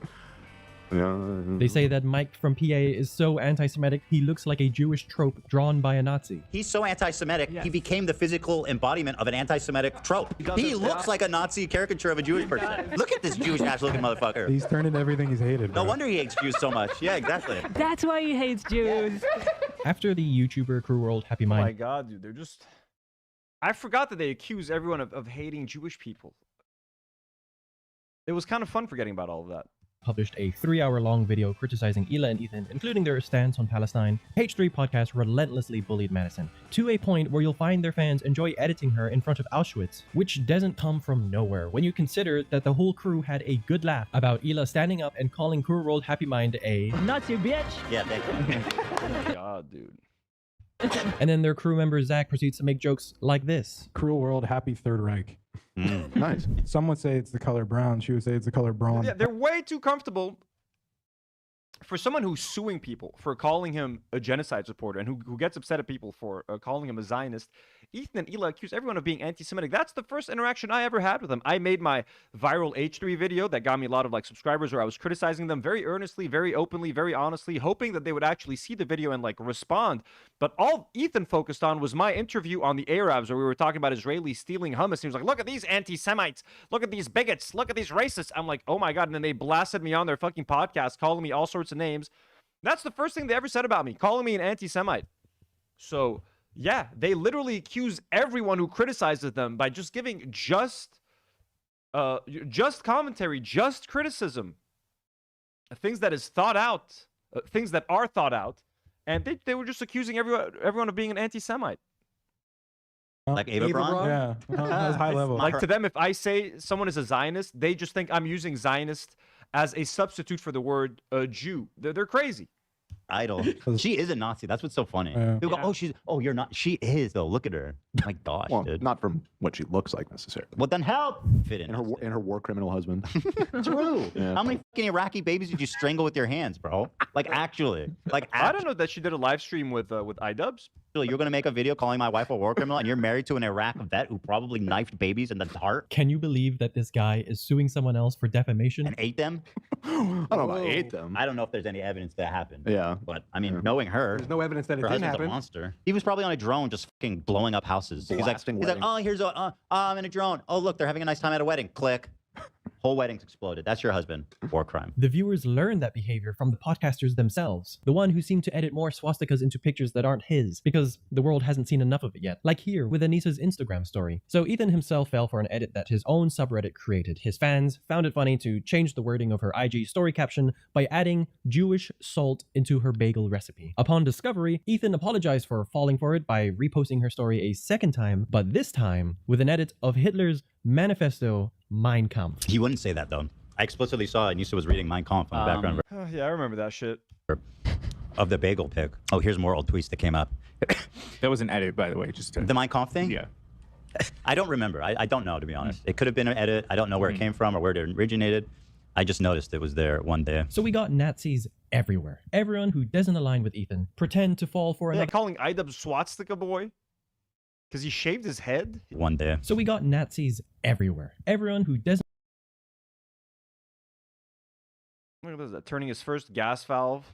They say that Mike from PA is so anti-Semitic, he looks like a Jewish trope drawn by a Nazi. He's so anti-Semitic, he became the physical embodiment of an anti-Semitic trope. He looks like a Nazi caricature of a Jewish person. Look at this Jewish-ass-looking motherfucker. He's turning everything he's hated. No wonder he hates Jews so much. Yeah, exactly. That's why he hates Jews. After the YouTuber Crew World Happy Mind. Oh my god, dude, they're just... I forgot that they accuse everyone of hating Jewish people. It was kind of fun forgetting about all of that. Published a 3-hour-long video criticizing Hila and Ethan, including their stance on Palestine. H3 podcast relentlessly bullied Madison, to a point where you'll find their fans enjoy editing her in front of Auschwitz, which doesn't come from nowhere when you consider that the whole crew had a good laugh about Hila standing up and calling Crew World Happy Mind a Nazi bitch. Yeah, thank you. Oh my god, dude. And then their crew member Zach proceeds to make jokes like this. Cruel World, Happy Third Reich. Nice. Some would say it's the color brown. She would say it's the color brawn. Yeah, they're way too comfortable for someone who's suing people for calling him a genocide supporter and who gets upset at people for calling him a Zionist. Ethan and Hila accuse everyone of being anti-Semitic. That's the first interaction I ever had with them. I made my viral H3 video that got me a lot of subscribers where I was criticizing them very earnestly, very openly, very honestly, hoping that they would actually see the video and respond. But all Ethan focused on was my interview on the Arabs where we were talking about Israelis stealing hummus. He was like, look at these anti-Semites, look at these bigots, look at these racists. I'm like, oh my god. And then they blasted me on their fucking podcast, calling me all sorts of names. That's the first thing they ever said about me, calling me an anti-Semite. So yeah, they literally accuse everyone who criticizes them by just giving just commentary, just criticism, things that is thought out, things that are thought out, and they were just accusing everyone of being an anti-Semite. Like Ava Braun? Yeah, that's high level. Like to them, if I say someone is a Zionist, they just think I'm using Zionist as a substitute for the word Jew. They're crazy. Idol. She is a Nazi. That's what's so funny. People go, you're not. She is though. Look at her. My gosh, well, dude. Not from what she looks like necessarily. Well, then help fit in. And her war criminal husband. True. Yeah. How many fucking Iraqi babies did you strangle with your hands, bro? Actually. I don't know that she did a live stream with iDubbbz. You're gonna make a video calling my wife a war criminal, and you're married to an Iraq vet who probably knifed babies in the heart. Can you believe that this guy is suing someone else for defamation and ate them? I don't know about ate them. I don't know if there's any evidence that happened. Yeah, but I mean, knowing her, there's no evidence that it her didn't husband's happen. a monster. He was probably on a drone, just fucking blowing up houses. He's like, oh, here's I'm in a drone. Oh, look, they're having a nice time at a wedding. Click. Whole wedding's exploded. That's your husband. War crime. The viewers learned that behavior from the podcasters themselves, the one who seemed to edit more swastikas into pictures that aren't his, because the world hasn't seen enough of it yet, like here with Anissa's Instagram story. So Ethan himself fell for an edit that his own subreddit created. His fans found it funny to change the wording of her IG story caption by adding Jewish salt into her bagel recipe. Upon discovery, Ethan apologized for falling for it by reposting her story a second time, but this time with an edit of Hitler's manifesto Mein Kampf. He wouldn't say that though. I explicitly saw Anissa was reading Mein Kampf on the background. Yeah, I remember that shit. Of the bagel pic. Oh, here's more old tweets that came up. That was an edit, by the way. Just the Mein Kampf thing? Yeah. I don't remember. I don't know, to be honest. It could have been an edit. I don't know where it came from or where it originated. I just noticed it was there one day. So we got Nazis everywhere. Everyone who doesn't align with Ethan pretend to fall for another. Calling iDubbbz swastika boy because he shaved his head one day. So we got Nazis everywhere. Everyone who doesn't. Look at this, turning his first gas valve.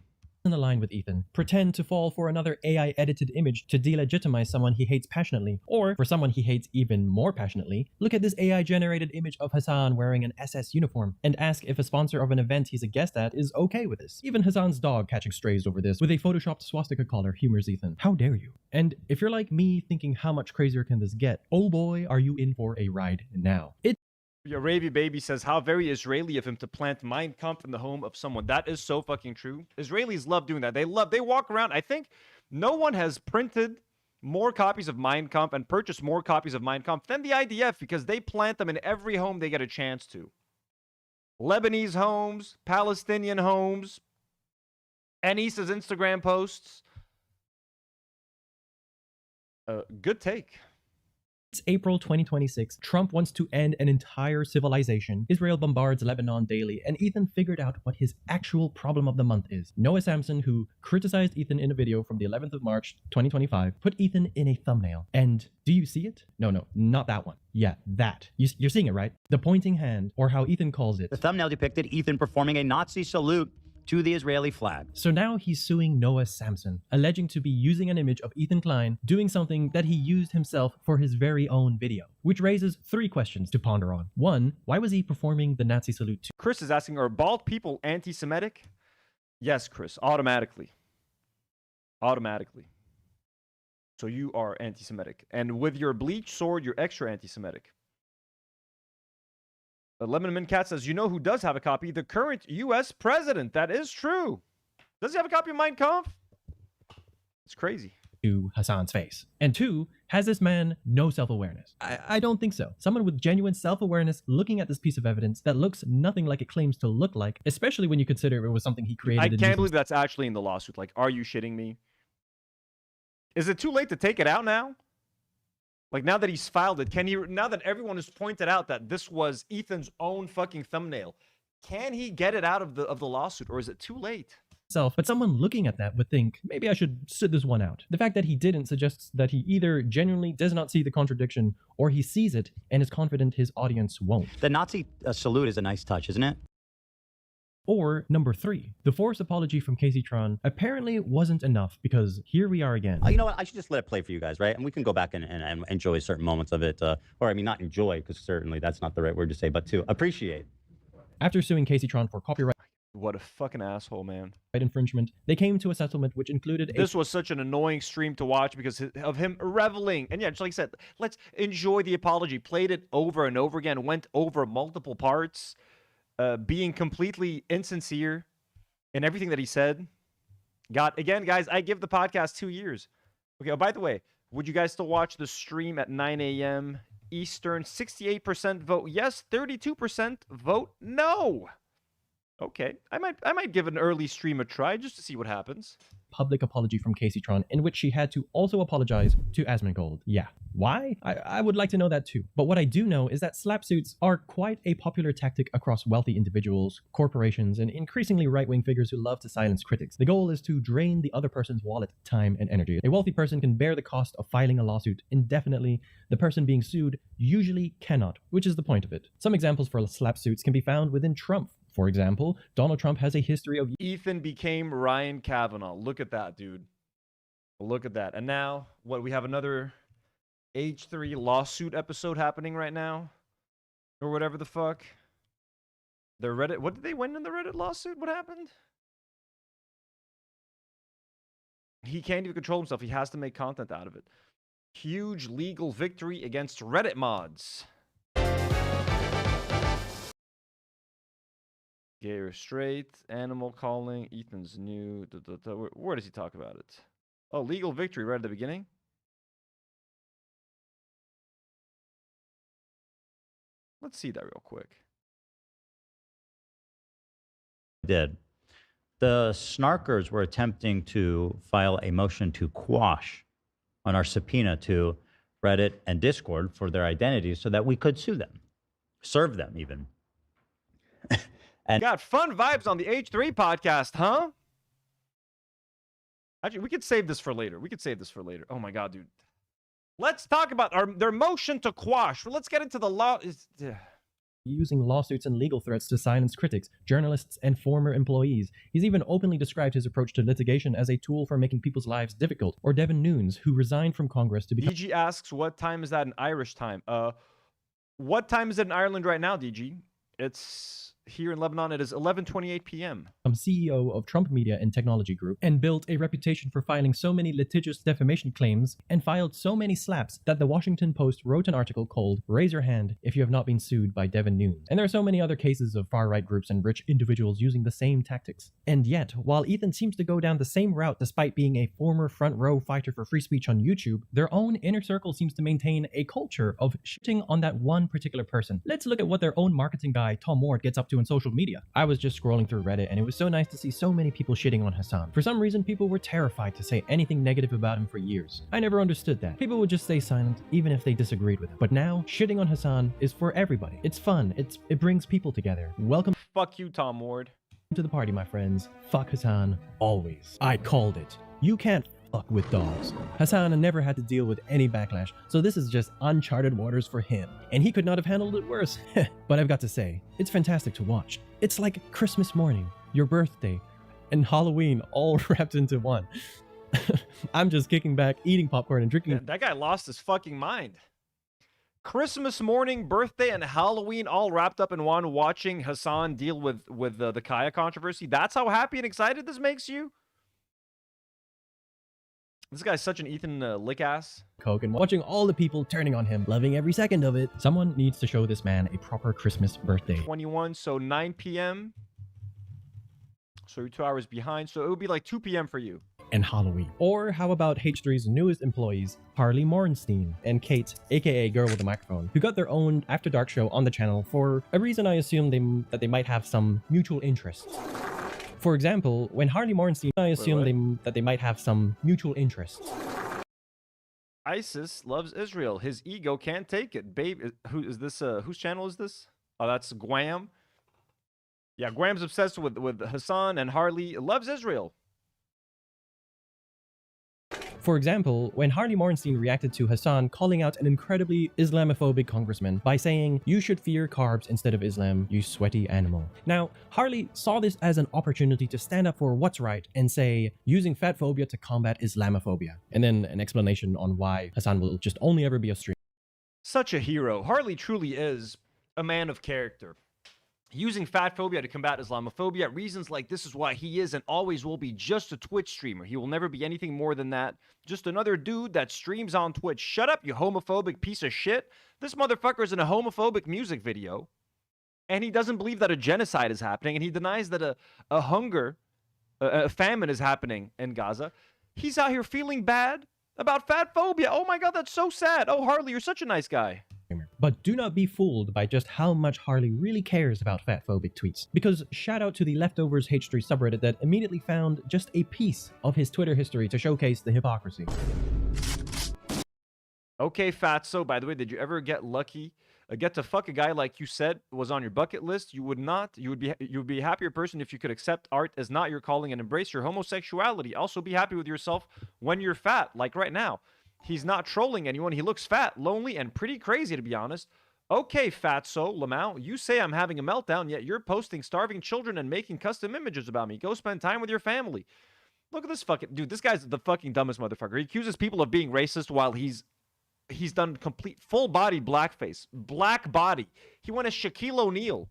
doesn't align with Ethan, pretend to fall for another AI edited image to delegitimize someone he hates passionately, or for someone he hates even more passionately, look at this AI generated image of Hassan wearing an SS uniform and ask if a sponsor of an event he's a guest at is okay with this. Even Hassan's dog catching strays over this with a photoshopped swastika collar humors Ethan. How dare you? And if you're like me thinking how much crazier can this get, oh boy, are you in for a ride now. Arabi Baby says, how very Israeli of him to plant Mein Kampf in the home of someone. That is so fucking true. Israelis love doing that. They walk around. I think no one has printed more copies of Mein Kampf and purchased more copies of Mein Kampf than the IDF, because they plant them in every home they get a chance to. Lebanese homes, Palestinian homes, Anissa's Instagram posts. Good take. It's April 2026. Trump wants to end an entire civilization. Israel bombards Lebanon daily, and Ethan figured out what his actual problem of the month is. Noah Samson, who criticized Ethan in a video from the 11th of March 2025, put Ethan in a thumbnail. And do you see it? No, not that one. Yeah, that. You're seeing it, right? The pointing hand, or how Ethan calls it. The thumbnail depicted Ethan performing a Nazi salute to the Israeli flag. So now he's suing Noah Samson, alleging to be using an image of Ethan Klein doing something that he used himself for his very own video, which raises 3 questions to ponder on. 1, why was he performing the Nazi salute to? Chris is asking, are bald people anti-Semitic? Yes, Chris, automatically. Automatically. So you are anti-Semitic. And with your bleach sword, you're extra anti-Semitic. Lemon Min Cat says, you know who does have a copy? The current U.S. president. That is true. Does he have a copy of Mein Kampf? It's crazy. To Hassan's face. And 2, has this man no self-awareness? I don't think so. Someone with genuine self-awareness looking at this piece of evidence that looks nothing like it claims to look like, especially when you consider it was something he created. I can't believe that's actually in the lawsuit. Like, are you shitting me? Is it too late to take it out now? Like, now that he's filed it, now that everyone has pointed out that this was Ethan's own fucking thumbnail, can he get it out of the lawsuit, or is it too late? But someone looking at that would think, maybe I should sit this one out. The fact that he didn't suggests that he either genuinely does not see the contradiction, or he sees it and is confident his audience won't. The Nazi salute is a nice touch, isn't it? Or number 3, the forced apology from Casey Tron apparently wasn't enough, because here we are again. You know what? I should just let it play for you guys, right? And we can go back and enjoy certain moments of it. Or I mean, not enjoy, because certainly that's not the right word to say, but to appreciate. After suing Casey Tron for copyright. What a fucking asshole, man. Infringement, they came to a settlement which included This was such an annoying stream to watch because of him reveling. And yeah, just like I said, let's enjoy the apology. Played it over and over again, went over multiple parts. Being completely insincere in everything that he said. Again, guys, I give the podcast 2 years. Okay, oh, by the way, would you guys still watch the stream at 9 a.m. Eastern? 68% vote yes, 32% vote no. Okay, I might give an early stream a try just to see what happens. Public apology from Casey Tron, in which she had to also apologize to Asmongold. Yeah. Why? I would like to know that too. But what I do know is that slap suits are quite a popular tactic across wealthy individuals, corporations, and increasingly right-wing figures who love to silence critics. The goal is to drain the other person's wallet, time, and energy. A wealthy person can bear the cost of filing a lawsuit indefinitely. The person being sued usually cannot, which is the point of it. Some examples for slap suits can be found within Trump. For example, Donald Trump has a history of... Ethan became Ryan Kavanaugh. Look at that, dude. Look at that. And now, we have another H3 lawsuit episode happening right now? Or whatever the fuck. The Reddit... What did they win in the Reddit lawsuit? What happened? He can't even control himself. He has to make content out of it. Huge legal victory against Reddit mods. Gay or straight, animal calling, Ethan's new... Where does he talk about it? Oh, legal victory right at the beginning? Let's see that real quick. The snarkers were attempting to file a motion to quash on our subpoena to Reddit and Discord for their identities so that we could sue them, serve them even. And got fun vibes on the H3 podcast, huh? Actually, we could save this for later. Oh my god, dude. Let's talk about their motion to quash. Let's get into the law. using lawsuits and legal threats to silence critics, journalists, and former employees. He's even openly described his approach to litigation as a tool for making people's lives difficult. Or Devin Nunes, who resigned from Congress to become... DG asks, what time is that in Irish time? What time is it in Ireland right now, DG? It's here in Lebanon. It is 11:28 p.m. CEO of Trump Media and Technology Group, and built a reputation for filing so many litigious defamation claims and filed so many slaps that the Washington Post wrote an article called "Raise Your Hand If You Have Not Been Sued" by Devin Nunes. And there are so many other cases of far-right groups and rich individuals using the same tactics. And yet, while Ethan seems to go down the same route despite being a former front-row fighter for free speech on YouTube, their own inner circle seems to maintain a culture of shitting on that one particular person. Let's look at what their own marketing guy, Tom Ward, gets up to on social media. I was just scrolling through Reddit and it was so nice to see so many people shitting on Hassan. For some reason, people were terrified to say anything negative about him for years. I never understood that. People would just stay silent even if they disagreed with him. But now, shitting on Hassan is for everybody. It's fun. It brings people together. Welcome. Fuck you, Tom Ward. To the party, my friends. Fuck Hassan. Always. I called it. You can't fuck with dogs. Hassan never had to deal with any backlash, so this is just uncharted waters for him. And he could not have handled it worse. But I've got to say, it's fantastic to watch. It's like Christmas morning, your birthday, and Halloween all wrapped into one. I'm just kicking back, eating popcorn, and drinking. Man, that guy lost his fucking mind. Christmas morning, birthday, and Halloween all wrapped up in one, watching Hassan deal with the Kaya controversy. That's how happy and excited this makes you? This guy's such an Ethan lick ass. Coke and watching all the people turning on him, loving every second of it. Someone needs to show this man a proper Christmas birthday. 21, so 9 p.m. So you're 2 hours behind, so it would be like 2 p.m. for you. And Halloween. Or how about H3's newest employees, Harley Morenstein and Kate, aka Girl with the Microphone, who got their own After Dark show on the channel for a reason I assume that they might have some mutual interests. For example, when Harley Morenstein, I assume that they might have some mutual interests. ISIS loves Israel. His ego can't take it. Babe, who is this? Whose channel is this? Oh, that's Guam. Yeah, Guam's obsessed with Hassan, and Harley loves Israel. For example, when Harley Morenstein reacted to Hassan calling out an incredibly Islamophobic congressman by saying, "You should fear carbs instead of Islam, you sweaty animal." Now, Harley saw this as an opportunity to stand up for what's right and say, using fat phobia to combat Islamophobia. And then an explanation on why Hassan will just only ever be a streamer. Such a hero. Harley truly is a man of character. Using fat phobia to combat Islamophobia, reasons like this is why he is and always will be just a Twitch streamer. He will never be anything more than that. Just another dude that streams on Twitch. Shut up, you homophobic piece of shit. This motherfucker's in a homophobic music video. And he doesn't believe that a genocide is happening. And he denies that a famine is happening in Gaza. He's out here feeling bad about fat phobia. Oh my God, that's so sad. Oh, Harley, you're such a nice guy. But do not be fooled by just how much Harley really cares about fatphobic tweets. Because shout out to the Leftovers H3 subreddit that immediately found just a piece of his Twitter history to showcase the hypocrisy. Okay, Fatso, by the way, did you ever get lucky? Get to fuck a guy like you said was on your bucket list? You would not. You would be a happier person if you could accept art as not your calling and embrace your homosexuality. Also be happy with yourself when you're fat, like right now. He's not trolling anyone. He looks fat, lonely, and pretty crazy, to be honest. Okay, Fatso, Lamau, you say I'm having a meltdown, yet you're posting starving children and making custom images about me. Go spend time with your family. Look at this fucking... Dude, this guy's the fucking dumbest motherfucker. He accuses people of being racist while he's done complete full-body blackface. Black body. He went as Shaquille O'Neal.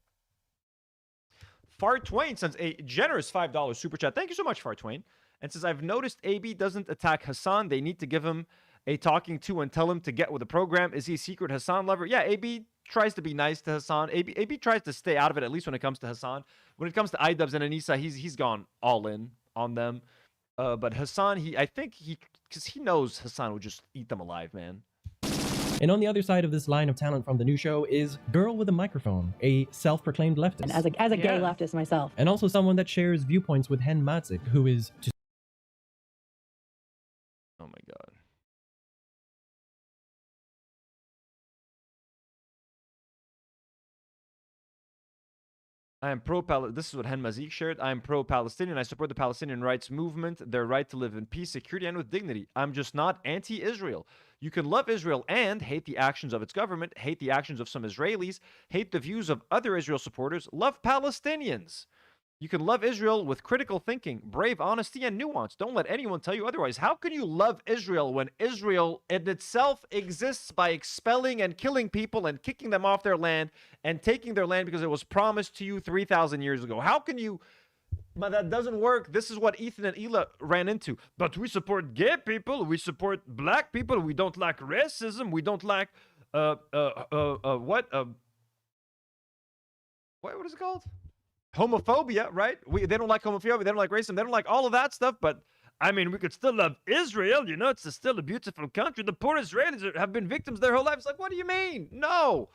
Fart Twain sends a generous $5 super chat. Thank you so much, Fart Twain. And says, I've noticed AB doesn't attack Hassan. They need to give him a talking to and tell him to get with the program. Is he a secret Hassan lover? Yeah, AB tries to be nice to Hassan. AB tries to stay out of it, at least when it comes to Hassan. When it comes to iDubbbz and Anissa, he's gone all in on them. But Hassan, because he knows Hassan would just eat them alive, man. And on the other side of this line of talent from the new show is Girl with a Microphone, a self-proclaimed leftist. And as a gay leftist myself. And also someone that shares viewpoints with Hen Matzik, who is... Oh my God. I am pro-Palestinian. This is what Hen Mazik shared. I am pro-Palestinian. I support the Palestinian rights movement, their right to live in peace, security, and with dignity. I'm just not anti-Israel. You can love Israel and hate the actions of its government, hate the actions of some Israelis, hate the views of other Israel supporters, love Palestinians. You can love Israel with critical thinking, brave honesty, and nuance. Don't let anyone tell you otherwise. How can you love Israel when Israel in itself exists by expelling and killing people and kicking them off their land and taking their land because it was promised to you 3,000 years ago? How can you... But that doesn't work. This is what Ethan and Ela ran into. But we support gay people. We support black people. We don't like racism. We don't like... what is it called? Homophobia, right? They don't like homophobia, they don't like racism, they don't like all of that stuff, but I mean, we could still love Israel, you know, it's still a beautiful country. The poor Israelis have been victims their whole lives. Like, what do you mean? No,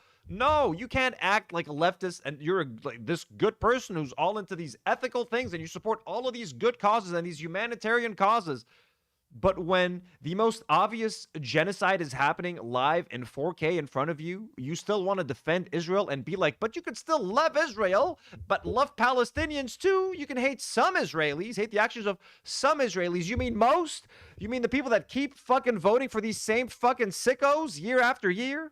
you can't act like a leftist and you're like this good person who's all into these ethical things and you support all of these good causes and these humanitarian causes. But when the most obvious genocide is happening live in 4K in front of you, you still want to defend Israel and be like, but you can still love Israel, but love Palestinians too. You can hate some Israelis, hate the actions of some Israelis. You mean most? You mean the people that keep fucking voting for these same fucking sickos year after year?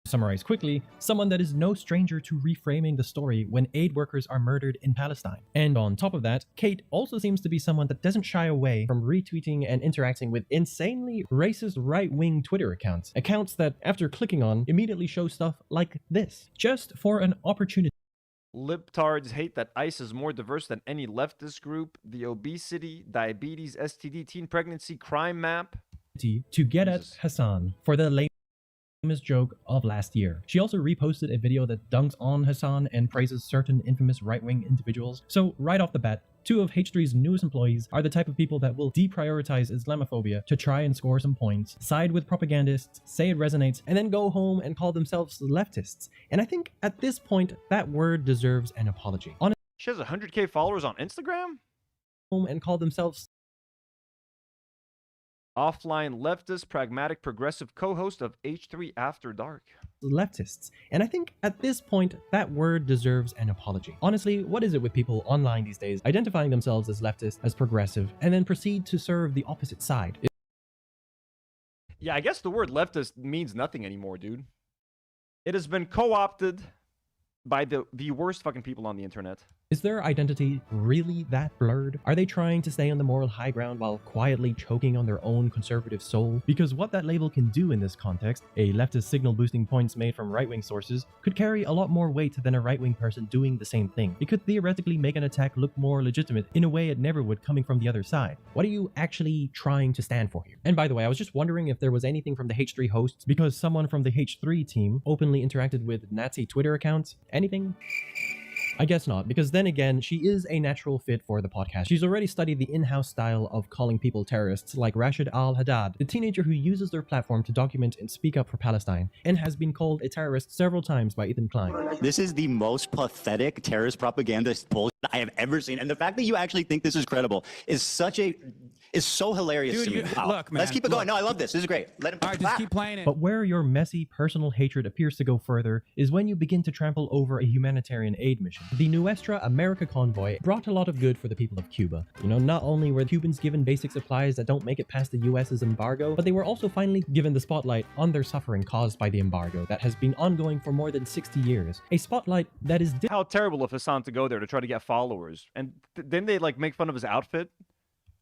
Summarize quickly, someone that is no stranger to reframing the story when aid workers are murdered in Palestine. And on top of that, Kate also seems to be someone that doesn't shy away from retweeting and interacting with insanely racist right-wing Twitter accounts. Accounts that, after clicking on, immediately show stuff like this, just for an opportunity. Libtards hate that ICE is more diverse than any leftist group. The obesity, diabetes, STD, teen pregnancy, crime map. To get at Hassan for the famous joke of last year. She also reposted a video that dunks on Hassan and praises certain infamous right-wing individuals. So right off the bat, two of H3's newest employees are the type of people that will deprioritize Islamophobia to try and score some points, side with propagandists, say it resonates, and then go home and call themselves leftists. And I think at this point, that word deserves an apology. She has 100K followers on Instagram? Home and call themselves offline leftist, pragmatic, progressive co-host of H3 After Dark. Leftists. And I think at this point, that word deserves an apology. Honestly, what is it with people online these days identifying themselves as leftist, as progressive, and then proceed to serve the opposite side? Yeah, I guess the word leftist means nothing anymore, dude. It has been co-opted by the worst fucking people on the internet. Is their identity really that blurred? Are they trying to stay on the moral high ground while quietly choking on their own conservative soul? Because what that label can do in this context, a leftist signal boosting points made from right-wing sources, could carry a lot more weight than a right-wing person doing the same thing. It could theoretically make an attack look more legitimate in a way it never would coming from the other side. What are you actually trying to stand for here? And by the way, I was just wondering if there was anything from the H3 hosts because someone from the H3 team openly interacted with Nazi Twitter accounts. Anything? I guess not, because then again, she is a natural fit for the podcast. She's already studied the in-house style of calling people terrorists, like Rashid al-Haddad, the teenager who uses their platform to document and speak up for Palestine, and has been called a terrorist several times by Ethan Klein. This is the most pathetic terrorist propagandist bullshit I have ever seen, and the fact that you actually think this is credible is so hilarious to me. Wow. Look, man, let's keep it going. No, I love this. This is great. Let him. All right, just keep playing it. But where your messy personal hatred appears to go further is when you begin to trample over a humanitarian aid mission. The Nuestra America convoy brought a lot of good for the people of Cuba. You know, not only were Cubans given basic supplies that don't make it past the US's embargo, but they were also finally given the spotlight on their suffering caused by the embargo that has been ongoing for more than 60 years. A spotlight that is how terrible of Hassan to go there to try to get followers, and then they like make fun of his outfit.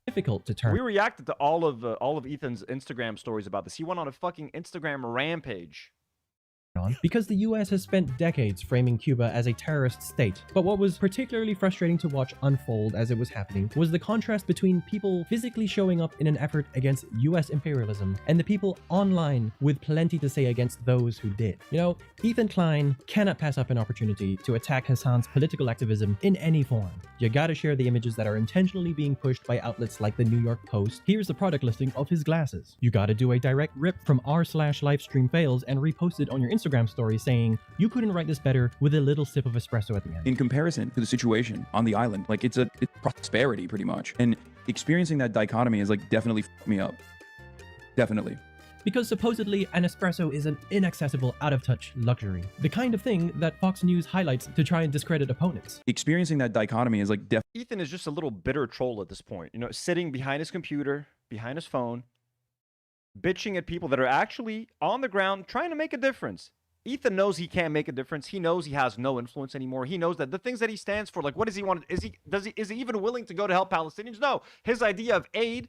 Difficult to turn. We reacted to all of Ethan's Instagram stories about this. He went on a fucking Instagram rampage. Because the US has spent decades framing Cuba as a terrorist state. But what was particularly frustrating to watch unfold as it was happening was the contrast between people physically showing up in an effort against US imperialism and the people online with plenty to say against those who did. You know, Ethan Klein cannot pass up an opportunity to attack Hassan's political activism in any form. You gotta share the images that are intentionally being pushed by outlets like the New York Post. Here's the product listing of his glasses. You gotta do a direct rip from r/livestreamfails and repost it on your Instagram story saying, you couldn't write this better with a little sip of espresso at the end. In comparison to the situation on the island, like it's prosperity pretty much. And experiencing that dichotomy is like definitely f***ed me up. Definitely. Because supposedly an espresso is an inaccessible, out-of-touch luxury. The kind of thing that Fox News highlights to try and discredit opponents. Experiencing that dichotomy is like Ethan is just a little bitter troll at this point. You know, sitting behind his computer, behind his phone, bitching at people that are actually on the ground trying to make a difference. Ethan knows he can't make a difference. He knows he has no influence anymore. He knows that the things that he stands for, like what does he want? Is he even willing to go to help Palestinians? No. His idea of aid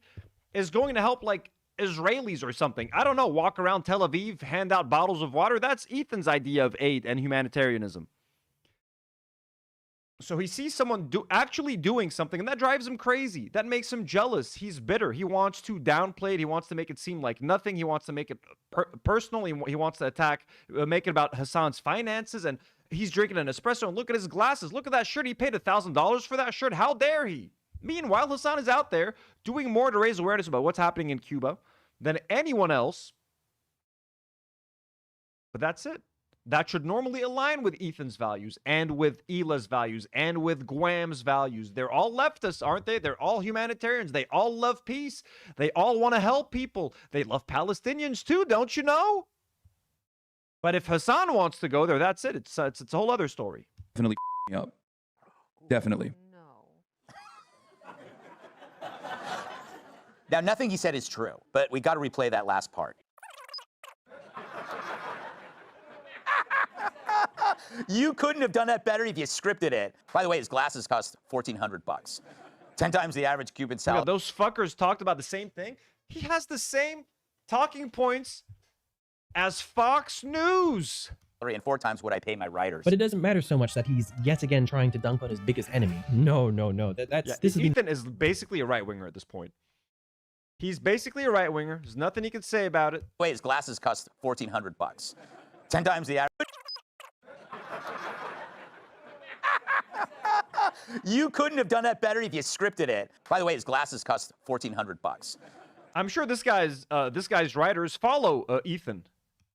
is going to help like Israelis or something. I don't know. Walk around Tel Aviv, hand out bottles of water. That's Ethan's idea of aid and humanitarianism. So he sees someone actually doing something, and that drives him crazy. That makes him jealous. He's bitter. He wants to downplay it. He wants to make it seem like nothing. He wants to make it personal. He wants to make it about Hassan's finances, and he's drinking an espresso, and look at his glasses. Look at that shirt. He paid $1,000 for that shirt. How dare he? Meanwhile, Hassan is out there doing more to raise awareness about what's happening in Cuba than anyone else. But that's it. That should normally align with Ethan's values and with Ila's values and with Guam's values. They're all leftists, aren't they? They're all humanitarians. They all love peace. They all want to help people. They love Palestinians too, don't you know? But if Hassan wants to go there, that's it. It's a whole other story. Definitely me up. Definitely. Now, nothing he said is true, but we got to replay that last part. You couldn't have done that better if you scripted it. By the way, his glasses cost $1,400. 10 times the average Cuban salary. Those fuckers talked about the same thing. He has the same talking points as Fox News. And 4 times what I pay my writers. But it doesn't matter so much that he's yet again trying to dunk on his biggest enemy. No. Ethan is basically a right-winger at this point. He's basically a right-winger. There's nothing he can say about it. Wait, his glasses cost $1,400. 10 times the average. You couldn't have done that better if you scripted it. By the way, his glasses cost $1,400. I'm sure this guy's writers follow Ethan.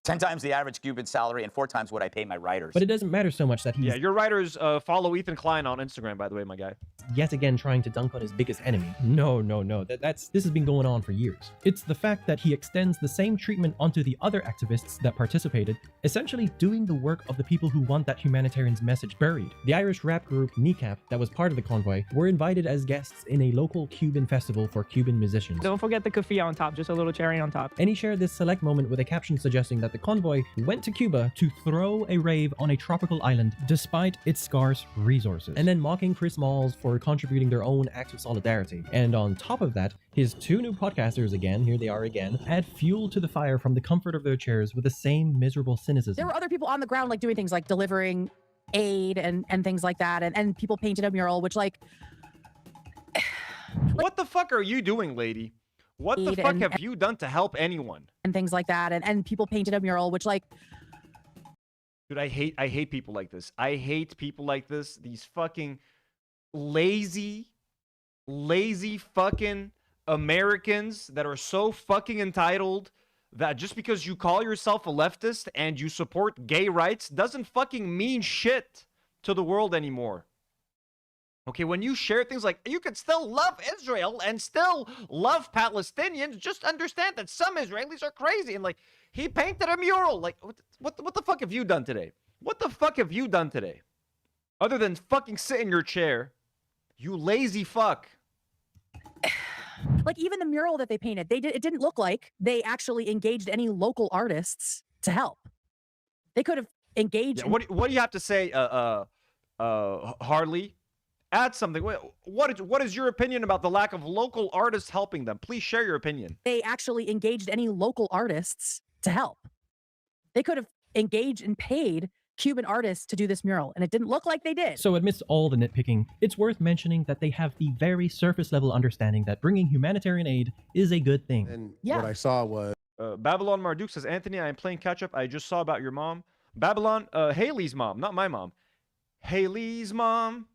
10 times the average Cuban salary and 4 times what I pay my writers. But it doesn't matter so much that he's... Yeah, your writers follow Ethan Klein on Instagram, by the way, my guy. Yet again trying to dunk on his biggest enemy. No. This has been going on for years. It's the fact that he extends the same treatment onto the other activists that participated, essentially doing the work of the people who want that humanitarian's message buried. The Irish rap group Kneecap, that was part of the convoy, were invited as guests in a local Cuban festival for Cuban musicians. Don't forget the keffiyeh on top, just a little cherry on top. And he shared this select moment with a caption suggesting that the convoy went to Cuba to throw a rave on a tropical island despite its scarce resources, and then mocking Chris Smalls for contributing their own acts of solidarity. And on top of that, his 2 new podcasters again, here they are again, add fuel to the fire from the comfort of their chairs with the same miserable cynicism. There were other people on the ground like doing things like delivering aid and things like that, and people painted a mural, which like... What the fuck are you doing, lady? What the fuck have you done to help anyone? And things like that, and people painted a mural, which like... Dude, I hate people like this. I hate people like this. These fucking lazy fucking Americans that are so fucking entitled that just because you call yourself a leftist and you support gay rights doesn't fucking mean shit to the world anymore. Okay, when you share things like, you could still love Israel and still love Palestinians, just understand that some Israelis are crazy. And like, he painted a mural. Like, what the fuck have you done today? What the fuck have you done today? Other than fucking sit in your chair, you lazy fuck. Like, even the mural that they painted, it didn't look like they actually engaged any local artists to help. They could have engaged. Yeah, what do you have to say, Harley? Add something. What is your opinion about the lack of local artists helping them? Please share your opinion. They actually engaged any local artists to help. They could have engaged and paid Cuban artists to do this mural, and it didn't look like they did. So amidst all the nitpicking, it's worth mentioning that they have the very surface level understanding that bringing humanitarian aid is a good thing. And what I saw was... Babylon Marduk says, Anthony, I am playing catch up. I just saw about your mom. Babylon, Haley's mom, not my mom. Haley's mom.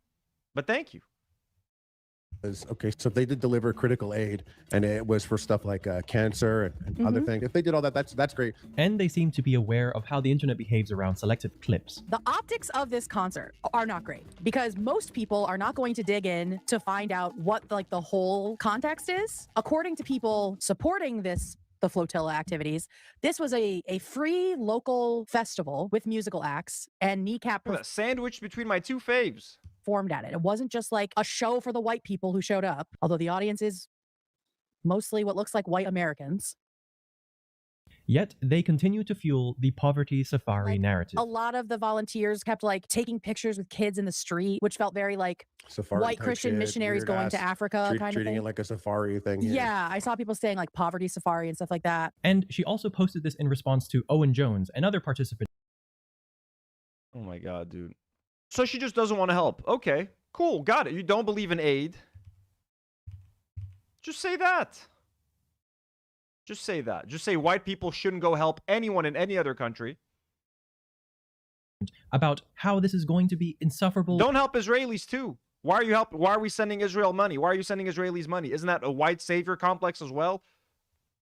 But thank you. Okay, so they did deliver critical aid, and it was for stuff like cancer and other things. If they did all that, that's great. And they seem to be aware of how the internet behaves around selected clips. The optics of this concert are not great because most people are not going to dig in to find out what the whole context is. According to people supporting the flotilla activities, this was a free local festival with musical acts, and Kneecap sandwiched between my 2 faves. Formed at it. It wasn't just like a show for the white people who showed up, although the audience is mostly what looks like white Americans. Yet they continue to fuel the poverty safari narrative. A lot of the volunteers kept like taking pictures with kids in the street, which felt very like Safari white type Christian shit, missionaries weird going ass, to Africa kind of treating thing. it like a safari thing. here. Yeah, I saw people saying like poverty safari and stuff like that. And she also posted this in response to Owen Jones, another participant. Oh my God, dude. So she just doesn't want to help. Okay, cool. Got it. You don't believe in aid. Just say that. Just say that. Just say white people shouldn't go help anyone in any other country. About how this is going to be insufferable. Don't help Israelis too. Why are you helping? Why are we sending Israel money? Why are you sending Israelis money? Isn't that a white savior complex as well?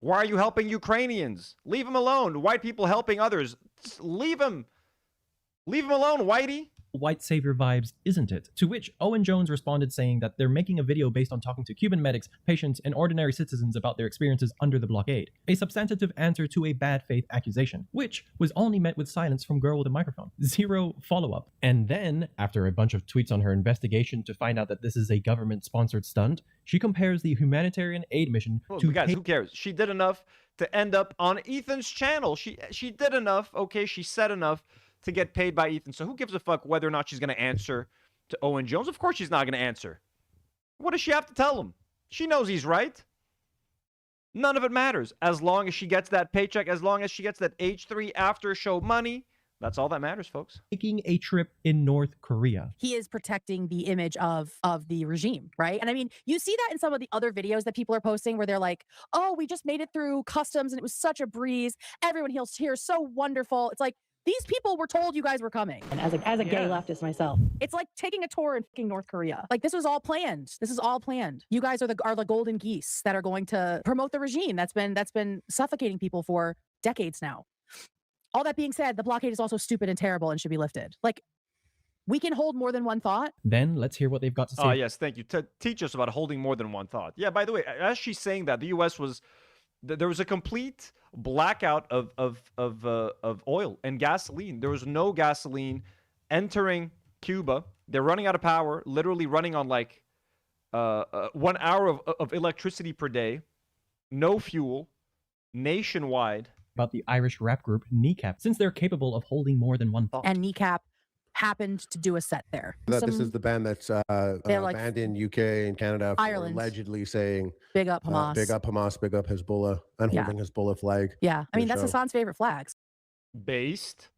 Why are you helping Ukrainians? Leave them alone. White people helping others. Just leave them. Leave them alone, whitey. White savior vibes, isn't it? To which Owen Jones responded saying that they're making a video based on talking to Cuban medics, patients, and ordinary citizens about their experiences under the blockade. A substantive answer to a bad faith accusation, which was only met with silence from girl with a microphone. Zero follow-up. And then, after a bunch of tweets on her investigation to find out that this is a government-sponsored stunt, she compares the humanitarian aid mission to... Guys, who cares? She did enough to end up on Ethan's channel. She did enough. Okay, she said enough to get paid by Ethan. So who gives a fuck whether or not she's going to answer to Owen Jones? Of course she's not going to answer. What does she have to tell him? She knows he's right. None of it matters. As long as she gets that paycheck, as long as she gets that H3 after show money, that's all that matters, folks. Taking a trip in North Korea. He is protecting the image of the regime, right? And I mean, you see that in some of the other videos that people are posting where they're like, oh, we just made it through customs and it was such a breeze. Everyone here is so wonderful. It's like, these people were told you guys were coming. And as a gay leftist myself, it's like taking a tour in fucking North Korea. Like this was all planned. This is all planned. You guys are the golden geese that are going to promote the regime that's been suffocating people for decades now. All that being said, the blockade is also stupid and terrible and should be lifted. Like we can hold more than one thought. Then let's hear what they've got to say. Oh, yes, thank you. Teach us about holding more than one thought. Yeah, by the way, as she's saying that, the U.S. was there was a complete blackout of oil and gasoline. There was no gasoline entering Cuba. They're running out of power, literally running on like 1 hour of electricity per day. No fuel, nationwide. About the Irish rap group Kneecap, since they're capable of holding more than one thought. And Kneecap happened to do a set there. This is the band that's banned in UK and Canada for Ireland. allegedly saying Big up Hamas. Big up Hamas, big up Hezbollah, and Yeah. holding Hezbollah flag. Yeah, I mean, that's show. Hassan's favorite flags. Based?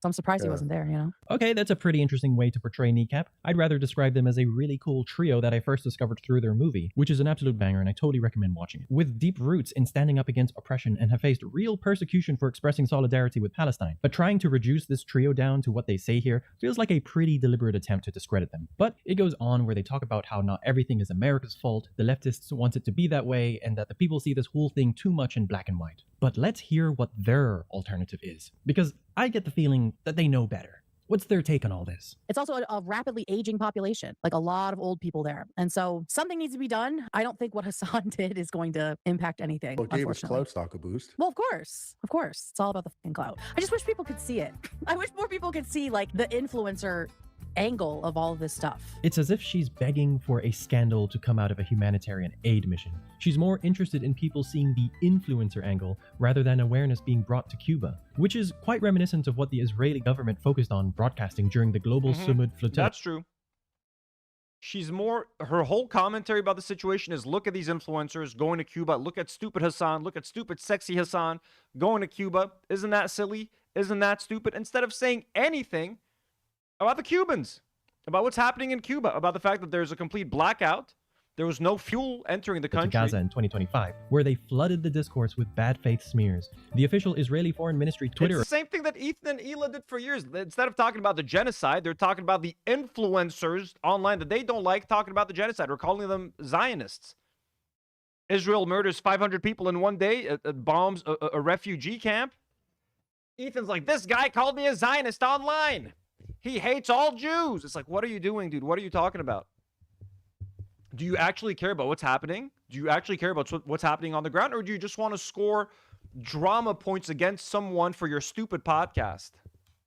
So I'm surprised he wasn't there, you know? Okay, that's a pretty interesting way to portray Kneecap. I'd rather describe them as a really cool trio that I first discovered through their movie, which is an absolute banger and I totally recommend watching it. With deep roots in standing up against oppression and have faced real persecution for expressing solidarity with Palestine. But trying to reduce this trio down to what they say here feels like a pretty deliberate attempt to discredit them. But it goes on where they talk about how not everything is America's fault, the leftists want it to be that way, and that the people see this whole thing too much in black and white. But let's hear what their alternative is, because I get the feeling that they know better. What's their take on all this? It's also a rapidly aging population, like a lot of old people there. And so something needs to be done. I don't think what Hassan did is going to impact anything. Well, gave us unfortunately. clout stock a boost. Well, of course. Of course. It's all about the fucking clout. I just wish people could see it. I wish more people could see like the influencer angle of all of this stuff. It's as if she's begging for a scandal to come out of a humanitarian aid mission. She's more interested in people seeing the influencer angle rather than awareness being brought to Cuba, which is quite reminiscent of what the Israeli government focused on broadcasting during the global Sumud flotilla. That's true. Her whole commentary about the situation is look at these influencers going to Cuba, look at stupid Hassan, look at stupid sexy Hassan going to Cuba. Isn't that silly? Isn't that stupid? Instead of saying anything about the Cubans, about what's happening in Cuba, about the fact that there's a complete blackout. There was no fuel entering the country. To Gaza in 2025, where they flooded the discourse with bad faith smears. The official Israeli Foreign Ministry Twitter... It's the same thing that Ethan and Hila did for years. Instead of talking about the genocide, they're talking about the influencers online that they don't like talking about the genocide. We're calling them Zionists. Israel murders 500 people in one day, bombs a refugee camp. Ethan's like, this guy called me a Zionist online. He hates all Jews. It's like, what are you doing, dude? What are you talking about? Do you actually care about what's happening? Do you actually care about what's happening on the ground? Or do you just want to score drama points against someone for your stupid podcast?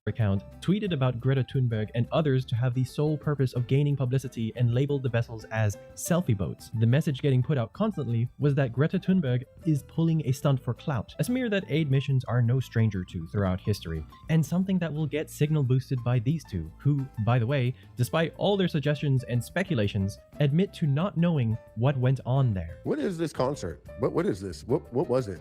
account tweeted about Greta Thunberg and others to have the sole purpose of gaining publicity and labeled the vessels as selfie boats. The message getting put out constantly was that Greta Thunberg is pulling a stunt for clout, a smear that aid missions are no stranger to throughout history, and something that will get signal boosted by these two, who, by the way, despite all their suggestions and speculations, admit to not knowing what went on there. What is this concert? What is this? What was it?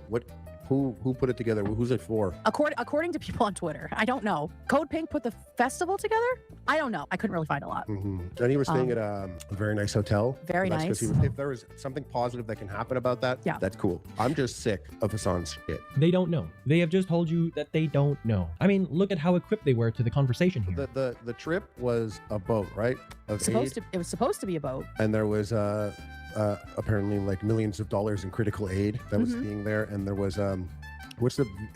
Who put it together? Who's it for? According to people on Twitter, I don't know. Code Pink put the festival together? I don't know. I couldn't really find a lot. And he was staying at a very nice hotel. Very That's 'cause nice. if there was something positive that can happen about that, yeah, that's cool. I'm just sick of Hassan's shit. They don't know. They have just told you that they don't know. I mean, look at how equipped they were to the conversation here. The trip was a boat, right? It was supposed to be a boat. And there was apparently like millions of dollars in critical aid that was being there, and there was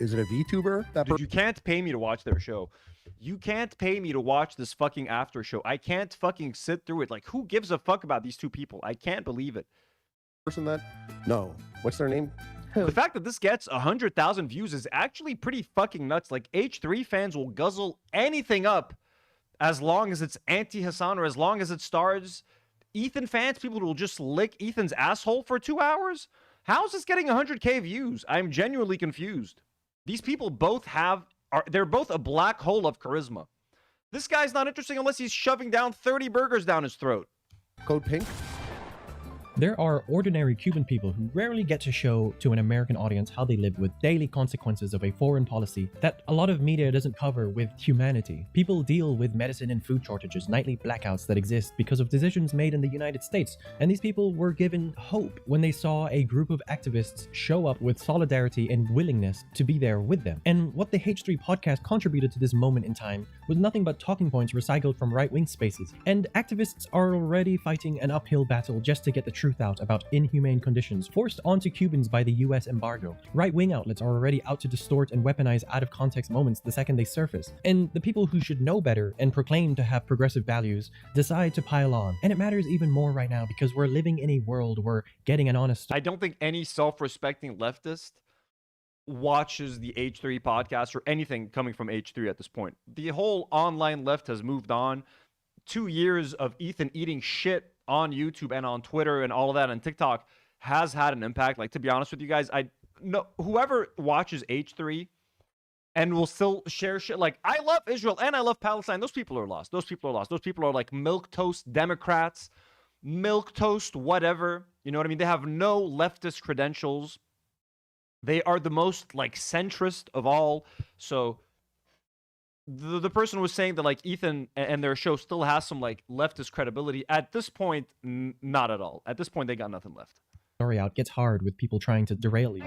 is it a VTuber? Dude, you can't pay me to watch their show. You can't pay me to watch this fucking after show. I can't fucking sit through it. Like, who gives a fuck about these two people? I can't believe it. No. What's their name? The fact that this gets 100,000 views is actually pretty fucking nuts. Like, H3 fans will guzzle anything up as long as it's anti-Hassan or as long as it stars Ethan fans. People will just lick Ethan's asshole for 2 hours. How is this getting 100K views? I'm genuinely confused. These people both they're both a black hole of charisma. This guy's not interesting unless he's shoving down 30 burgers down his throat. Code Pink? There are ordinary Cuban people who rarely get to show to an American audience how they live with daily consequences of a foreign policy that a lot of media doesn't cover with humanity. People deal with medicine and food shortages, nightly blackouts that exist because of decisions made in the United States, and these people were given hope when they saw a group of activists show up with solidarity and willingness to be there with them. And what the H3 podcast contributed to this moment in time was nothing but talking points recycled from right-wing spaces. And activists are already fighting an uphill battle just to get the truth out about inhumane conditions forced onto Cubans by the US embargo. Right-wing outlets are already out to distort and weaponize out-of-context moments the second they surface. And the people who should know better and proclaim to have progressive values decide to pile on. And it matters even more right now because we're living in a world where getting an honest... I don't think any self-respecting leftist watches the H3 podcast or anything coming from H3 at this point. The whole online left has moved on. 2 years of Ethan eating shit on YouTube and on Twitter and all of that and TikTok has had an impact. Like, to be honest with you guys, I know whoever watches H3 and will still share shit like, I love Israel and I love Palestine, those people are lost. Those people are lost. Those people are like milquetoast Democrats, milquetoast whatever. You know what I mean? They have no leftist credentials. They are the most like centrist of all. So the person was saying that like Ethan and their show still has some like leftist credibility. At this point, not at all. At this point, they got nothing left. Story out gets hard with people trying to derail you.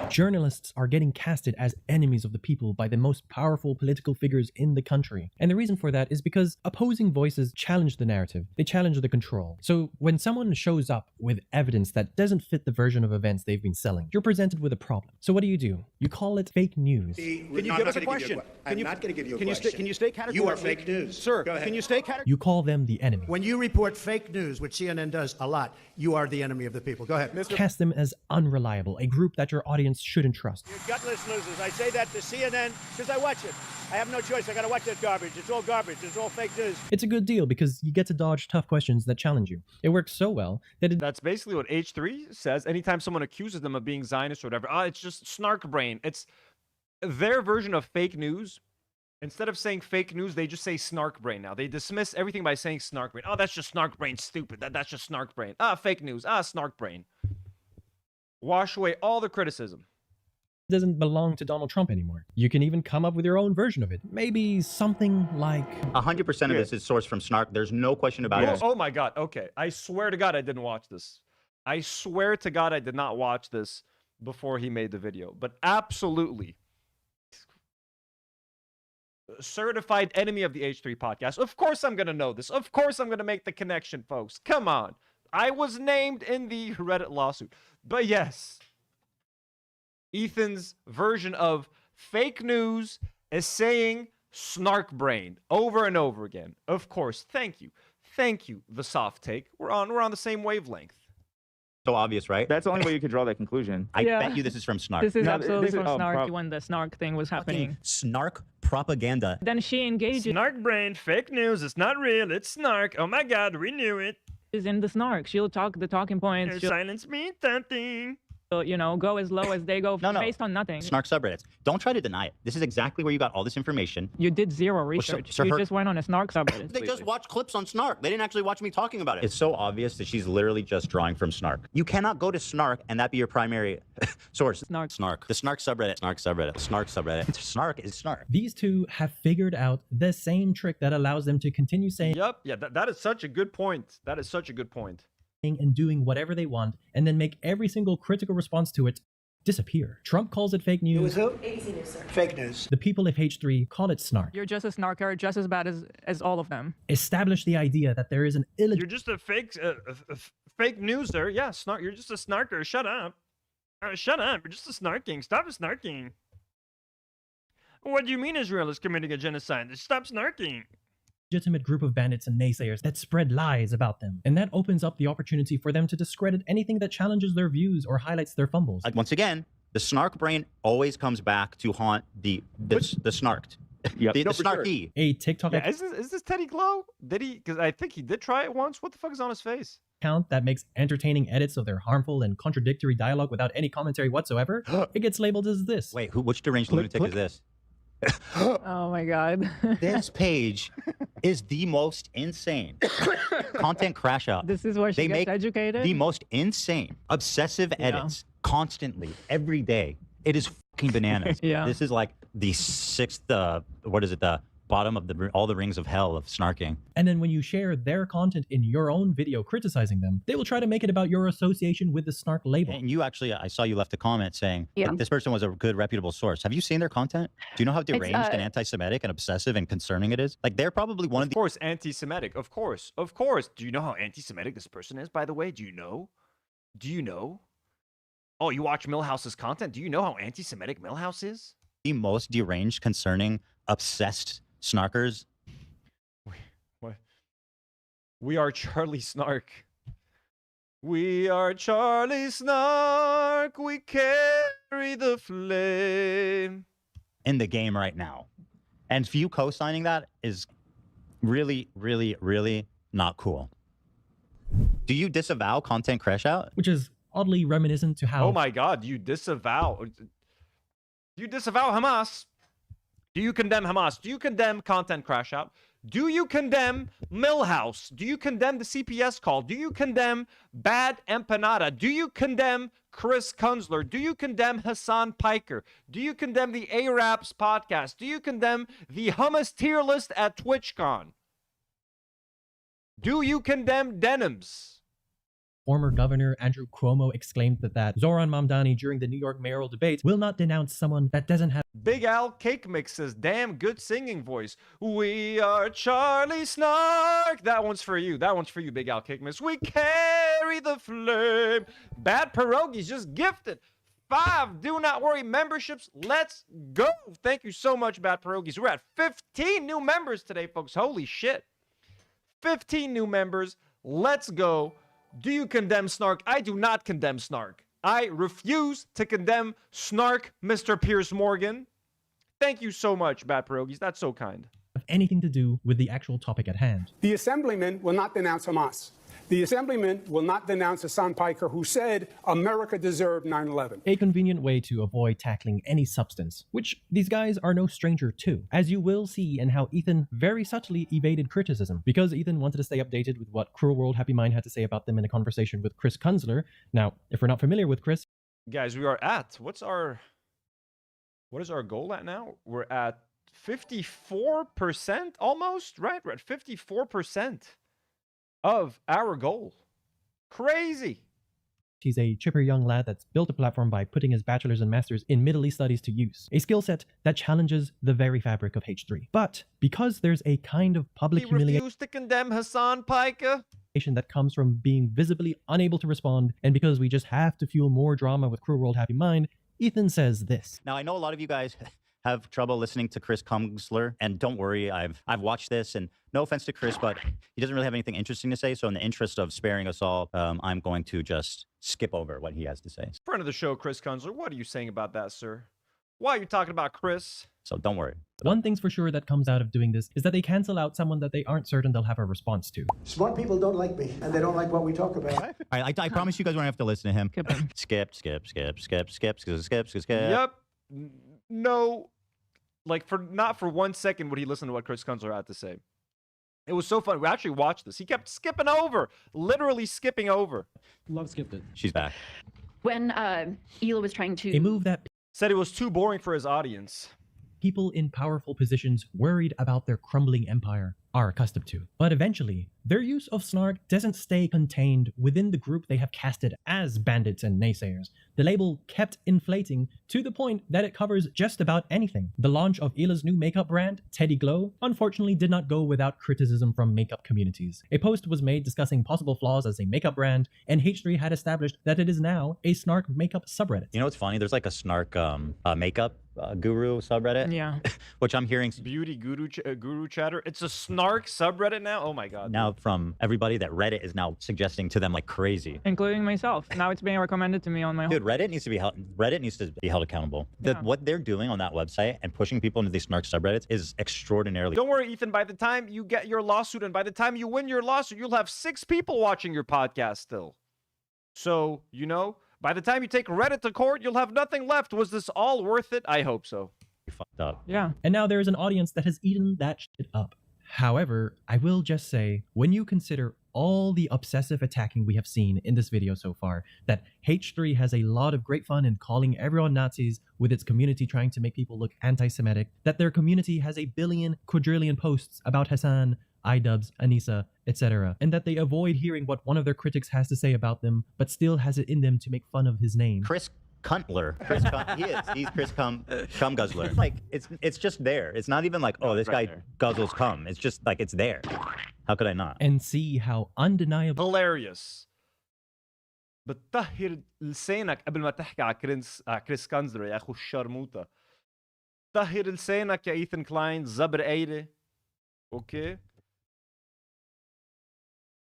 Journalists are getting casted as enemies of the people by the most powerful political figures in the country. And the reason for that is because opposing voices challenge the narrative. They challenge the control. So when someone shows up with evidence that doesn't fit the version of events they've been selling, you're presented with a problem. So what do? You call it fake news. Can you give us a question? I'm not going to give you a question. Can you stay categorically? You are fake news. Sir, can you stay categorically? You call them the enemy. When you report fake news, which CNN does a lot, you are the enemy of the people. Go ahead. Cast them as unreliable, a group that your audience shouldn't trust. You're gutless losers. I say that to CNN because I watch it. I have no choice. I got to watch that garbage. It's all garbage. It's all fake news. It's a good deal because you get to dodge tough questions that challenge you. It works so well that That's basically what H3 says. Anytime someone accuses them of being Zionist or whatever, it's just snark brain. It's their version of fake news. Instead of saying fake news, they just say snark brain now. They dismiss everything by saying snark brain. Oh, that's just snark brain, stupid. That's just snark brain. Fake news. Snark brain. Wash away all the criticism. Doesn't belong to Donald Trump anymore. You can even come up with your own version of it. Maybe something like 100% of this is sourced from Snark. There's no question about it. Oh my God. Okay. I swear to God I didn't watch this. I swear to God I did not watch this before he made the video. But absolutely. Certified enemy of the H3 podcast. Of course I'm going to know this. Of course I'm going to make the connection, folks. Come on. I was named in the Reddit lawsuit. But yes, Ethan's version of fake news is saying snark brain over and over again. Of course. Thank you. Thank you, the soft take. We're on the same wavelength. So obvious, right? That's the only way you could draw that conclusion. I bet you this is from Snark. This is No, absolutely this is- from oh, Snark when the Snark thing was happening. Snark propaganda. Then she engages Snark brain, fake news. It's not real. It's Snark. Oh my God, we knew it. in the Snark. She'll talk the talking points. She'll, Silence means something. you know, go as low as they go based on nothing. Snark subreddits. Don't try to deny it. This is exactly where you got all this information. You did zero research. so you her- just went on a Snark subreddit. They just watched clips on Snark. They didn't actually watch me talking about it. It's so obvious that she's literally just drawing from Snark. You cannot go to Snark and that be your primary source. Snark. The Snark subreddit. Snark subreddit. Snark subreddit. Snark is Snark. These two have figured out the same trick that allows them to continue saying Yep. Yeah, that is such a good point. That is such a good point. and doing whatever they want, and then make every single critical response to it disappear. Trump calls it fake news. ABC News, sir. Fake news. The people of H3 call it snark. You're just a snarker, just as bad as all of them. Establish the idea that there is an You're just a fake newser. Yeah, Snark. You're just a snarker. Shut up. Shut up. You're just a snarking. Stop snarking. What do you mean Israel is committing a genocide? Stop snarking. legitimate group of bandits and naysayers that spread lies about them, and that opens up the opportunity for them to discredit anything that challenges their views or highlights their fumbles. Once again, the Snark brain always comes back to haunt the snarked. Yep. The snarky. A TikTok Yeah, is this Teddy Glow? Did he? Because I think he did try it once. What the fuck is on his face? account that makes entertaining edits of their harmful and contradictory dialogue without any commentary whatsoever, it gets labeled as this. Wait, which deranged lunatic is this? Oh my god. This page is the most insane content crash out. This is where she They gets make educated? the most insane obsessive edits constantly every day. It is fucking bananas. Yeah. This is like the sixth what is it, the bottom of all the rings of hell of snarking. And then when you share their content in your own video criticizing them, they will try to make it about your association with the snark label. And you actually, I saw you left a comment saying Yeah. that this person was a good, reputable source. Have you seen their content? Do you know how deranged and anti-Semitic and obsessive and concerning it is? Like, they're probably one of the... Of course, anti-Semitic. Of course. Of course. Do you know how anti-Semitic this person is, by the way? Do you know? Do you know? Oh, you watch Millhouse's content? Do you know how anti-Semitic Millhouse is? The most deranged, concerning, obsessed snarkers. What? We are Charlie Snark. We are Charlie Snark. We carry the flame. In the game right now. And you co-signing that is really, really, really not cool. Do you disavow content crash out? Which is oddly reminiscent to how... Oh my God, you disavow. You disavow Hamas. Do you condemn Hamas? Do you condemn content crash out? Do you condemn Millhouse? Do you condemn the CPS call? Do you condemn Bad Empanada? Do you condemn Chris Kunzler? Do you condemn Hassan Piker? Do you condemn the A-Raps podcast? Do you condemn the hummus tier list at TwitchCon? Do you condemn denims? Former Governor Andrew Cuomo exclaimed that Zoran Mamdani during the New York mayoral debate will not denounce someone that doesn't have... Big Al Cake Mix says, damn good singing voice. We are Charlie Snark. That one's for you. That one's for you, Big Al Cake Mix. We carry the flame. Bad Pierogies just gifted 5 Do Not Worry memberships. Let's go. Thank you so much, Bad Pierogies. We're at 15 new members today, folks. Holy shit. 15 new members. Let's go. Do you condemn Snark? I do not condemn Snark. I refuse to condemn Snark, Mr. Pierce Morgan. Thank you so much, Bad Pierogies. That's so kind. have anything to do with the actual topic at hand. The Assemblyman will not denounce Hamas. The Assemblyman will not denounce Hassan Piker, who said America deserved 9/11. A convenient way to avoid tackling any substance, which these guys are no stranger to, as you will see in how Ethan very subtly evaded criticism, because Ethan wanted to stay updated with what Cruel World Happy Mind had to say about them in a conversation with Chris Kunzler. Now, if we're not familiar with Chris... Guys, we are at, what is our goal at now? We're at 54% almost, right? We're at 54% of our goal. Crazy. He's a chipper young lad that's built a platform by putting his bachelor's and master's in Middle East studies to use, a skill set that challenges the very fabric of H3. But because there's a kind of public humiliation refused to condemn Hassan Piker that comes from being visibly unable to respond, and because we just have to fuel more drama with Cruel World Happy Mind, Ethan says this. Now, I know a lot of you guys have trouble listening to Chris Kumsler. And don't worry, I've watched this, and no offense to Chris, but he doesn't really have anything interesting to say. So in the interest of sparing us all, I'm going to just skip over what he has to say. Friend of the show, Chris Kunzler, what are you saying about that, sir? Why are you talking about Chris? So don't worry. One thing's for sure that comes out of doing this is that they cancel out someone that they aren't certain they'll have a response to. Smart people don't like me, and they don't like what we talk about. All right, I promise you guys won't have to listen to him. Skip. Yep. No, like not for 1 second would he listen to what Chris Kunzler had to say. It was so fun. We actually watched this. He kept skipping over, literally skipping over. Love skipped it. She's back. When Hila was trying to... A move that said it was too boring for his audience. People in powerful positions worried about their crumbling empire are accustomed to. But eventually, their use of snark doesn't stay contained within the group they have casted as bandits and naysayers. The label kept inflating to the point that it covers just about anything. The launch of Hila's new makeup brand, Teddy Glow, unfortunately did not go without criticism from makeup communities. A post was made discussing possible flaws as a makeup brand, and H3 had established that it is now a snark makeup subreddit. You know what's funny? There's like a snark makeup guru subreddit. Yeah. Which I'm hearing. Beauty guru chatter. It's a snark subreddit now? Oh my god. Now from everybody that Reddit is now suggesting to them like crazy. Including myself. Now it's being recommended to me on my Dude, Reddit needs to be held accountable. What they're doing on that website and pushing people into these snark subreddits is extraordinarily. Don't worry, Ethan. By the time you get your lawsuit and by the time you win your lawsuit, you'll have 6 people watching your podcast still. So, you know, by the time you take Reddit to court, you'll have nothing left. Was this all worth it? I hope so. You fucked up. Yeah. And now there is an audience that has eaten that shit up. However, I will just say, when you consider all the obsessive attacking we have seen in this video so far, that H3 has a lot of great fun in calling everyone Nazis with its community trying to make people look anti-Semitic, that their community has a billion quadrillion posts about Hassan, iDubbbz, Anissa, etc., and that they avoid hearing what one of their critics has to say about them, but still has it in them to make fun of his name. Chris Kuntler. He's Chris Cum Guzzler. Like it's just there. It's not even like, oh, this guy guzzles cum. It's just like it's there. How could I not? And see how undeniable. Hilarious. بتطهر لسانك قبل ما تحكي على كريس كانزلر يا اخو الشرموطة. طهر لسانك يا ايثن كلاين زبر قايلة. اوكي.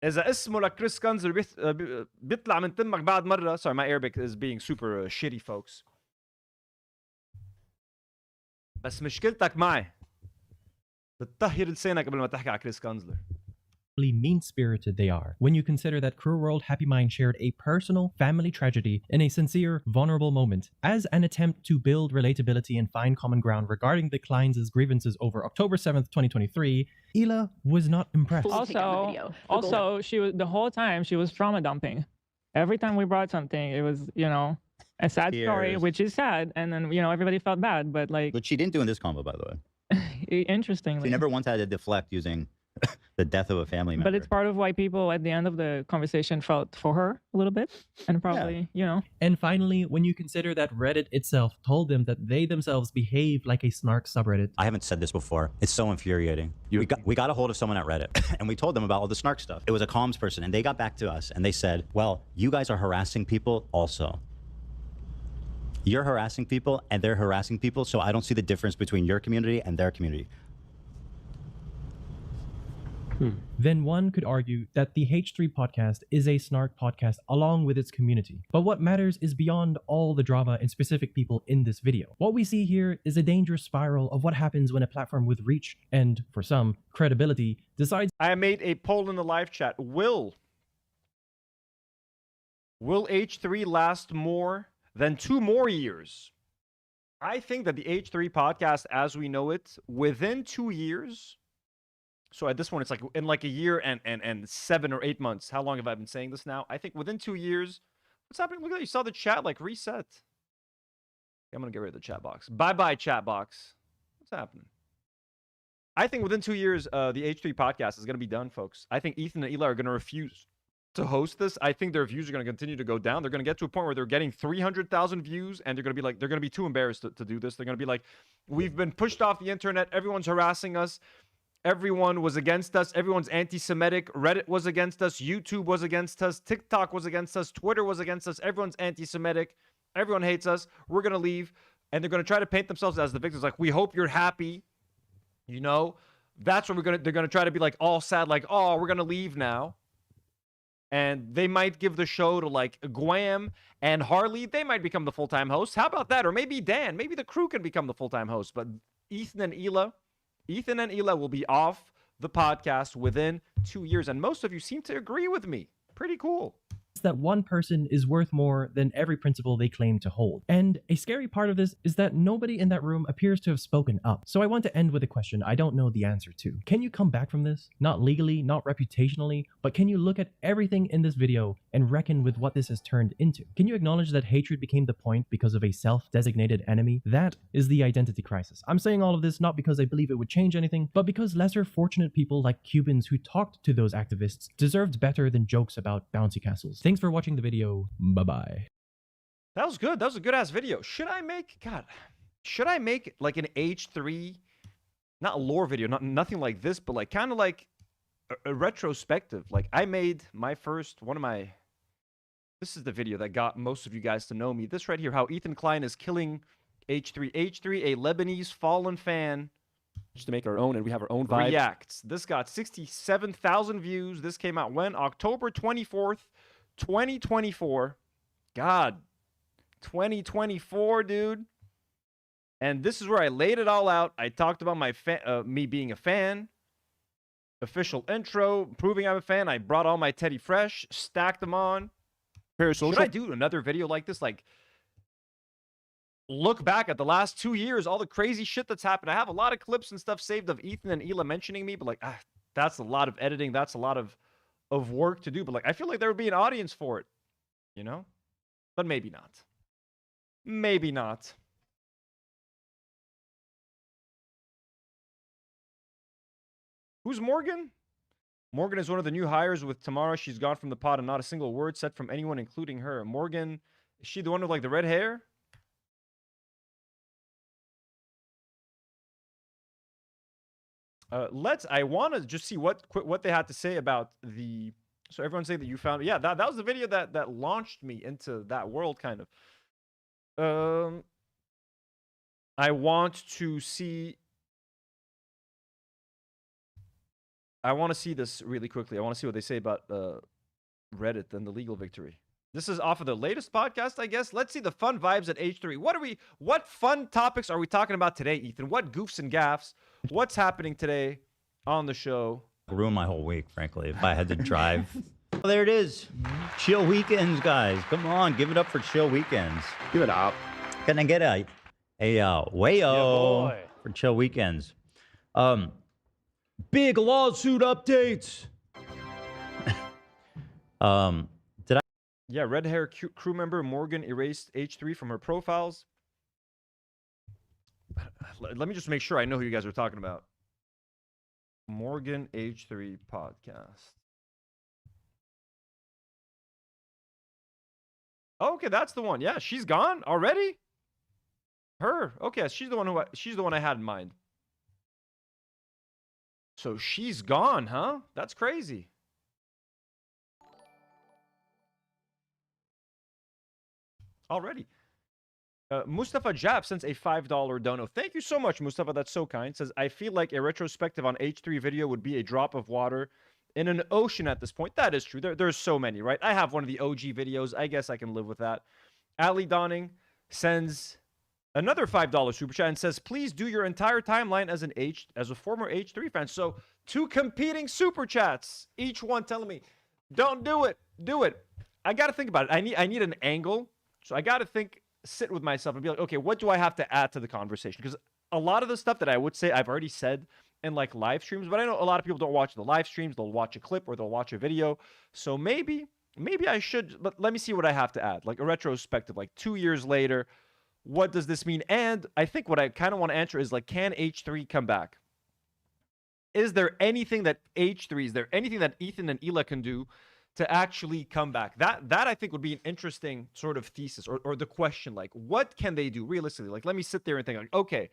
إذا اسمه لكريس كانزلر بيطلع من تمك بعد مرة. Sorry, my Arabic is being super shitty, folks. بس مشكلتك معي. بتطهر لسانك قبل ما تحكي على كريس كانزلر. Mean-spirited they are when you consider that Cruel World Happy Mind shared a personal family tragedy in a sincere, vulnerable moment as an attempt to build relatability and find common ground regarding the Klein's grievances over October 7th, 2023. Hila was not impressed. Also, she was the whole time she was trauma dumping. Every time we brought something, it was, you know, a sad story, which is sad, and then, you know, everybody felt bad, but like. Which she didn't do in this combo, by the way. Interestingly. She never once had to deflect using the death of a family member. But it's part of why people at the end of the conversation felt for her a little bit, and probably, you know. And finally, when you consider that Reddit itself told them that they themselves behave like a snark subreddit. I haven't said this before. It's so infuriating. We got a hold of someone at Reddit, and we told them about all the snark stuff. It was a comms person, and they got back to us, and they said, well, you guys are harassing people also. You're harassing people, and they're harassing people, so I don't see the difference between your community and their community. Then one could argue that the H3 podcast is a snark podcast along with its community. But what matters is beyond all the drama and specific people in this video. What we see here is a dangerous spiral of what happens when a platform with reach and, for some, credibility decides. I made a poll in the live chat. Will H3 last more than 2 more years? I think that the H3 podcast as we know it, within 2 years. So at this one, it's like in like a year and 7 or 8 months. How long have I been saying this now? I think within 2 years. What's happening? Look at that. You saw the chat like reset. Okay, I'm going to get rid of the chat box. Bye-bye, chat box. What's happening? I think within 2 years, the H3 podcast is going to be done, folks. I think Ethan and Eli are going to refuse to host this. I think their views are going to continue to go down. They're going to get to a point where they're getting 300,000 views, and they're going to be like, they're going to be too embarrassed to do this. They're going to be like, we've been pushed off the internet. Everyone's harassing us. Everyone was against us. Everyone's anti-Semitic. Reddit was against us. YouTube was against us. TikTok was against us. Twitter was against us. Everyone's anti-Semitic. Everyone hates us. We're going to leave. and they're going to try to paint themselves as the victims. Like, we hope you're happy. You know, that's what they're going to try to be like all sad, like, oh, we're going to leave now. And they might give the show to like Guam and Harley. They might become the full-time hosts. How about that? Or maybe Dan, maybe the crew can become the full-time host. But Ethan and Hila will be off the podcast within 2 years. And most of you seem to agree with me. Pretty cool. That one person is worth more than every principle they claim to hold. And a scary part of this is that nobody in that room appears to have spoken up. So I want to end with a question I don't know the answer to. Can you come back from this? Not legally, not reputationally, but can you look at everything in this video and reckon with what this has turned into? Can you acknowledge that hatred became the point because of a self-designated enemy? That is the identity crisis. I'm saying all of this not because I believe it would change anything, but because lesser fortunate people like Cubans who talked to those activists deserved better than jokes about bouncy castles. Thanks for watching the video. Bye-bye. That was good. That was a good ass video. Should I make like an H3, not a lore video, nothing like this, but like kind of like a retrospective. Like I made my first, this is the video that got most of you guys to know me. This right here, how Ethan Klein is killing H3. H3, a Lebanese fallen fan. Just to make our own, and we have our own vibe. Reacts. This got 67,000 views. This came out when? October 24th, 2024. God, 2024, dude. And this is where I laid it all out. I talked about my me being a fan. Official intro, proving I'm a fan. I brought all my Teddy Fresh, stacked them on. Should I do another video like this? Like, look back at the last 2 years, all the crazy shit that's happened. I have a lot of clips and stuff saved of Ethan and Hila mentioning me, but like, that's a lot of editing. That's a lot of work to do. But like, I feel like there would be an audience for it, you know? But maybe not. Maybe not. Who's Morgan? Morgan is one of the new hires with Tamara. She's gone from the pod and not a single word said from anyone, including her. Morgan, is she the one with like the red hair? I want to just see what they had to say about the. So everyone say that you found. Yeah, that was the video that launched me into that world, kind of. I want to see. I want to see this really quickly. I want to see what they say about Reddit and the legal victory. This is off of the latest podcast, I guess. Let's see the fun vibes at H3. What fun topics are we talking about today, Ethan? What goofs and gaffes? What's happening today on the show? Ruin my whole week, frankly, if I had to drive. Well, there it is. Chill weekends, guys. Come on, give it up for chill weekends. Give it up. Can I get a wayo for chill weekends? Big lawsuit updates. Did I? Yeah, red hair crew member Morgan erased H3 from her profiles. Let me just make sure I know who you guys are talking about. Morgan H3 podcast. Okay, that's the one. Yeah, she's gone already. Her. Okay, she's the one I had in mind. So she's gone, huh? That's crazy. Already. Mustafa Jab sends a $5 dono. Thank you so much, Mustafa. That's so kind. Says, I feel like a retrospective on H3 video would be a drop of water in an ocean at this point. That is true. There's so many, right? I have one of the OG videos. I guess I can live with that. Ali Donning sends another $5 super chat and says, please do your entire timeline as a former H3 fan. So 2 competing super chats, each one telling me, don't do it. Do it. I got to think about it. I need an angle. So I got to sit with myself and be like, okay, what do I have to add to the conversation? Because a lot of the stuff that I would say, I've already said in like live streams, but I know a lot of people don't watch the live streams. They'll watch a clip or they'll watch a video. So maybe I should, but let me see what I have to add. Like a retrospective, like 2 years later, what does this mean? And I think what I kind of want to answer is like, can H3 come back? Is there anything that Ethan and Hila can do to actually come back? That I think would be an interesting sort of thesis or the question, like, what can they do realistically? Like, let me sit there and think, like, okay,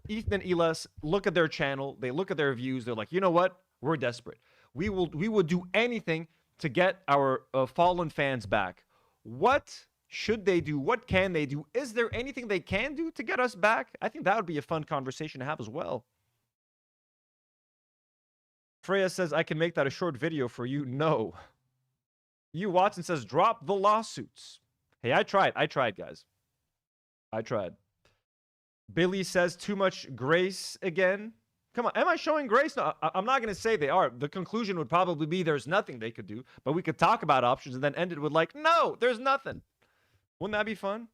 Ethan and Hila look at their channel, they look at their views, they're like, you know what? We're desperate. We will do anything to get our fallen fans back. What should they do? What can they do? Is there anything they can do to get us back? I think that would be a fun conversation to have as well. Freya says, I can make that a short video for you. No. You Watson says, drop the lawsuits. Hey, I tried, guys. I tried. Billy says, too much grace again. Come on, am I showing grace? No, I'm not going to say they are. The conclusion would probably be there's nothing they could do, but we could talk about options and then end it with like, no, there's nothing. Wouldn't that be fun?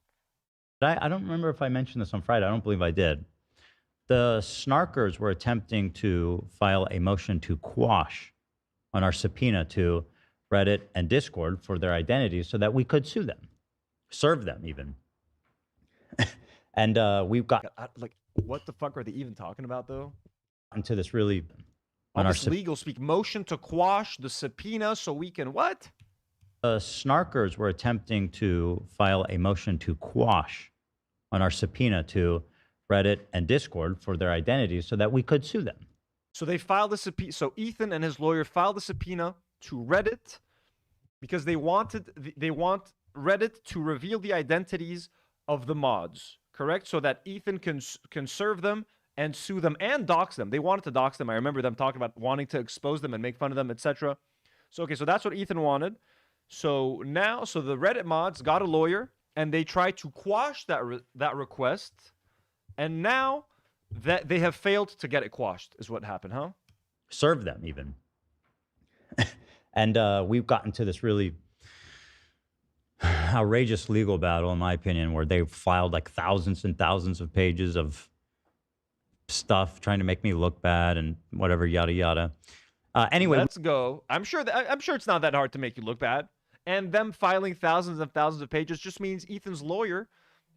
I don't remember if I mentioned this on Friday. I don't believe I did. The snarkers were attempting to file a motion to quash on our subpoena to Reddit and Discord for their identities so that we could sue them, serve them even. And we've got... like, what the fuck are they even talking about, though? Into this really... On this legal speak, motion to quash the subpoena so we can what? The snarkers were attempting to file a motion to quash on our subpoena to Reddit and Discord for their identities so that we could sue them. So they filed a subpoena. So Ethan and his lawyer filed a subpoena to Reddit because they want Reddit to reveal the identities of the mods, correct? So that Ethan can serve them and sue them and dox them. They wanted to dox them. I remember them talking about wanting to expose them and make fun of them, etc. So, okay, so that's what Ethan wanted. So now, the Reddit mods got a lawyer and they tried to quash that request. And now that they have failed to get it quashed is what happened, huh? Serve them even. And we've gotten to this really outrageous legal battle, in my opinion, where they filed like thousands and thousands of pages of stuff trying to make me look bad and whatever, yada, yada. Anyway, let's go. I'm sure it's not that hard to make you look bad. And them filing thousands and thousands of pages just means Ethan's lawyer,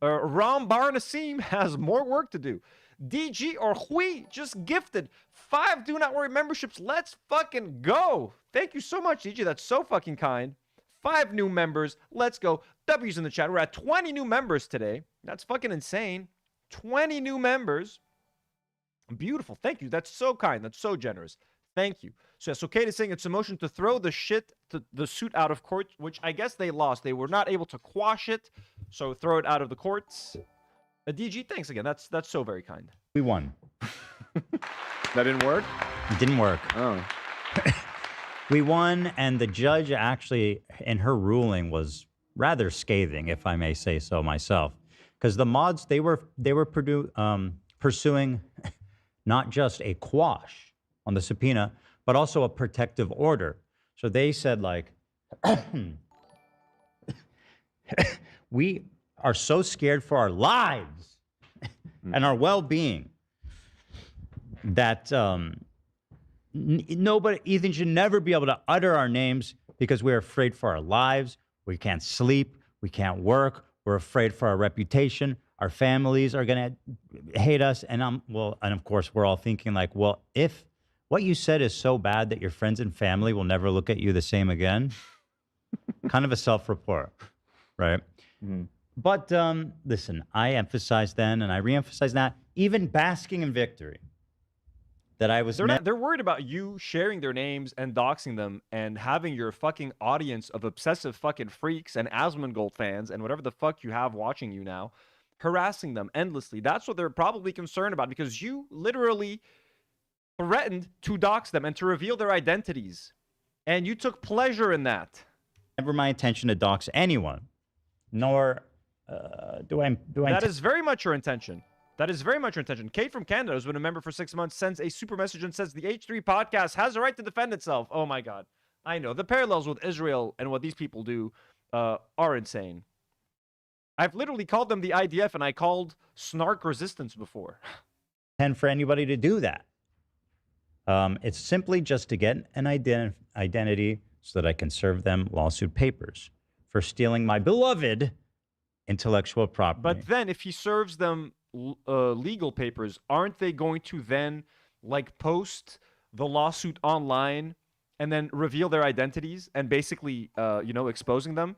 Ram Bar Nassim, has more work to do. DG or Hui just gifted 5 Do Not Worry memberships. Let's fucking go. Thank you so much, DG. That's so fucking kind. 5 new members. Let's go. W's in the chat. We're at 20 new members today. That's fucking insane. 20 new members. Beautiful. Thank you. That's so kind. That's so generous. Thank you. So yes, okay to saying it's a motion to throw the suit out of court, which I guess they lost. They were not able to quash it, so throw it out of the courts. DG, thanks again. That's so very kind. We won. That didn't work? It didn't work. Oh. We won, and the judge actually, in her ruling, was rather scathing, if I may say so myself, because the mods they were pursuing not just a quash on the subpoena, but also a protective order. So they said, like, we are so scared for our lives and our well-being that Ethan should never be able to utter our names because we're afraid for our lives. We can't sleep. We can't work. We're afraid for our reputation. Our families are going to hate us. And of course, we're all thinking like, well, if what you said is so bad that your friends and family will never look at you the same again, kind of a self-report, right? Mm-hmm. But listen, I emphasized then, and I re-emphasize that, even basking in victory, that I was... They're worried about you sharing their names and doxing them and having your fucking audience of obsessive fucking freaks and Asmongold fans and whatever the fuck you have watching you now, harassing them endlessly. That's what they're probably concerned about, because you literally threatened to dox them and to reveal their identities. And you took pleasure in that. Never my intention to dox anyone, nor do I... That is very much your intention. That is very much your intention. Kate from Canada, who's been a member for 6 months, sends a super message and says, the H3 podcast has a right to defend itself. Oh my God. I know. The parallels with Israel and what these people do are insane. I've literally called them the IDF, and I called snark resistance before. And for anybody to do that. It's simply just to get an identity so that I can serve them lawsuit papers for stealing my beloved intellectual property. But then if he serves them legal papers, aren't they going to then like post the lawsuit online and then reveal their identities and basically, exposing them?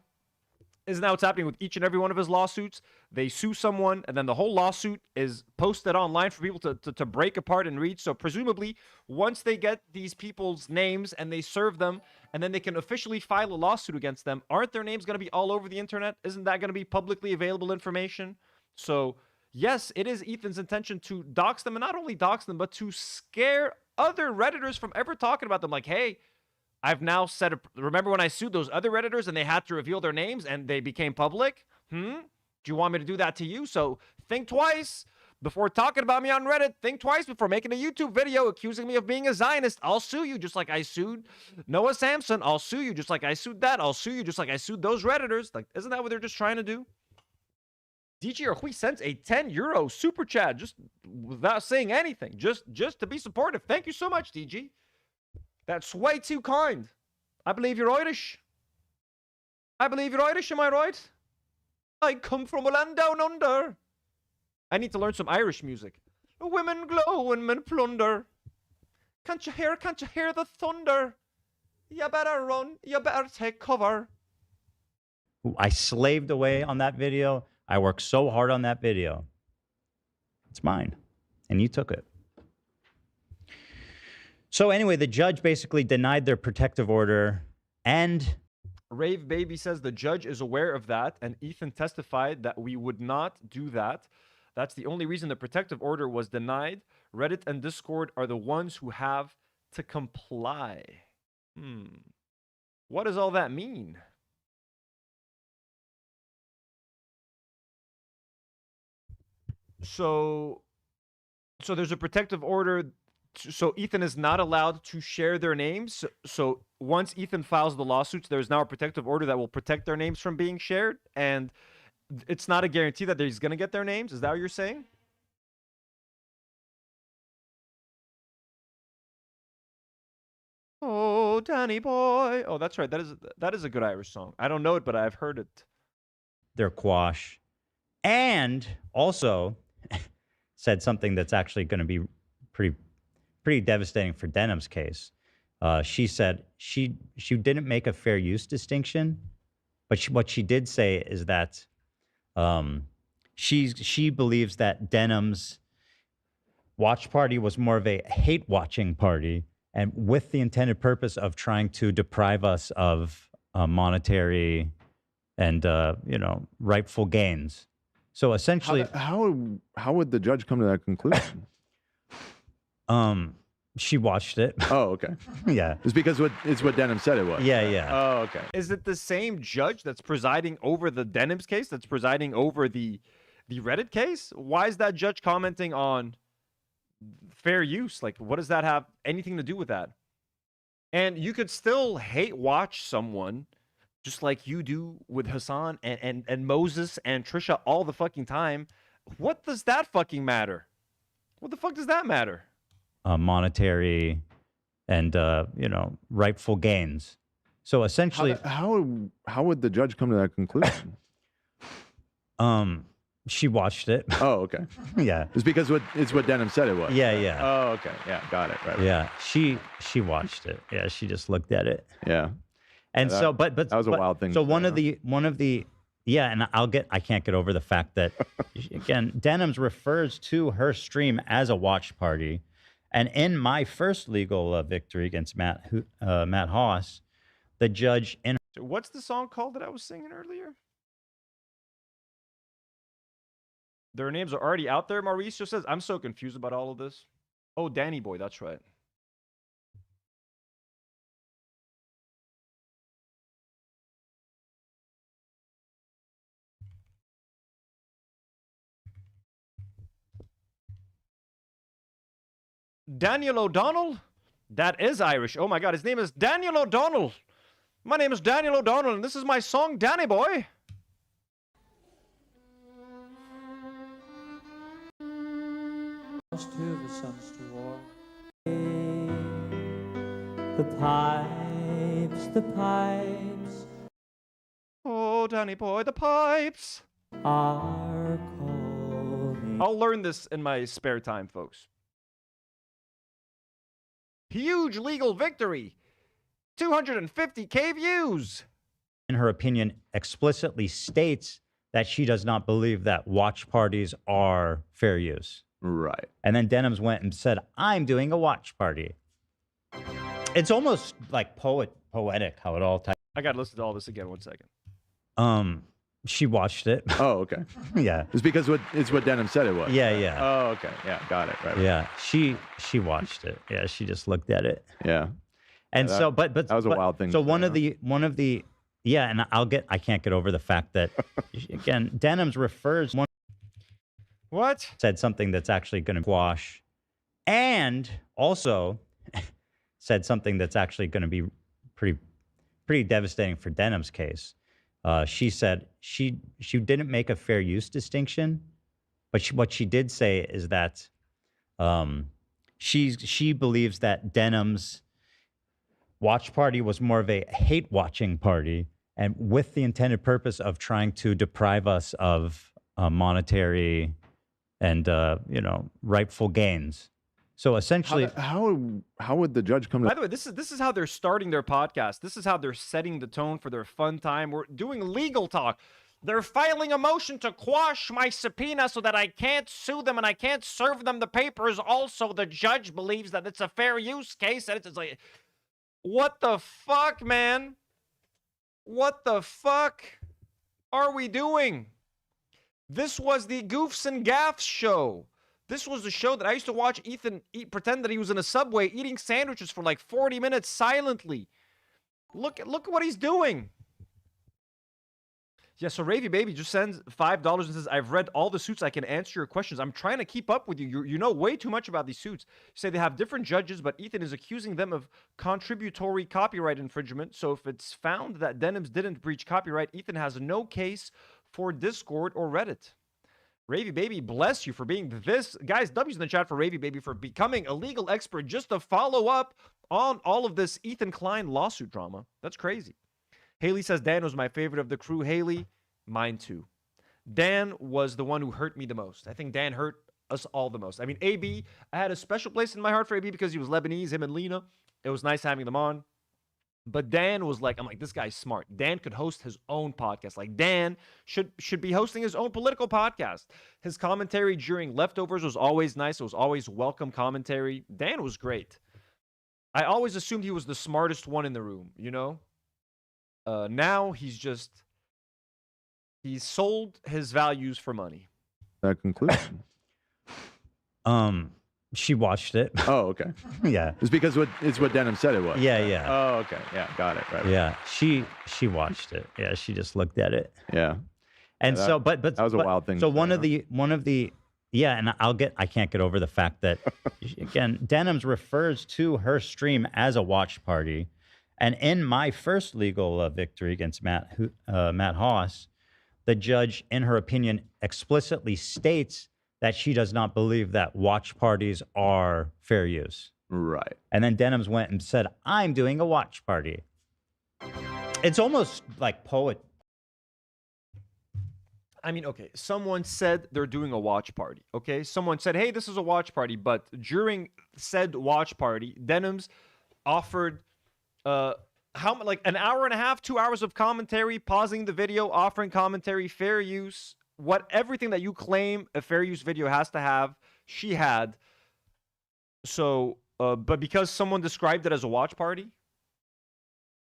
isn't that what's happening with each and every one of his lawsuits? They sue someone, and then the whole lawsuit is posted online for people to break apart and read. So presumably, once they get these people's names and they serve them, and then they can officially file a lawsuit against them, aren't their names going to be all over the internet? Isn't that going to be publicly available information? So yes, it is Ethan's intention to dox them, and not only dox them, but to scare other Redditors from ever talking about them. Like, hey, I've now said, remember when I sued those other Redditors and they had to reveal their names and they became public? Do you want me to do that to you? So think twice before talking about me on Reddit. Think twice before making a YouTube video accusing me of being a Zionist. I'll sue you just like I sued Noah Samson. I'll sue you just like I sued that. I'll sue you just like I sued those Redditors. Like, isn't that what they're just trying to do? DJ Arhui sends a €10 super chat just without saying anything. Just to be supportive. Thank you so much, DG. That's way too kind. I believe you're Irish. I believe you're Irish, am I right? I come from a land down under. I need to learn some Irish music. Women glow and men plunder. Can't you hear the thunder? You better run, you better take cover. I slaved away on that video. I worked so hard on that video. It's mine. And you took it. So anyway, the judge basically denied their protective order, and Rave Baby says the judge is aware of that, and Ethan testified that we would not do that. That's the only reason the protective order was denied. Reddit and Discord are the ones who have to comply. What does all that mean? So there's a protective order. So Ethan is not allowed to share their names. So once Ethan files the lawsuits, there's now a protective order that will protect their names from being shared. And it's not a guarantee that he's going to get their names. Is that what you're saying? Oh, Danny boy. Oh, that's right. That is a good Irish song. I don't know it, but I've heard it. their quash, and also said something that's actually going to be pretty devastating for Denham's case. She said she didn't make a fair use distinction, but what she did say is that she believes that Denham's watch party was more of a hate-watching party, and with the intended purpose of trying to deprive us of monetary and rightful gains. So essentially, how would the judge come to that conclusion? She watched it. Oh, okay. Yeah. It's because it's what Denham said it was. Yeah, yeah. Oh, okay. Is it the same judge that's presiding over the Denham's case that's presiding over the Reddit case? Why is that judge commenting on fair use? Like, what does that have anything to do with that? And you could still hate watch someone just like you do with Hassan and Moses and Trisha all the fucking time. What does that fucking matter? What the fuck does that matter? Monetary and rightful gains. So essentially, how would the judge come to that conclusion? She watched it. Oh, okay. Yeah. It's because it's what Denham said it was. Yeah, yeah. Oh, okay. Yeah, got it. Right. Yeah, she watched it. Yeah, she just looked at it. Yeah. And Yeah, so, but that was a wild thing. So to one say, of the yeah, and I can't get over the fact that again, Denham's refers to her stream as a watch party, and in my first legal victory against Matt Haas, the judge in. So what's the song called that I was singing earlier? Their names are already out there. Mauricio says, I'm so confused about all of this. Oh, Danny Boy, that's right. Daniel O'Donnell? That is Irish. Oh my God, his name is Daniel O'Donnell. My name is Daniel O'Donnell, and this is my song, Danny Boy. To the sons to war. The pipes Oh, Danny Boy, the pipes are calling. I'll learn this in my spare time, folks. Huge legal victory. 250K views. in her opinion, explicitly states that she does not believe that watch parties are fair use. Right. And then Denims went and said, I'm doing a watch party. It's almost like poetic how it all ties. I got to listen to all this again. 1 second. She watched it. Oh, okay. Yeah. It's because it's what Denim said it was. Yeah, yeah. Oh, okay. Yeah, got it. Right. Yeah, she watched it. Yeah, she just looked at it. Yeah. And Yeah, so, that was a wild thing So to one say, of the, yeah, and I can't get over the fact that again, Denims refers said something that's actually going to squash, and also said something that's actually going to be pretty devastating for Denim's case. She said she didn't make a fair use distinction, but what she did say is that she believes that Denim's watch party was more of a hate watching party, and with the intended purpose of trying to deprive us of monetary and rightful gains. So essentially, how would the judge come to? By the way, this is how they're starting their podcast. This is how they're setting the tone for their fun time. We're doing legal talk. They're filing a motion to quash my subpoena so that I can't sue them and I can't serve them the papers. Also, the judge believes that it's a fair use case, and it's like, what the fuck, man? What the fuck are we doing? This was the Goofs and Gaffs show. This was the show that I used to watch Ethan pretend that he was in a Subway eating sandwiches for like 40 minutes silently. Look at what he's doing. Yeah, so Ravy Baby just sends $5 and says, I've read all the suits. I can answer your questions. I'm trying to keep up with you. You know way too much about these suits. You say they have different judges, but Ethan is accusing them of contributory copyright infringement. So if it's found that Denims didn't breach copyright, Ethan has no case for Discord or Reddit. Ravy Baby, bless you for being this. Guys, W's in the chat for Ravy Baby for becoming a legal expert just to follow up on all of this Ethan Klein lawsuit drama. That's crazy. Haley says, Dan was my favorite of the crew. Haley, mine too. Dan was the one who hurt me the most. I think Dan hurt us all the most. I mean, AB, I had a special place in my heart for AB because he was Lebanese, him and Lena. It was nice having them on. But Dan was like, I'm like, this guy's smart. Dan could host his own podcast. Like, Dan should be hosting his own political podcast. His commentary during Leftovers was always nice. It was always welcome commentary. Dan was great. I always assumed he was the smartest one in the room, you know? Now he's sold his values for money. That conclusion. She watched it. Oh, okay. Yeah. It's because it's what Denim said it was. Yeah, yeah. Oh, okay. Yeah, got it. Right. Yeah, she watched it. Yeah, she just looked at it. Yeah. And Yeah, so, but that was a wild thing So to one say, of the, yeah, and I can't get over the fact that again, Denims refers to her stream as a watch party, and in my first legal victory against Matt Haas, the judge, in her opinion, explicitly states that she does not believe that watch parties are fair use. Right. And then Denims went and said, I'm doing a watch party. It's almost like I mean, okay, someone said they're doing a watch party, okay? Someone said, hey, this is a watch party, but during said watch party, Denims offered like an hour and a half, 2 hours of commentary, pausing the video, offering commentary, fair use, everything that you claim a fair use video has to have, she had. So, but because someone described it as a watch party,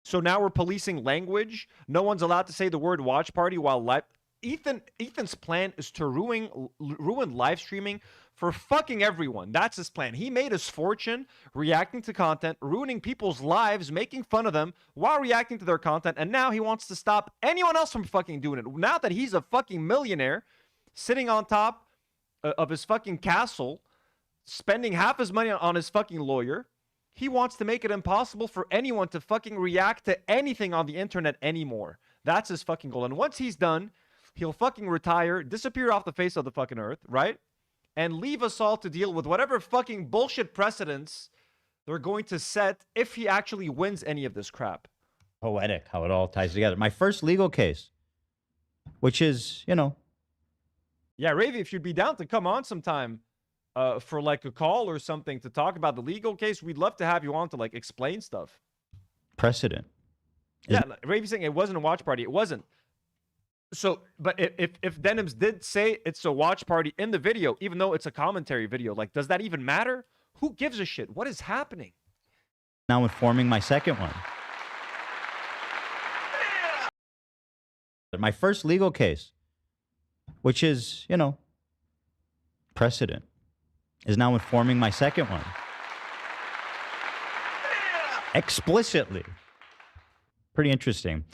so now we're policing language. No one's allowed to say the word watch party while live. Ethan's plan is to ruin live streaming for fucking everyone. That's his plan. He made his fortune reacting to content, ruining people's lives, making fun of them while reacting to their content, and now he wants to stop anyone else from fucking doing it. Now that he's a fucking millionaire, sitting on top of his fucking castle, spending half his money on his fucking lawyer, he wants to make it impossible for anyone to fucking react to anything on the internet anymore. That's his fucking goal. And once he's done, he'll fucking retire, disappear off the face of the fucking earth, right? And leave us all to deal with whatever fucking bullshit precedents they're going to set if he actually wins any of this crap. poetic how it all ties together. My first legal case, which is, Yeah, Ravy, if you'd be down to come on sometime for like a call or something to talk about the legal case, we'd love to have you on to like explain stuff. precedent. Yeah, Ravy's saying it wasn't a watch party. It wasn't. So, but if Denims did say it's a watch party in the video, even though it's a commentary video, like, does that even matter? Who gives a shit? What is happening? Now informing my second one. My first legal case, which is, you know, precedent, is now informing my second one. Explicitly. Pretty interesting.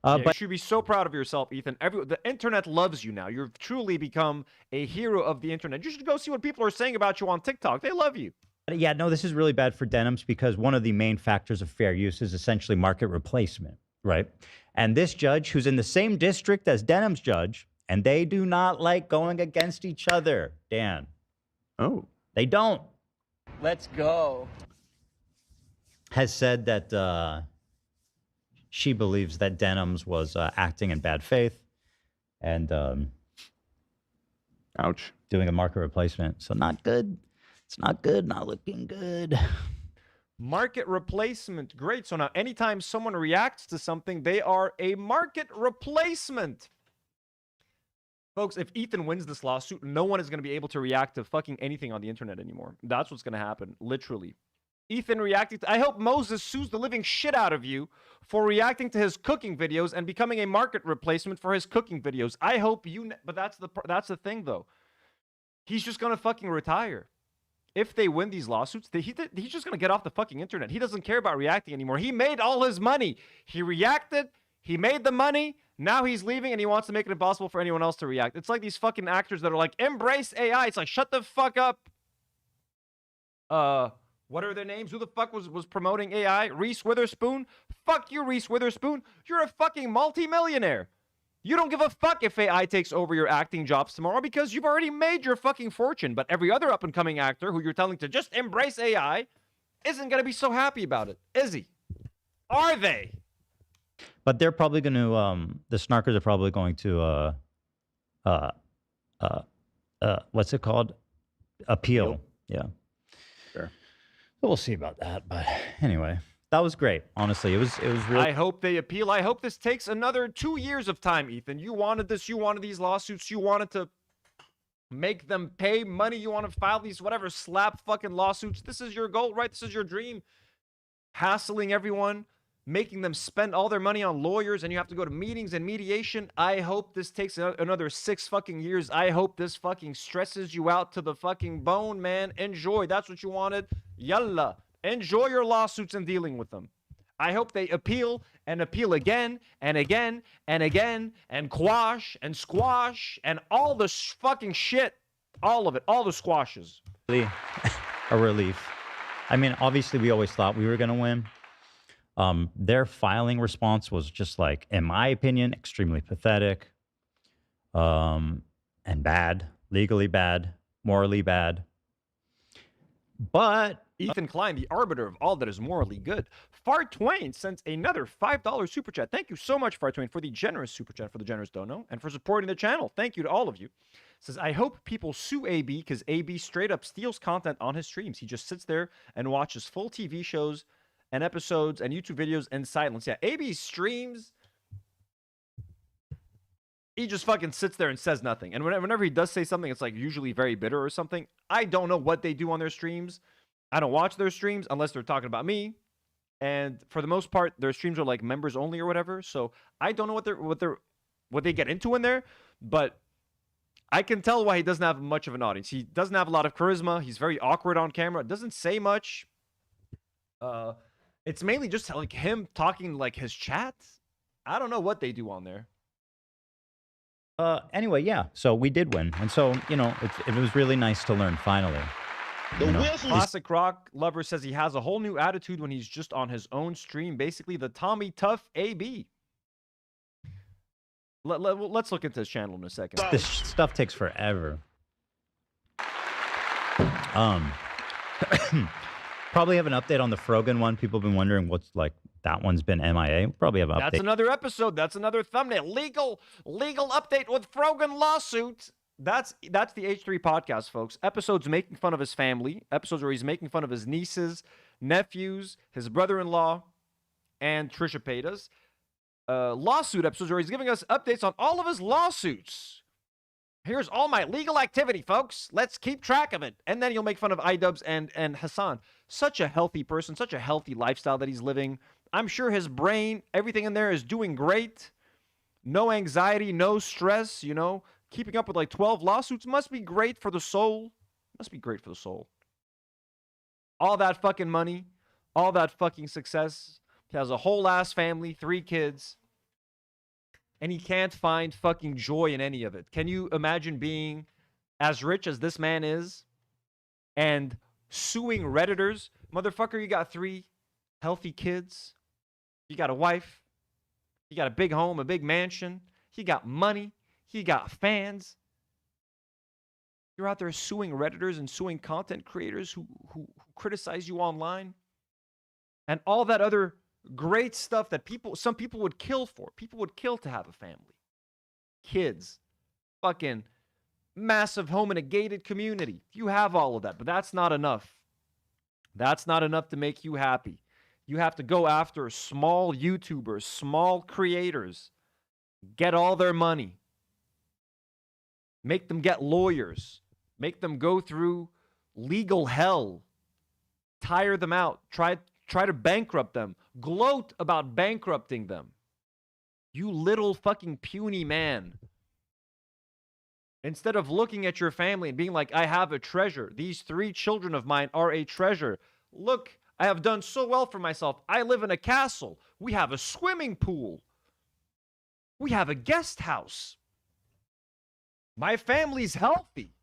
Yeah, But you should be so proud of yourself, Ethan. The internet loves you now. You've truly become a hero of the internet. You should go see what people are saying about you on TikTok. They love you. yeah, no, this is really bad for Denims because one of the main factors of fair use is essentially market replacement, right? And this judge, who's in the same district as Denim's judge, and they do not like going against each other, Dan. Oh. They don't. Let's go. Has said that she believes that Denims was acting in bad faith and ouch, doing a market replacement. So not good. It's not good. Not looking good. Market replacement. Great. So now anytime someone reacts to something, they are a market replacement. Folks, if Ethan wins this lawsuit, no one is going to be able to react to fucking anything on the internet anymore. That's what's going to happen. Literally. Ethan reacting to... I hope Moses sues the living shit out of you for reacting to his cooking videos and becoming a market replacement for his cooking videos. I hope you... But that's the thing, though. He's just going to fucking retire. If they win these lawsuits, he's just going to get off the fucking internet. He doesn't care about reacting anymore. He made all his money. He reacted. He made the money. Now he's leaving and he wants to make it impossible for anyone else to react. It's like these fucking actors that are like, embrace AI. It's like, shut the fuck up. What are their names? Who the fuck was promoting AI? Reese Witherspoon? Fuck you, Reese Witherspoon. You're a fucking multi-millionaire. You don't give a fuck if AI takes over your acting jobs tomorrow because you've already made your fucking fortune. But every other up-and-coming actor who you're telling to just embrace AI isn't going to be so happy about it, is he? Are they? But they're probably going to, the snarkers are probably going to, what's it called? Appeal. Yeah. Sure. We'll see about that. But anyway, that was great. Honestly, it was really. I hope they appeal. I hope this takes another 2 years of time, Ethan. You wanted this. You wanted these lawsuits. You wanted to make them pay money. You want to file these whatever slap fucking lawsuits. This is your goal, right? This is your dream. Hassling everyone, making them spend all their money on lawyers, and you have to go to meetings and mediation. I hope this takes another 6 fucking years. I hope this fucking stresses you out to the fucking bone, man. Enjoy. That's what you wanted. Yalla. Enjoy your lawsuits and dealing with them. I hope they appeal and appeal again and again and again and quash and squash and all the fucking shit. All of it. All the squashes. Really a relief. I mean, obviously, we always thought we were going to win. Their filing response was just like, in my opinion, extremely pathetic and bad, legally bad, morally bad. But Ethan Klein, the arbiter of all that is morally good. Fart Twain sends another $5 super chat. Thank you so much, Fart Twain, for the generous super chat, for the generous dono, and for supporting the channel. Thank you to all of you. Says, I hope people sue AB because AB straight up steals content on his streams. He just sits there and watches full TV shows and episodes and YouTube videos in silence. Yeah, AB streams. He just fucking sits there and says nothing. And whenever he does say something, it's like usually very bitter or something. I don't know what they do on their streams. I don't watch their streams unless they're talking about me. And for the most part, their streams are like members only or whatever. So I don't know what they get into in there, but I can tell why he doesn't have much of an audience. He doesn't have a lot of charisma. He's very awkward on camera. Doesn't say much. It's mainly just like him talking like his chat. I don't know what they do on there. Anyway, yeah. So we did win, and so you know, it was really nice to learn finally. Classic Rock Lover says he has a whole new attitude when he's just on his own stream. Basically, the Tommy Tough AB. Let's look into his channel in a second. This stuff takes forever. Probably have an update on the Frogan one. People have been wondering what's like that one's been MIA. Probably have an update. That's another episode. That's another thumbnail. Legal update with Frogan lawsuit. That's the H3 podcast, folks. Episodes making fun of his family. Episodes where he's making fun of his nieces, nephews, his brother-in-law, and Trisha Paytas. lawsuit episodes where he's giving us updates on all of his lawsuits. Here's all my legal activity, folks. Let's keep track of it. And then he'll make fun of iDubbbz and Hassan. Such a healthy person, such a healthy lifestyle that he's living. I'm sure his brain, everything in there is doing great. No anxiety, no stress, you know. Keeping up with like 12 lawsuits must be great for the soul. Must be great for the soul. All that fucking money, all that fucking success. He has a whole ass family, 3 kids. And he can't find fucking joy in any of it. Can you imagine being as rich as this man is and suing Redditors? Motherfucker, you got 3 healthy kids. You got a wife. You got a big home, a big mansion. You got money. You got fans. You're out there suing Redditors and suing content creators who criticize you online. And all that other great stuff that some people would kill for. People would kill to have a family. Kids. Fucking massive home in a gated community. You have all of that, but that's not enough. That's not enough to make you happy. You have to go after small YouTubers, small creators. Get all their money. Make them get lawyers. Make them go through legal hell. Tire them out. Try to bankrupt them. Gloat about bankrupting them. You little fucking puny man. Instead of looking at your family and being like, I have a treasure. These 3 children of mine are a treasure. Look, I have done so well for myself. I live in a castle. We have a swimming pool. We have a guest house. My family's healthy.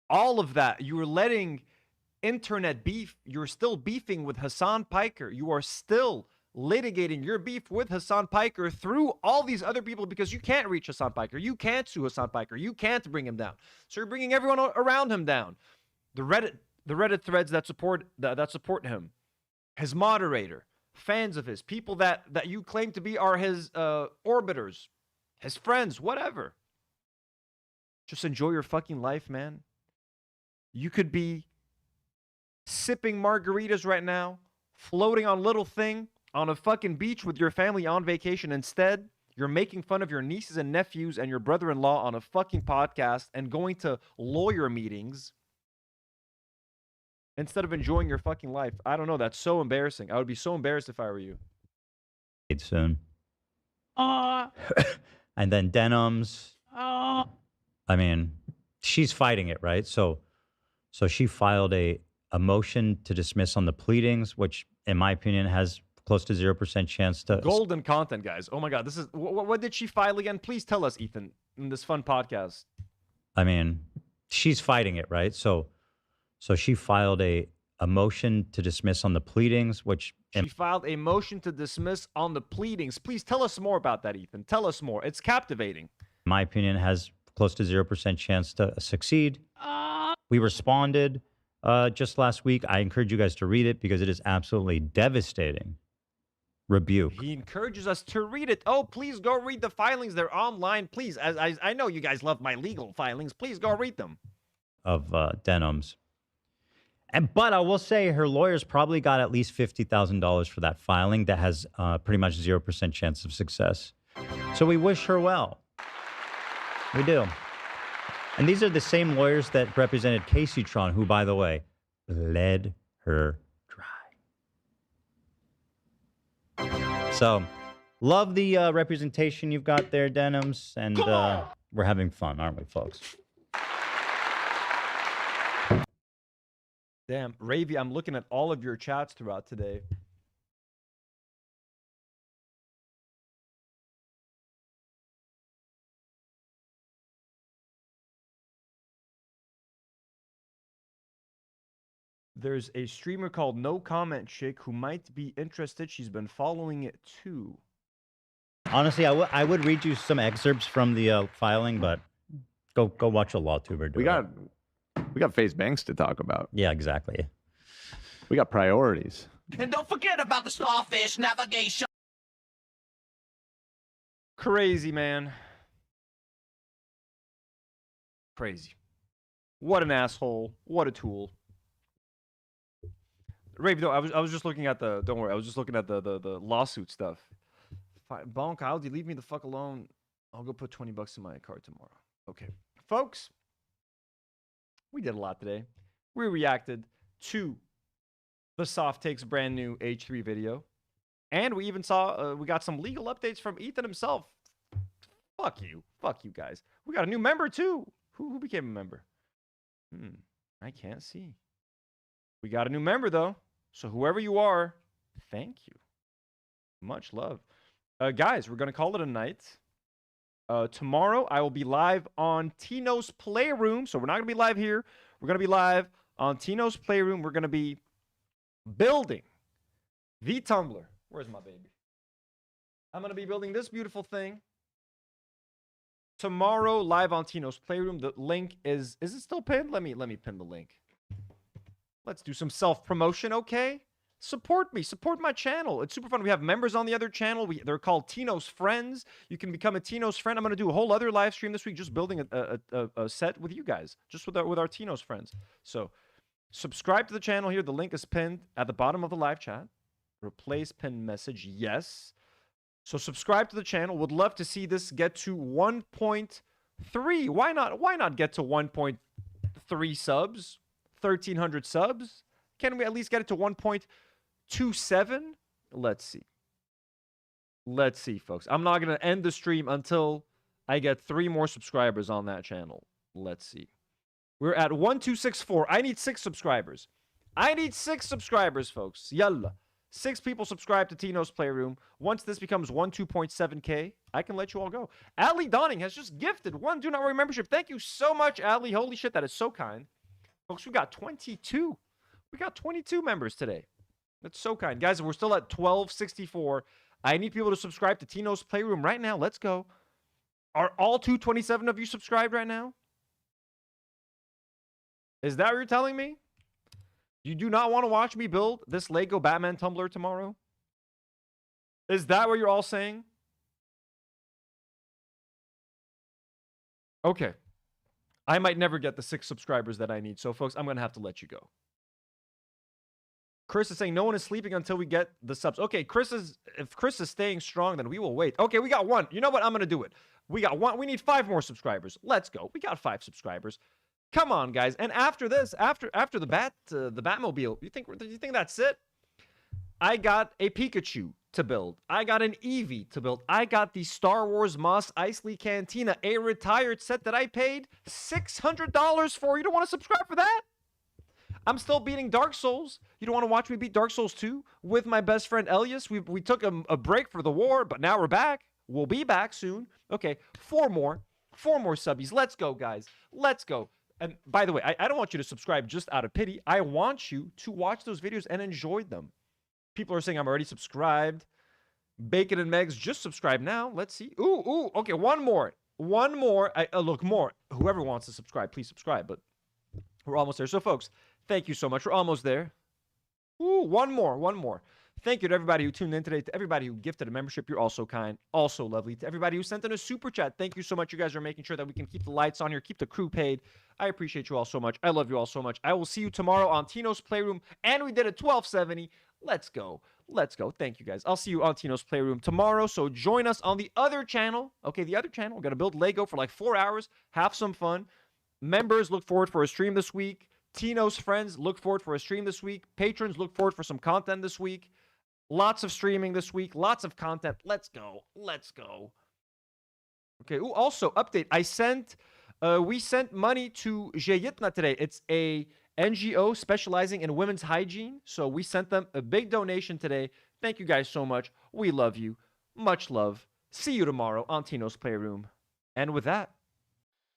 All of that. You were letting internet beef. You're still beefing with Hassan Piker. You are still litigating your beef with Hassan Piker through all these other people because you can't reach Hassan Piker. You can't sue Hassan Piker. You can't bring him down. So you're bringing everyone around him down. The Reddit threads that support him, his moderator, fans of his, people that you claim to be are his orbiters, his friends, whatever. Just enjoy your fucking life, man. You could be sipping margaritas right now, floating on little thing on a fucking beach with your family on vacation. Instead, you're making fun of your nieces and nephews and your brother-in-law on a fucking podcast and going to lawyer meetings instead of enjoying your fucking life. I don't know. That's so embarrassing. I would be so embarrassed if I were you. Soon. And then Denims. I mean, she's fighting it, right? So she filed a motion to dismiss on the pleadings, which, in my opinion, has close to 0% chance to... Golden content, guys. Oh my God. This is... What did she file again? Please tell us, Ethan, in this fun podcast. I mean, she's fighting it, right? So she filed a motion to dismiss on the pleadings, which... She filed a motion to dismiss on the pleadings. Please tell us more about that, Ethan. Tell us more. It's captivating. In my opinion, has close to 0% chance to succeed. We responded just last week. I encourage you guys to read it because it is absolutely devastating. Rebuke. He encourages us to read it. Oh, please go read the filings. They're online. Please, I know you guys love my legal filings. Please go read them. Of Denims. But I will say her lawyers probably got at least $50,000 for that filing that has pretty much 0% chance of success. So we wish her well. We do. And these are the same lawyers that represented Casey Tron, who, by the way, led her dry. So, love the representation you've got there, Denims, and we're having fun, aren't we, folks? Damn, Ravy, I'm looking at all of your chats throughout today. There's a streamer called No Comment Chick who might be interested. She's been following it too. Honestly, I would read you some excerpts from the filing, but go watch a LawTuber do it. We got face banks to talk about. Yeah, exactly. We got priorities. And don't forget about the starfish navigation. Crazy, man. Crazy. What an asshole. What a tool. Rave, no, I was just looking at the. Don't worry, I was just looking at the lawsuit stuff. Bonk, I'll leave me the fuck alone. I'll go put $20 in my card tomorrow. Okay, folks, we did a lot today. We reacted to the Soft Takes brand new H3 video, and we even saw we got some legal updates from Ethan himself. Fuck you guys. We got a new member too. Who became a member? I can't see. We got a new member though. So whoever you are, thank you. Much love. Guys, we're going to call it a night. Tomorrow, I will be live on Tino's Playroom. So we're not going to be live here. We're going to be live on Tino's Playroom. We're going to be building the Tumblr. Where's my baby? I'm going to be building this beautiful thing. Tomorrow, live on Tino's Playroom. The link is it still pinned? Let me pin the link. Let's do some self-promotion, okay? Support me. Support my channel. It's super fun. We have members on the other channel. They're called Tino's Friends. You can become a Tino's Friend. I'm going to do a whole other live stream this week just building a set with you guys, just with our Tino's Friends. So subscribe to the channel here. The link is pinned at the bottom of the live chat. Replace pinned message, yes. So subscribe to the channel. Would love to see this get to 1.3. Why not get to 1.3 subs? 1,300 subs? Can we at least get it to 1.27? Let's see. Let's see, folks. I'm not going to end the stream until I get 3 more subscribers on that channel. Let's see. We're at 1,264. I need 6 subscribers. I need 6 subscribers, folks. Yalla. 6 people subscribe to Tino's Playroom. Once this becomes 2.7K, I can let you all go. Ali Donning has just gifted 1 Do Not Worry membership. Thank you so much, Ali. Holy shit, that is so kind. Folks, we got 22. We got 22 members today. That's so kind. Guys, we're still at 1264. I need people to subscribe to Tino's Playroom right now. Let's go. Are all 227 of you subscribed right now? Is that what you're telling me? You do not want to watch me build this Lego Batman Tumblr tomorrow? Is that what you're all saying? Okay. I might never get the 6 subscribers that I need. So, folks, I'm going to have to let you go. Chris is saying no one is sleeping until we get the subs. Okay, if Chris is staying strong, then we will wait. Okay, we got 1. You know what? I'm going to do it. We got 1. We need 5 more subscribers. Let's go. We got 5 subscribers. Come on, guys. And after this, after the Batmobile, you think that's it? I got a Pikachu to build. I got an Eevee to build. I got the Star Wars Mos Eisley Cantina, a retired set that I paid $600 for. You don't want to subscribe for that? I'm still beating Dark Souls. You don't want to watch me beat Dark Souls 2 with my best friend Elias? We took a break for the war, but now we're back. We'll be back soon. Okay, 4 more. 4 more subbies. Let's go, guys. Let's go. And by the way, I don't want you to subscribe just out of pity. I want you to watch those videos and enjoy them. People are saying I'm already subscribed. Bacon and Megs, just subscribe now. Let's see. Ooh. Okay, 1 more. 1 more. Look, more. Whoever wants to subscribe, please subscribe. But we're almost there. So, folks, thank you so much. We're almost there. Ooh, 1 more. 1 more. Thank you to everybody who tuned in today. To everybody who gifted a membership. You're also kind. Also lovely. To everybody who sent in a super chat. Thank you so much. You guys are making sure that we can keep the lights on here. Keep the crew paid. I appreciate you all so much. I love you all so much. I will see you tomorrow on Tino's Playroom. And we did a 1270. Let's go. Let's go. Thank you, guys. I'll see you on Tino's Playroom tomorrow. So join us on the other channel. Okay, the other channel. We're going to build Lego for like 4 hours. Have some fun. Members, look forward for a stream this week. Tino's friends, look forward for a stream this week. Patrons, look forward for some content this week. Lots of streaming this week. Lots of content. Let's go. Let's go. Okay. Ooh, also, update. We sent money to Jeyitna today. It's a NGO specializing in women's hygiene. So we sent them a big donation today. Thank you guys so much. We love you. Much love. See you tomorrow on Tino's Playroom. And with that,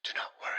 do not worry.